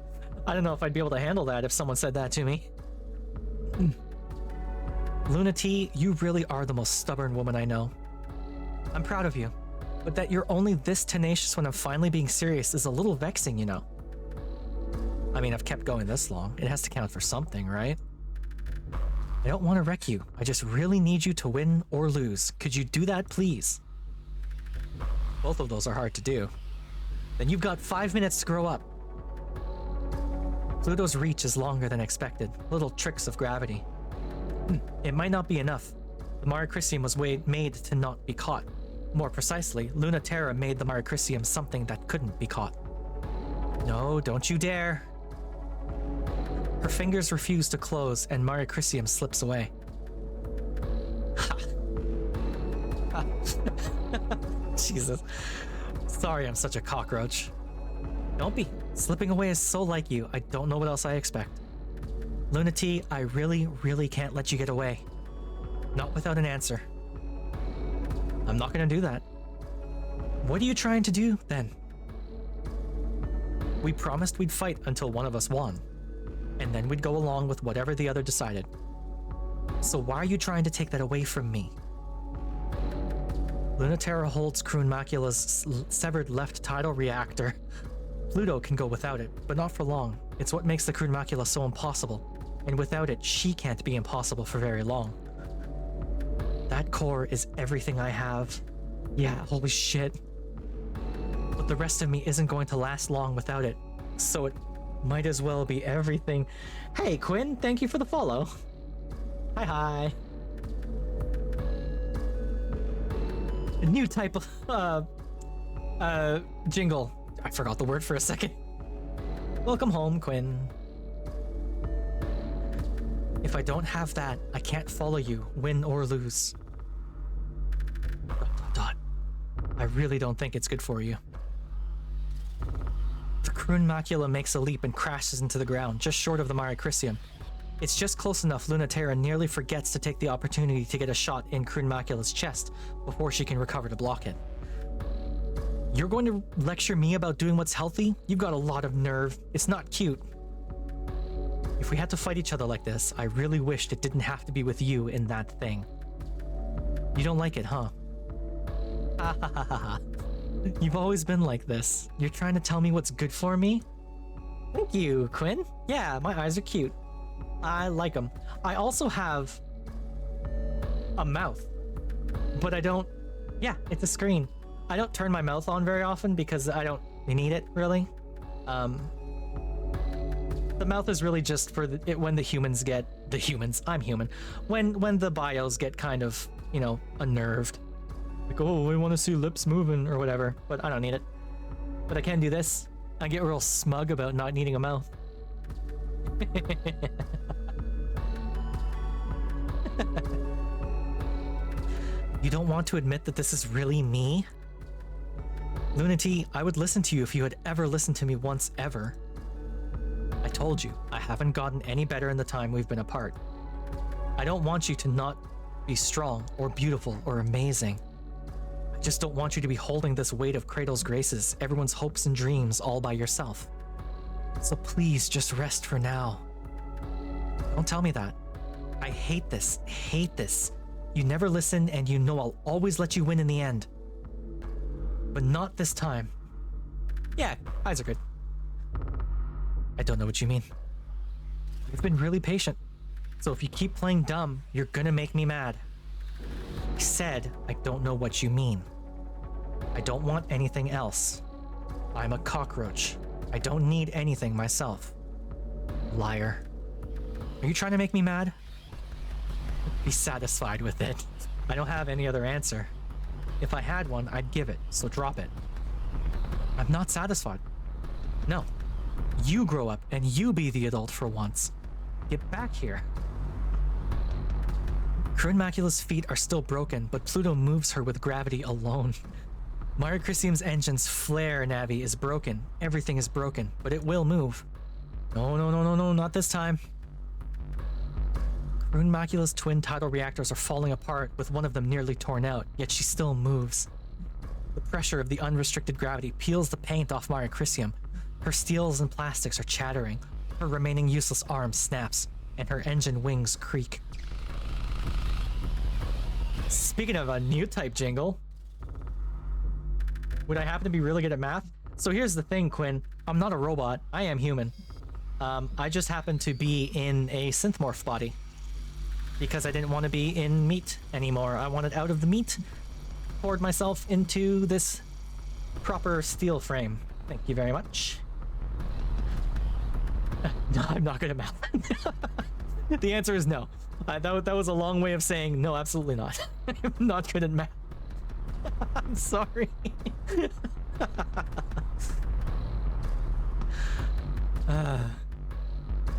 Speaker 1: I don't know if I'd be able to handle that if someone said that to me. Luna T, you really are the most stubborn woman I know. I'm proud of you, but that you're only this tenacious when I'm finally being serious is a little vexing, you know. I mean, I've kept going this long. It has to count for something, right? I don't want to wreck you. I just really need you to win or lose. Could you do that, please? Both of those are hard to do. Then you've got 5 minutes to grow up. Pluto's reach is longer than expected. Little tricks of gravity. It might not be enough. The Mare Crisium was made to not be caught. More precisely, Lunaterra made the Mare Crisium something that couldn't be caught. No, don't you dare. Her fingers refuse to close and Mare Crisium slips away. Ha. Jesus. Sorry I'm such a cockroach. Don't be. Slipping away is so like you. I don't know what else I expect. Lunati, I really, really can't let you get away. Not without an answer. I'm not gonna do that. What are you trying to do, then? We promised we'd fight until one of us won, and then we'd go along with whatever the other decided. So why are you trying to take that away from me? Lunaterra holds Kroon Macula's severed left tidal reactor. Pluto can go without it, but not for long. It's what makes the Kroon Macula so impossible, and without it, she can't be impossible for very long. That core is everything I have. Yeah, holy shit. But the rest of me isn't going to last long without it, so it might as well be everything. Hey, Quinn, thank you for the follow. Hi. A new type of, jingle. I forgot the word for a second. Welcome home, Quinn. If I don't have that, I can't follow you, win or lose. ... I really don't think it's good for you. The Kroon Macula makes a leap and crashes into the ground, just short of the Myricrisium. It's just close enough Lunaterra nearly forgets to take the opportunity to get a shot in Kroon Macula's chest before she can recover to block it. You're going to lecture me about doing what's healthy? You've got a lot of nerve. It's not cute. If we had to fight each other like this, I really wished it didn't have to be with you in that thing. You don't like it, huh? Ha ha ha ha ha. You've always been like this. You're trying to tell me what's good for me? Thank you, Quinn. Yeah, my eyes are cute. I like them. I also have a mouth, but I don't... Yeah, it's a screen. I don't turn my mouth on very often because I don't need it, really. The mouth is really just for when the humans get... The humans, I'm human. When the bios get kind of, you know, unnerved. Like, oh, we want to see lips moving or whatever, but I don't need it. But I can do this. I get real smug about not needing a mouth. You don't want to admit that this is really me? Lunati, I would listen to you if you had ever listened to me once ever. I told you, I haven't gotten any better in the time we've been apart. I don't want you to not be strong or beautiful or amazing. I just don't want you to be holding this weight of Cradle's graces, everyone's hopes and dreams all by yourself. So please just rest for now. Don't tell me that. I hate this, hate this. You never listen and you know I'll always let you win in the end. But not this time. Yeah, eyes are good. I don't know what you mean. You've been really patient. So if you keep playing dumb, you're gonna make me mad. I said, I don't know what you mean. I don't want anything else. I'm a cockroach. I don't need anything myself. Liar. Are you trying to make me mad? Be satisfied with it. I don't have any other answer. If I had one, I'd give it, so drop it. I'm not satisfied. No. You grow up and you be the adult for once. Get back here. Kroon Macula's feet are still broken, but Pluto moves her with gravity alone. Myricrisium's engine's flare navi is broken. Everything is broken, but it will move. No, not this time. Kroon Macula's twin tidal reactors are falling apart, with one of them nearly torn out, yet she still moves. The pressure of the unrestricted gravity peels the paint off Myricrisium. Her steels and plastics are chattering, her remaining useless arm snaps, and her engine wings creak. Speaking of a new type jingle, would I happen to be really good at math? So here's the thing, Quinn. I'm not a robot. I am human. I just happen to be in a synthmorph body. Because I didn't want to be in meat anymore. I wanted out of the meat. Poured myself into this proper steel frame. Thank you very much. No, I'm not good at math. The answer is no. That was a long way of saying no, absolutely not. I'm not good at math. I'm sorry.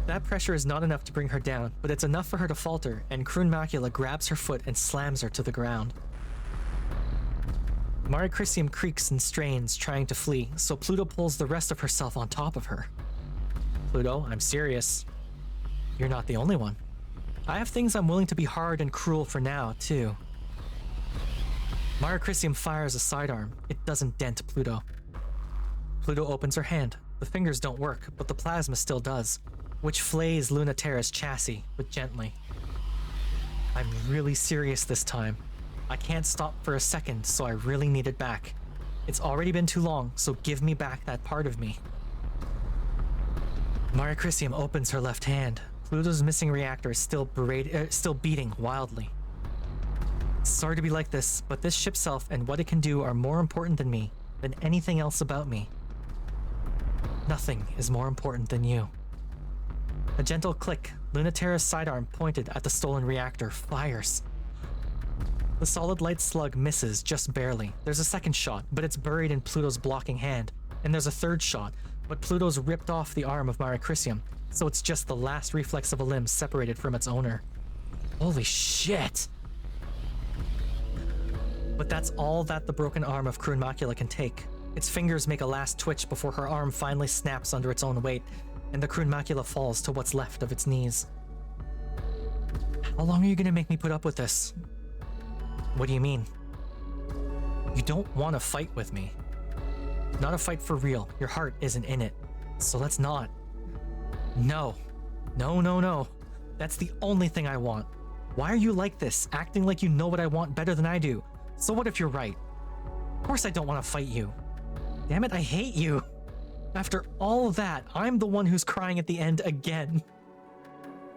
Speaker 1: That pressure is not enough to bring her down, but it's enough for her to falter, and Kroon Macula grabs her foot and slams her to the ground. Maricrisium creaks and strains, trying to flee, so Pluto pulls the rest of herself on top of her. Pluto, I'm serious. You're not the only one. I have things I'm willing to be hard and cruel for now, too. Maricrisium fires a sidearm. It doesn't dent Pluto. Pluto opens her hand. The fingers don't work, but the plasma still does, which flays Lunaterra's chassis, but gently. I'm really serious this time. I can't stop for a second, so I really need it back. It's already been too long, so give me back that part of me. Maricrisium opens her left hand. Pluto's missing reactor is still beating wildly. Sorry to be like this, but this ship self and what it can do are more important than me, than anything else about me. Nothing is more important than you. A gentle click, Lunaterra's sidearm pointed at the stolen reactor fires. The solid light slug misses just barely. There's a second shot, but it's buried in Pluto's blocking hand. And there's a third shot, but Pluto's ripped off the arm of Maricrisium, so it's just the last reflex of a limb separated from its owner. Holy shit! But that's all that the broken arm of Croon Macula can take. Its fingers make a last twitch before her arm finally snaps under its own weight, and the Croon Macula falls to what's left of its knees. How long are you gonna make me put up with this? What do you mean? You don't want to fight with me. Not a fight for real. Your heart isn't in it. So let's not. No. No, no, no. That's the only thing I want. Why are you like this, acting like you know what I want better than I do? So what if you're right? Of course I don't want to fight you. Damn it, I hate you. After all of that, I'm the one who's crying at the end again.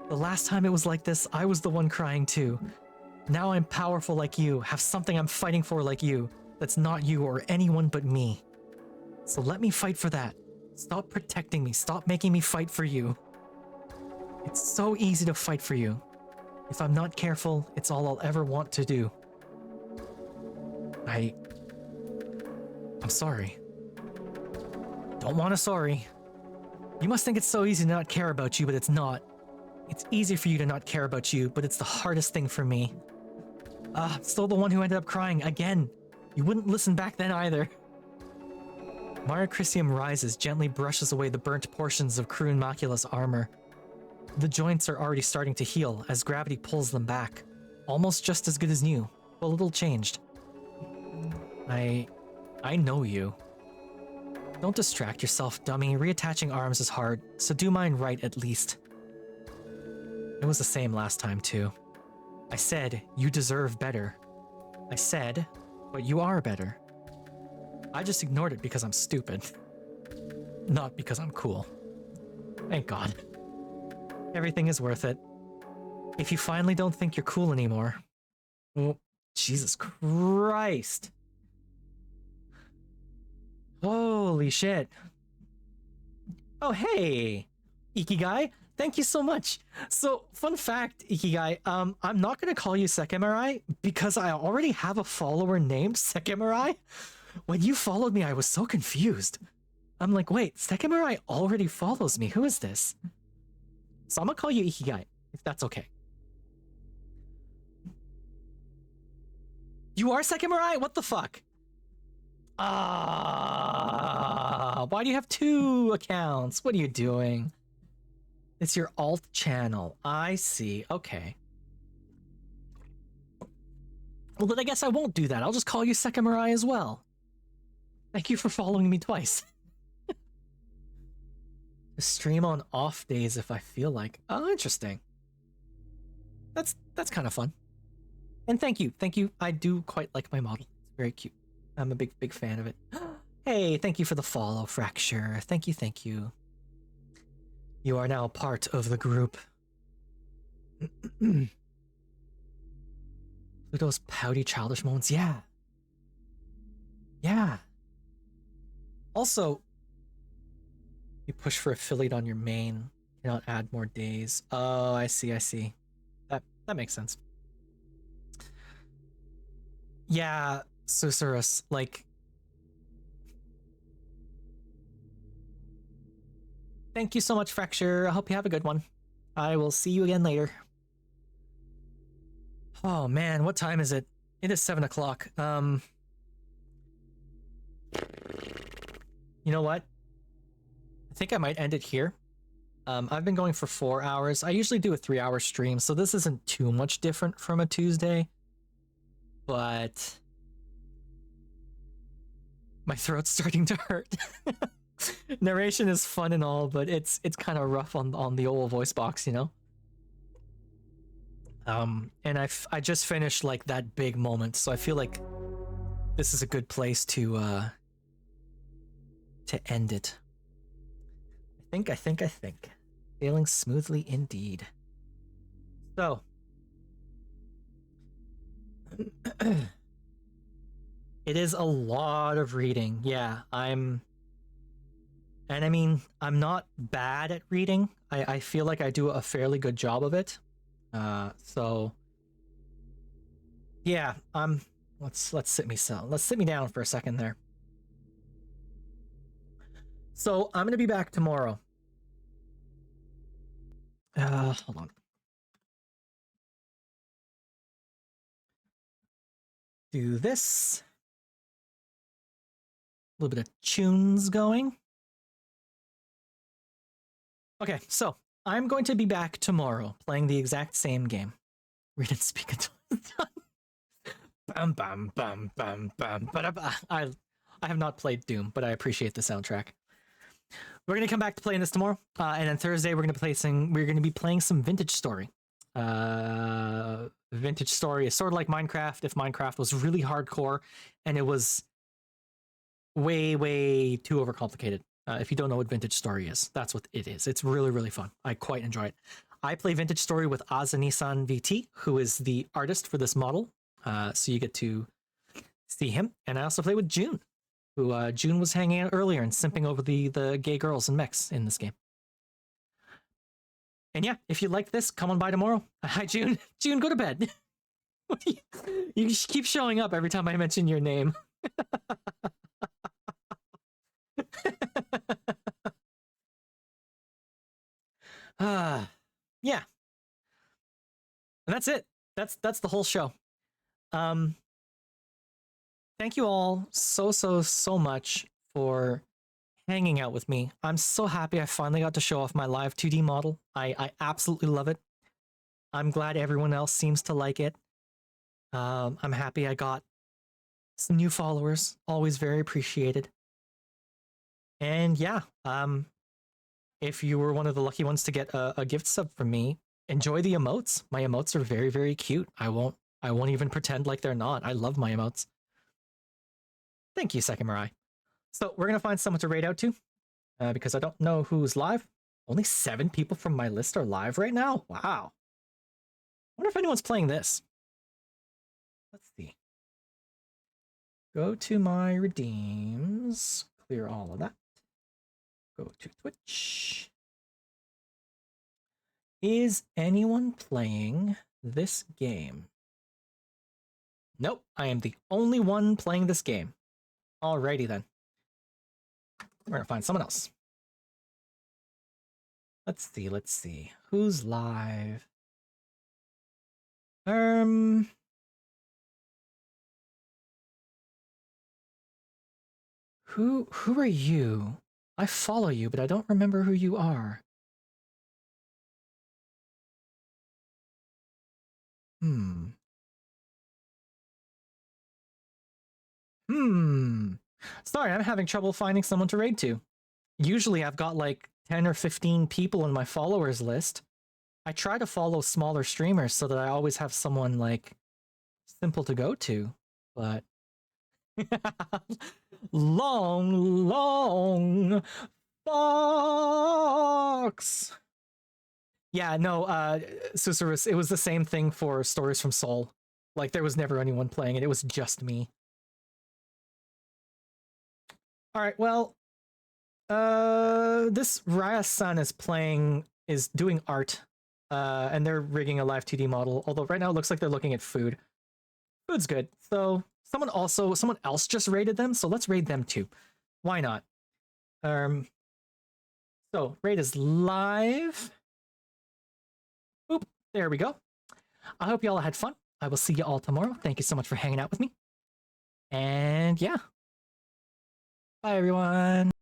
Speaker 1: The last time it was like this, I was the one crying too. Now I'm powerful like you, have something I'm fighting for like you, that's not you or anyone but me. So let me fight for that. Stop protecting me, stop making me fight for you. It's so easy to fight for you. If I'm not careful, it's all I'll ever want to do. I'm sorry. Don't want a sorry. You must think it's so easy to not care about you, but it's not. It's easy for you to not care about you, but it's the hardest thing for me. Still the one who ended up crying again. You wouldn't listen back then either. Maricrisium rises, gently brushes away the burnt portions of Croon Macula's armor. The joints are already starting to heal as gravity pulls them back. Almost just as good as new, but a little changed. I know you. Don't distract yourself, dummy. Reattaching arms is hard, so do mine right at least. It was the same last time too. I said, you deserve better. I said, but you are better. I just ignored it because I'm stupid. Not because I'm cool. Thank God. Everything is worth it. If you finally don't think you're cool anymore... Oh, Jesus Christ. Holy shit. Oh, hey! Ikigai, thank you so much. So, fun fact, Ikigai, I'm not gonna call you Sekimirai because I already have a follower named Sekimirai. When you followed me, I was so confused. I'm like, wait, Sekimirai already follows me. Who is this? So I'm gonna call you Ikigai, if that's okay. You are Sekimirai? What the fuck? Why do you have two accounts? What are you doing? It's your alt channel. I see. Okay. Well, then I guess I won't do that. I'll just call you Sekimirai as well. Thank you for following me twice. Stream on off days if I feel like. Oh, interesting. That's kind of fun. And thank you. I do quite like my model. It's very cute. I'm a big fan of it. Hey, thank you for the follow, Fracture. Thank you. You are now part of the group. Pluto's pouty childish moments. Yeah. Also, you push for affiliate on your main. Cannot add more days. Oh, I see. That makes sense. Yeah, Susurrus, like... Thank you so much, Fracture. I hope you have a good one. I will see you again later. Oh man, what time is it? It is 7 o'clock. you know what? I think I might end it here. I've been going for 4 hours. I usually do a 3-hour stream, so this isn't too much different from a Tuesday. But my throat's starting to hurt. Narration is fun and all, but it's kind of rough on the old voice box, you know. And I just finished like that big moment, so I feel like this is a good place to end it. I think. Sailing smoothly indeed. So. It is a lot of reading. Yeah, and I mean, I'm not bad at reading. I feel like I do a fairly good job of it. So. Yeah, let's sit me down for a second there. So I'm gonna be back tomorrow. Hold on. Do this. A little bit of tunes going. Okay, so I'm going to be back tomorrow playing the exact same game. Read and speak until it's done. Bam, bam, bam, bam, bam, ba-da-ba. I have not played Doom, but I appreciate the soundtrack. We're gonna come back to playing this tomorrow, and then Thursday we're gonna be playing some Vintage Story. Vintage Story is sort of like Minecraft if Minecraft was really hardcore, and it was way too overcomplicated. If you don't know what Vintage Story is, that's what it is. It's really fun. I quite enjoy it. I play Vintage Story with Azanisan VT, who is the artist for this model. So you get to see him, and I also play with June, who June was hanging out earlier and simping over the gay girls and mechs in this game. And yeah, if you like this, come on by tomorrow. Hi, June. June, go to bed. You just keep showing up every time I mention your name. Yeah. And that's it. That's the whole show. Thank you all so much for hanging out with me. I'm so happy I finally got to show off my live 2D model. I absolutely love it. I'm glad everyone else seems to like it. I'm happy I got some new followers. Always very appreciated. And yeah, if you were one of the lucky ones to get a gift sub from me, enjoy the emotes. My emotes are very cute. I won't even pretend like they're not. I love my emotes. Thank you, Second Mirai. So we're gonna find someone to raid out to, because I don't know who's live. Only 7 people from my list are live right now. Wow. I wonder if anyone's playing this. Let's see. Go to my redeems. Clear all of that. Go to Twitch. Is anyone playing this game? Nope, I am the only one playing this game. Alrighty then. We're gonna find someone else. Let's see. Who's live? Who are you? I follow you, but I don't remember who you are. Sorry, I'm having trouble finding someone to raid to. Usually I've got like 10 or 15 people in my followers list. I try to follow smaller streamers so that I always have someone like simple to go to, but long box. Yeah, no, Susurrus, it was the same thing for Stories from Seoul. Like there was never anyone playing it, it was just me. Alright, well, this Raya-san is doing art, and they're rigging a live 2D model, although right now it looks like they're looking at food. Food's good, so someone else just raided them, so let's raid them too. Why not? So, raid is live. Oop, there we go. I hope y'all had fun. I will see you all tomorrow. Thank you so much for hanging out with me. And yeah. Bye, everyone.